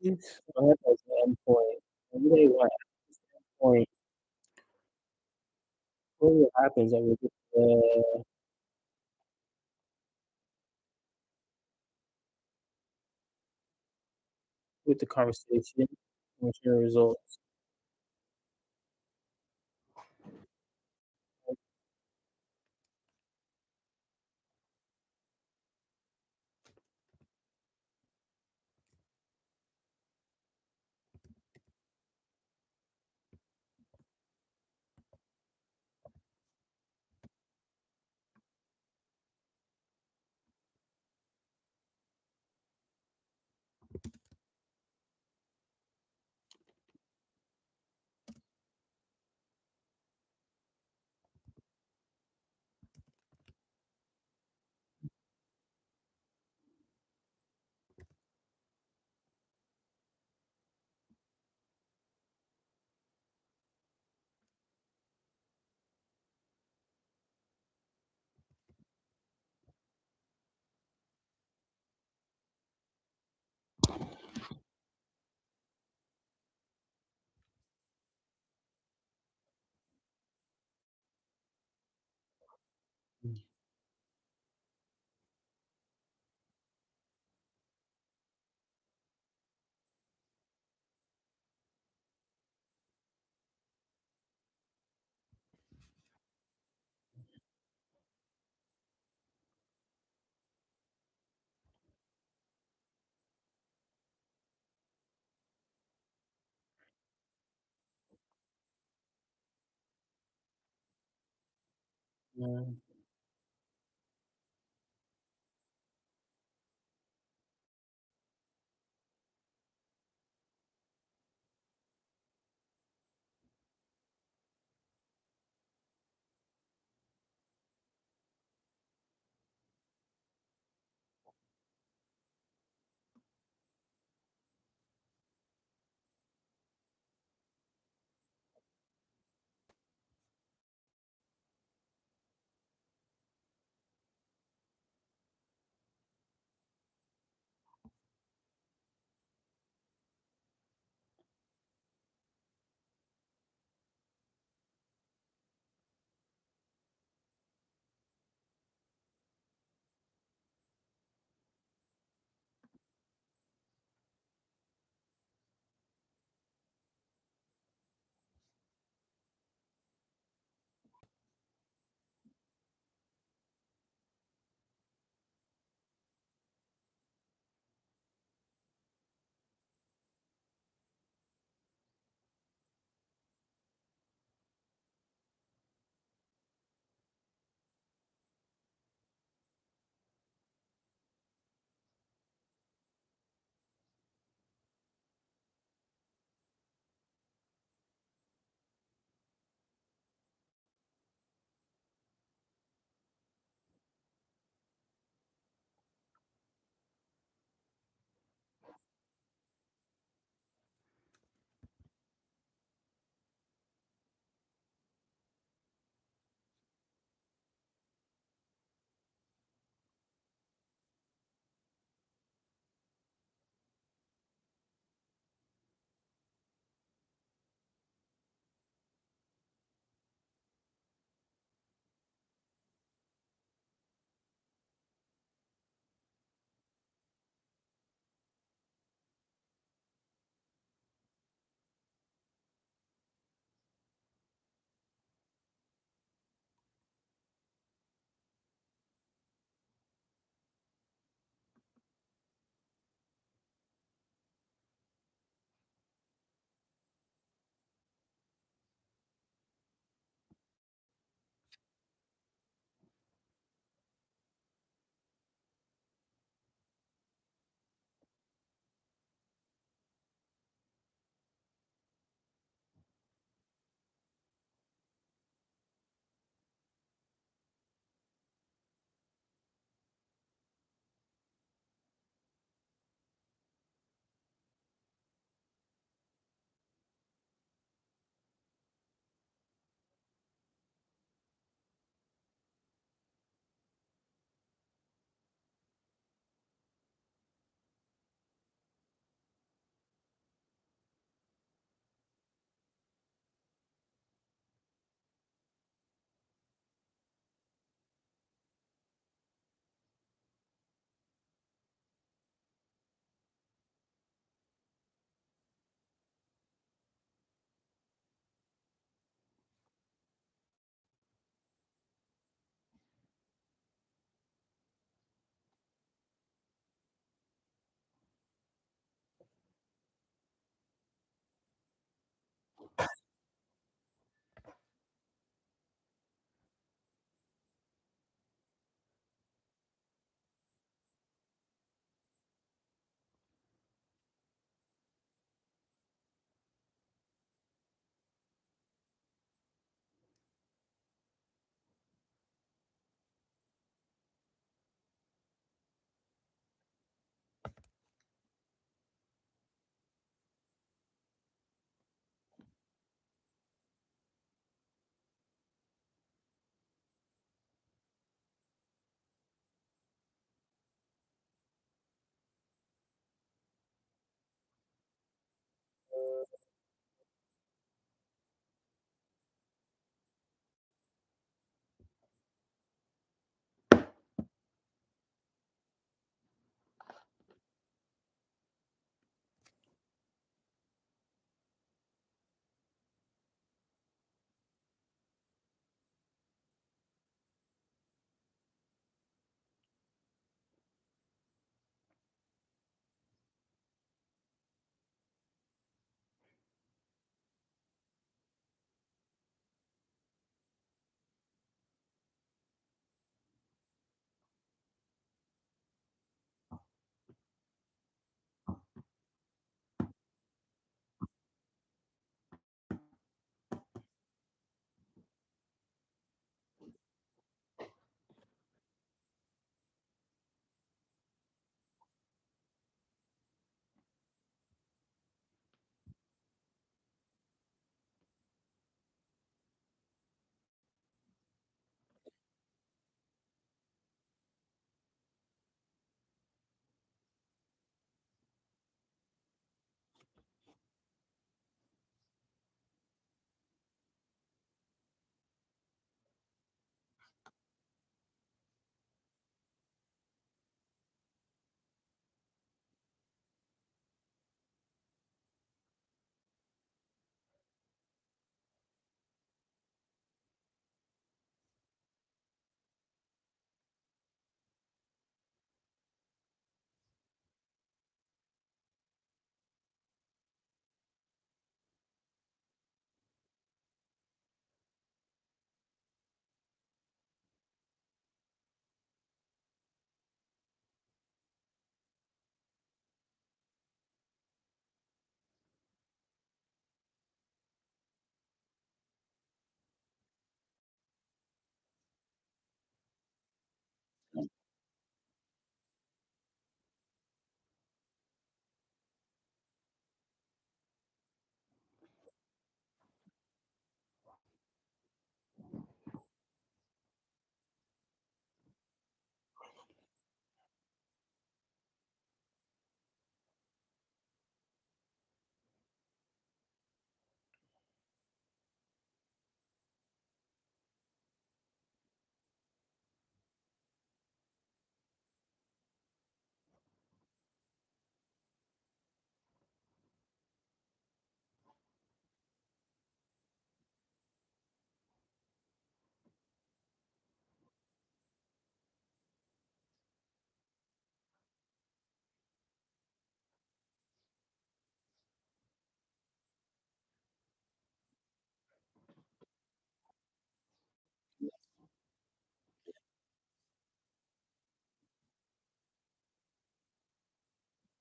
it's not as an endpoint. I really want point. What happens that we get with the conversation and share results. Yeah.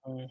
Mm.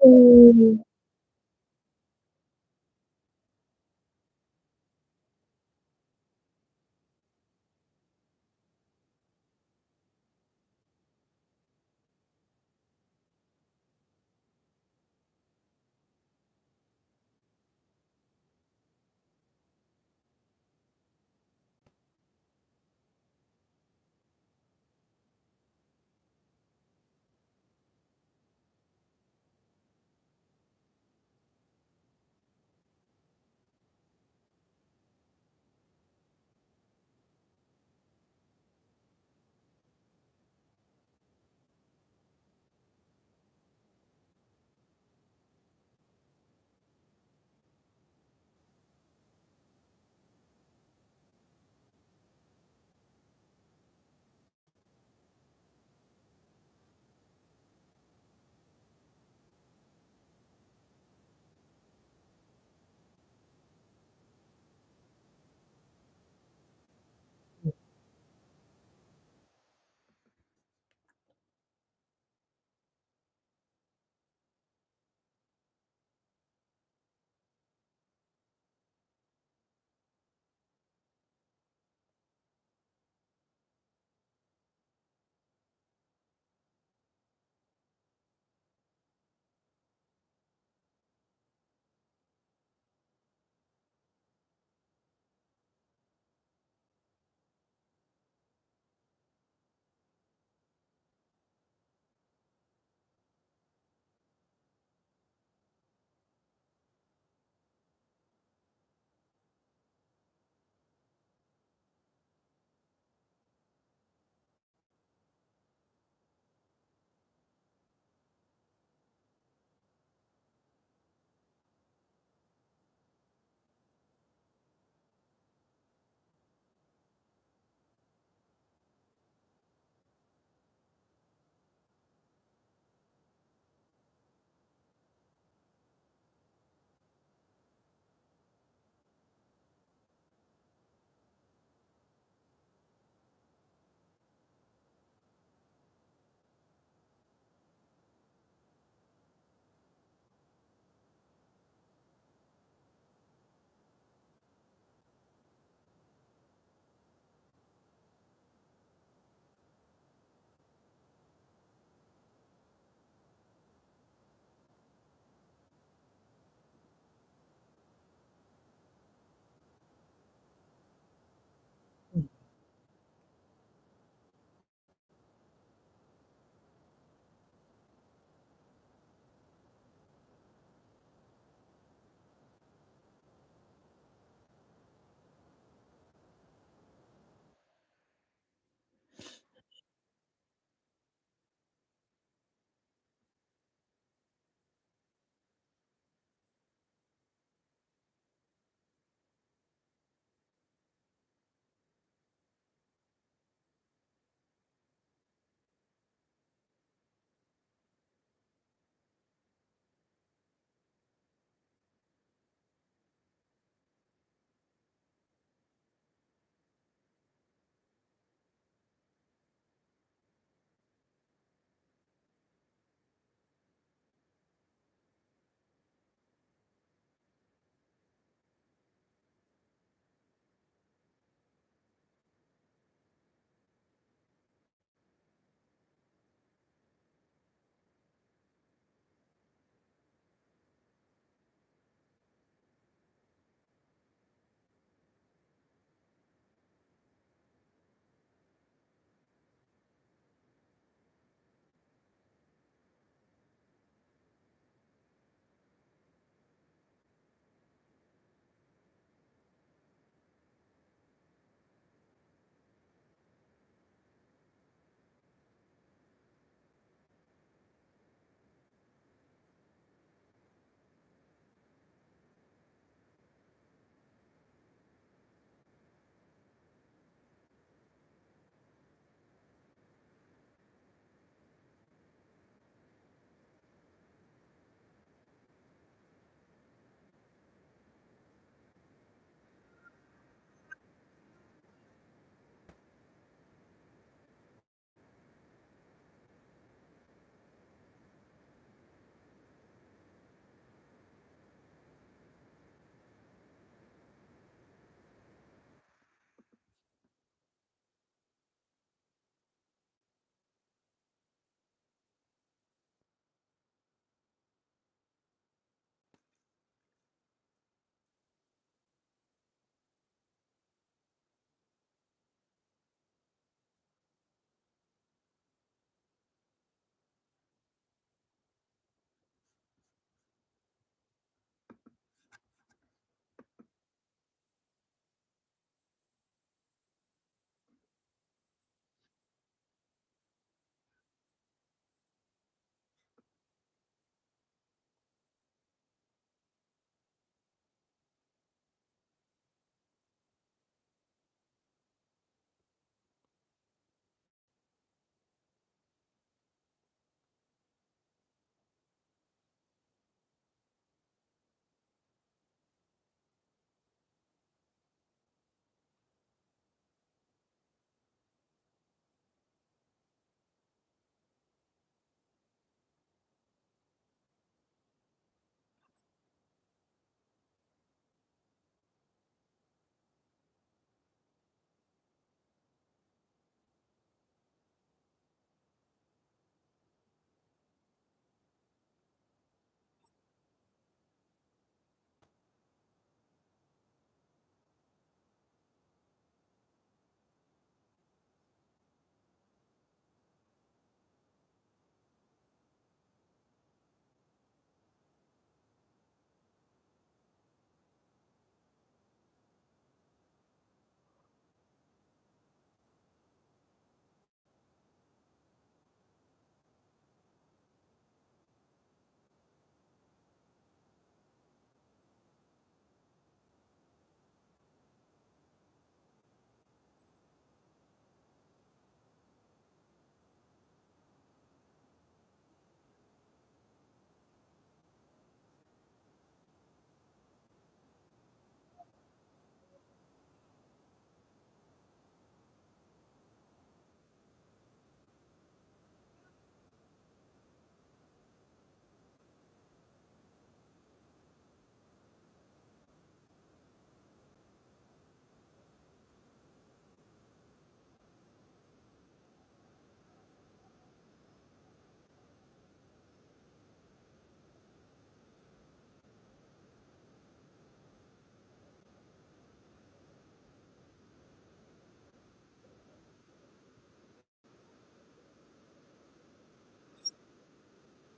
Ooh.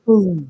Ooh.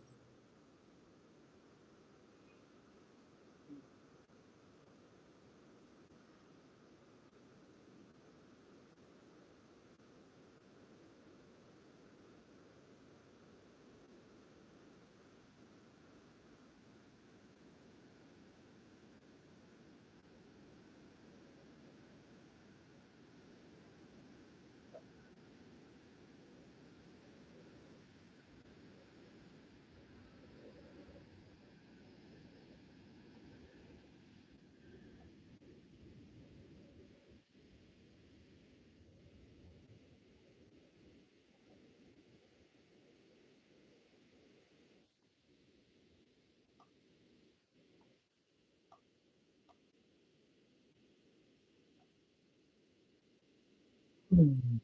Mm.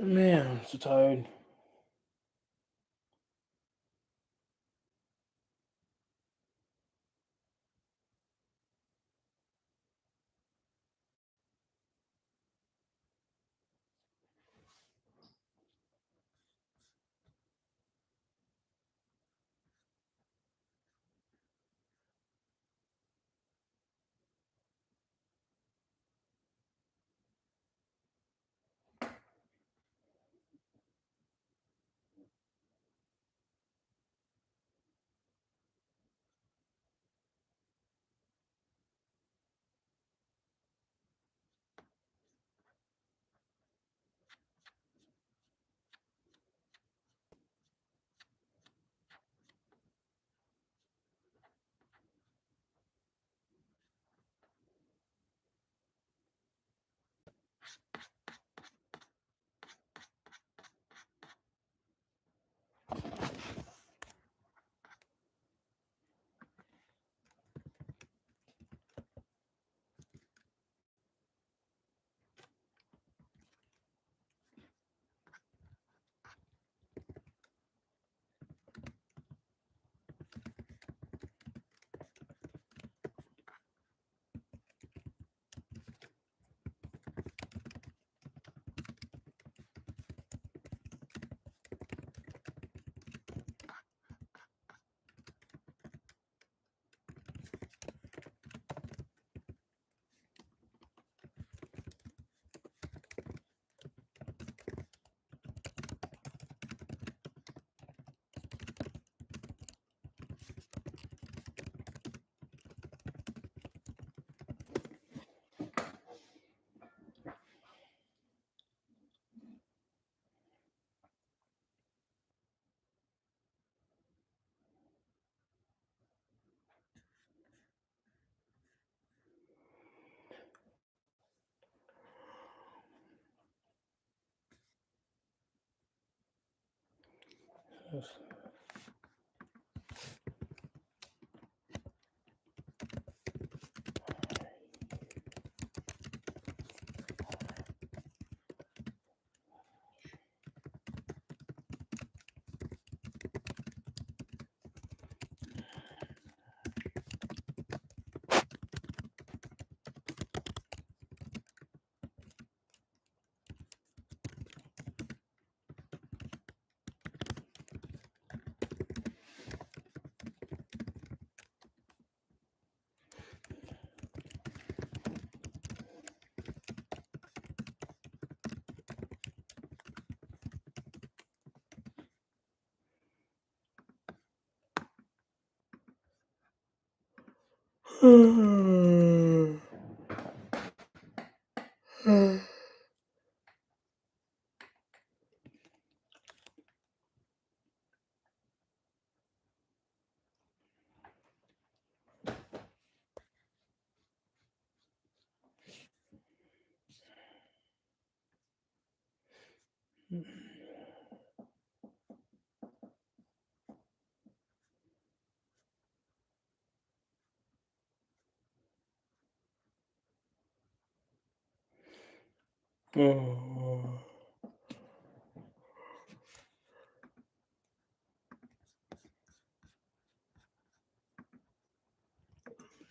Man, I'm so tired.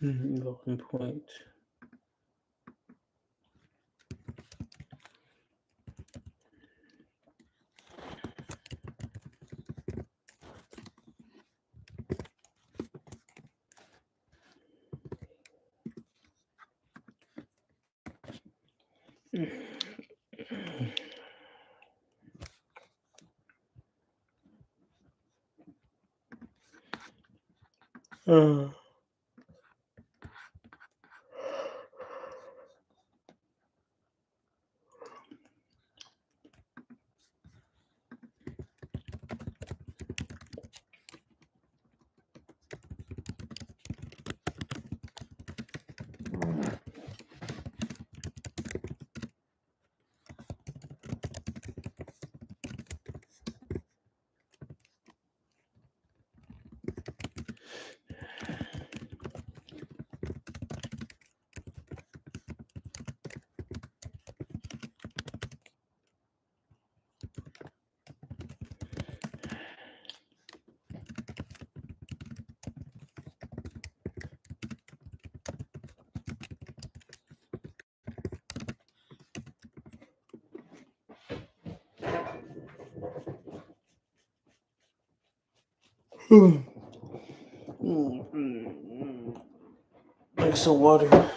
Looking point. Like some water.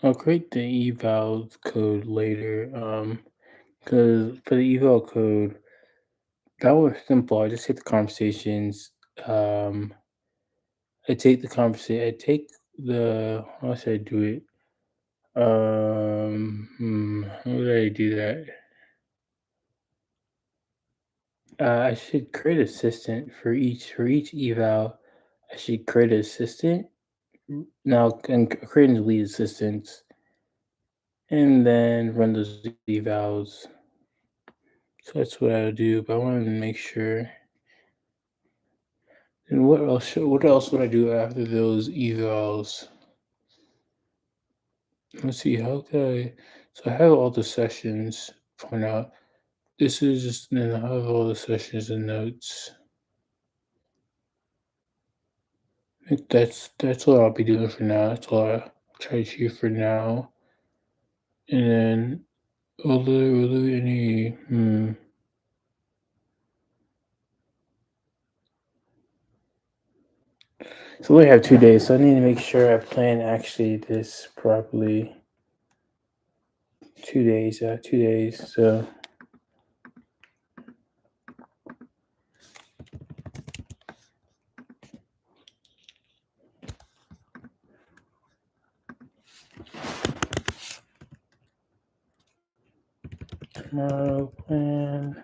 I'll create the eval code later. Because for the eval code, that was simple. I just hit the conversations. I take the conversation. I take the. How should I do it? How did I do that? I should create assistant for each eval. I should create an assistant. Now and creating lead assistants, and then run those evals. So that's what I would do. But I want to make sure. And what else? What else would I do after those evals? Let's see. How could I? So I have all the sessions for now. This is just then I have all the sessions and notes. I think that's what I'll be doing for now. That's all I'll try to achieve for now. And then will there any So we have 2 days, so I need to make sure I plan actually this properly. 2 days, 2 days. So tomorrow plan.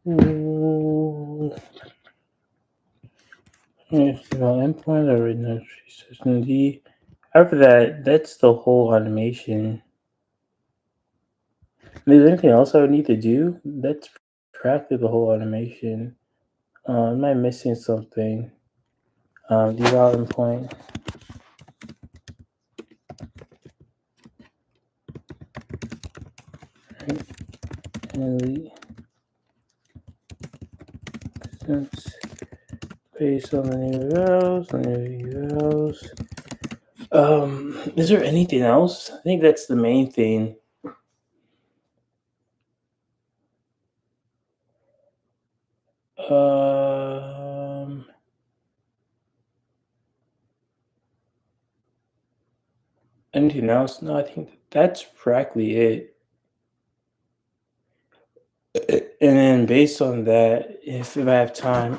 Ooh. Yes, well, endpoint or no system. After that, that's the whole automation. Is there anything else I would need to do? That's practically the whole automation. Am I missing something? Development point. And since based on the new evals. Is there anything else? I think that's the main thing. Anything else? No, I think that's practically it. And then based on that, if I have time,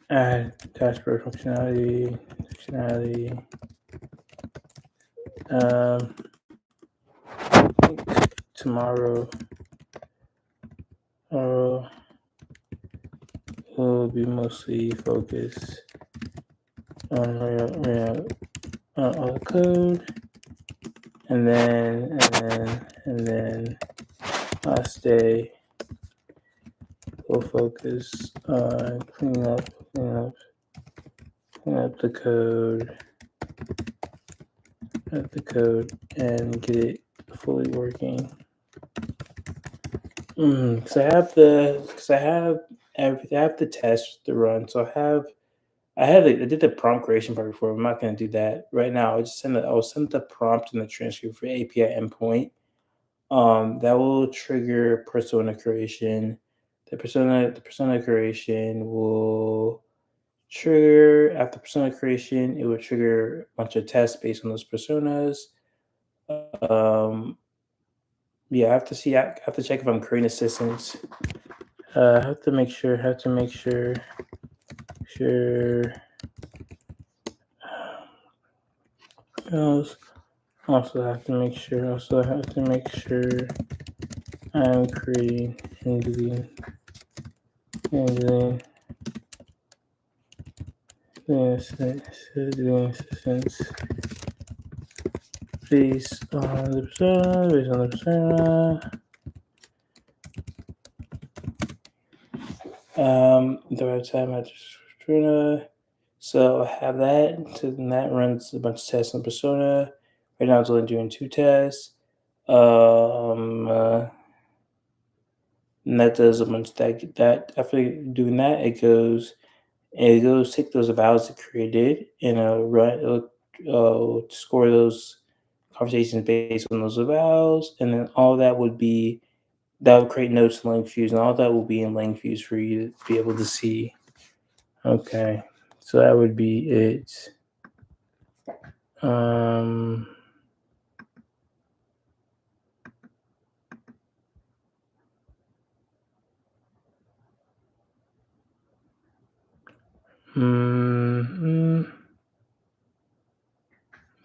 add dashboard functionality. I think tomorrow will be mostly focused on all the code, and then last day we'll focus on cleaning up the code, and get it fully working. Because I have the test to run, so I did the prompt creation part before. I'm not going to do that right now. I'll send the prompt and the transcript for API endpoint. That will trigger persona creation. The persona creation will trigger after persona creation. It will trigger a bunch of tests based on those personas. Yeah, I have to check if I'm creating assistants. I have to make sure. Also have to make sure. I'm creating and doing assistants based on the persona. The right time I just so I have that. So then that runs a bunch of tests on persona. Right now it's only doing 2 tests. And that does a bunch that after doing that it goes take those vowels it created and it'll score those conversations based on those vowels, and then all that would create notes in LangFuse, and all that will be in LangFuse for you to be able to see. Okay, so that would be it.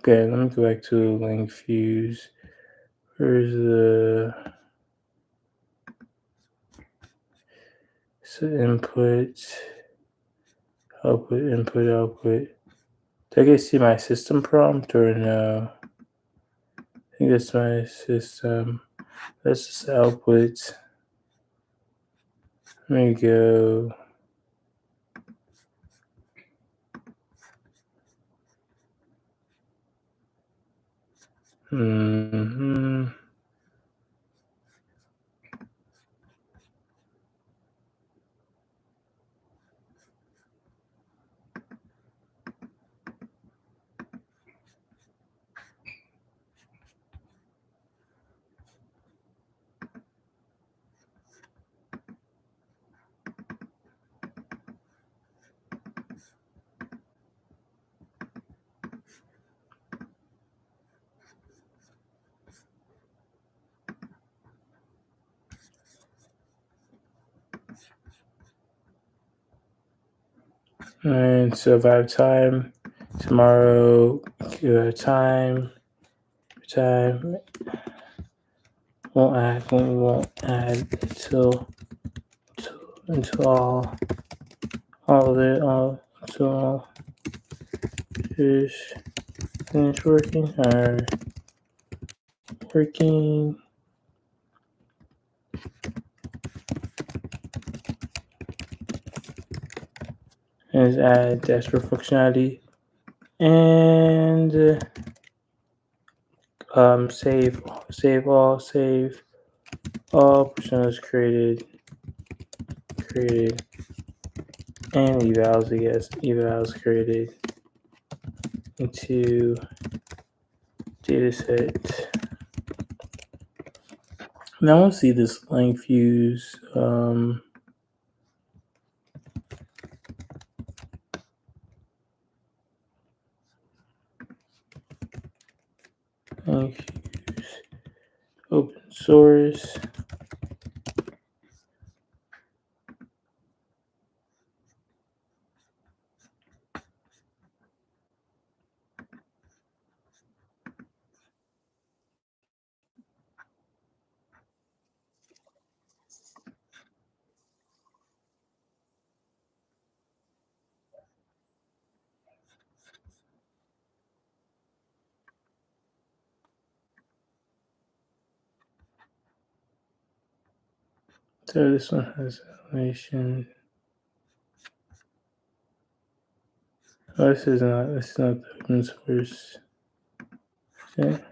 Okay, let me go back to LangFuse. Where's the input, output. Did I get to see my system prompt or no? I think that's my system. That's just output. Let me go. And so if I have time tomorrow, time. Won't add until all of it until is finished working or working. And add dashboard functionality. And save all personas created, and evals, I guess, evals created into dataset. Now I want to see this length views. Length views, open source. So this one has animation. Oh, this is not the open source. Okay.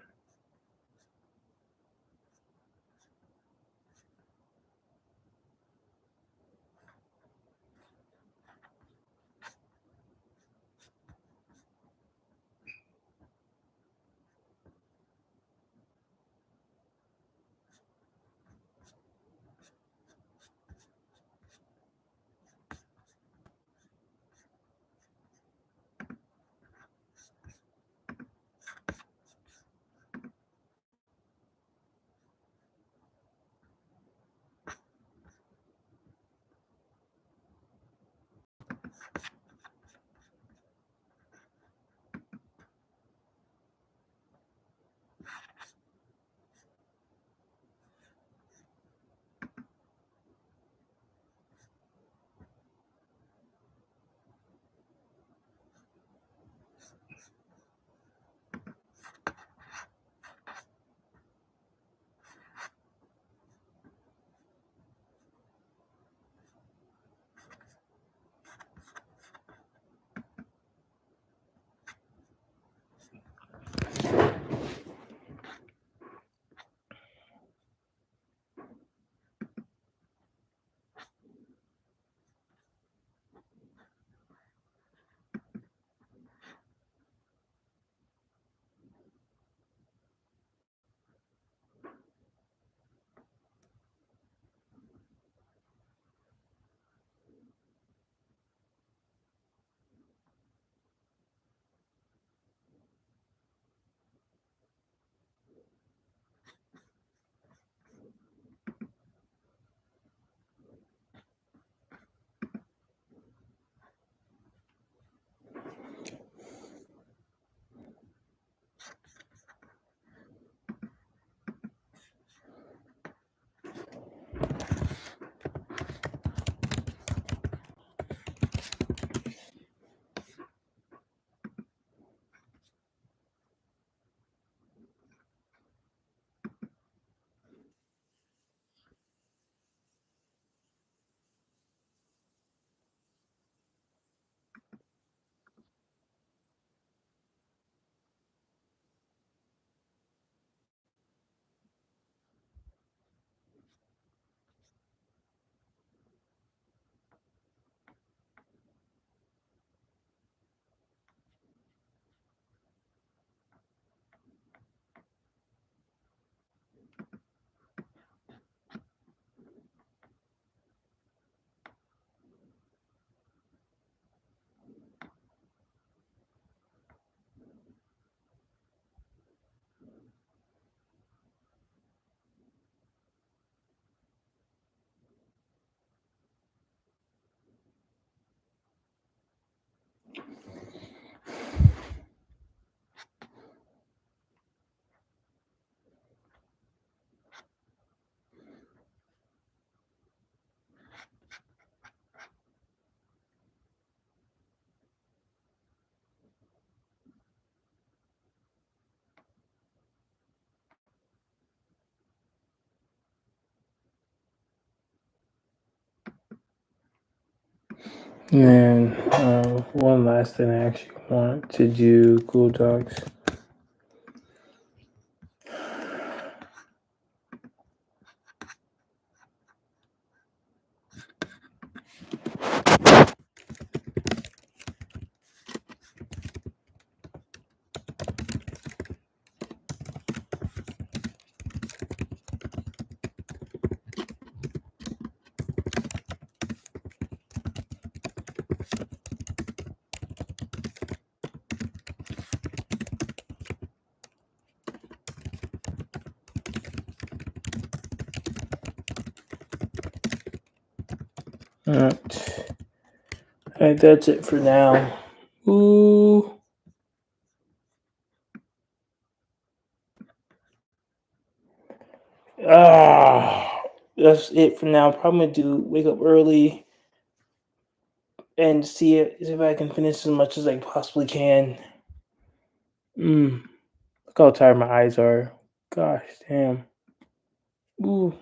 And then one last thing I actually want to do, Google Docs. Alright. Alright, that's it for now. Ooh. That's it for now. Probably gonna wake up early and see if I can finish as much as I possibly can. Look how tired my eyes are. Gosh damn. Ooh.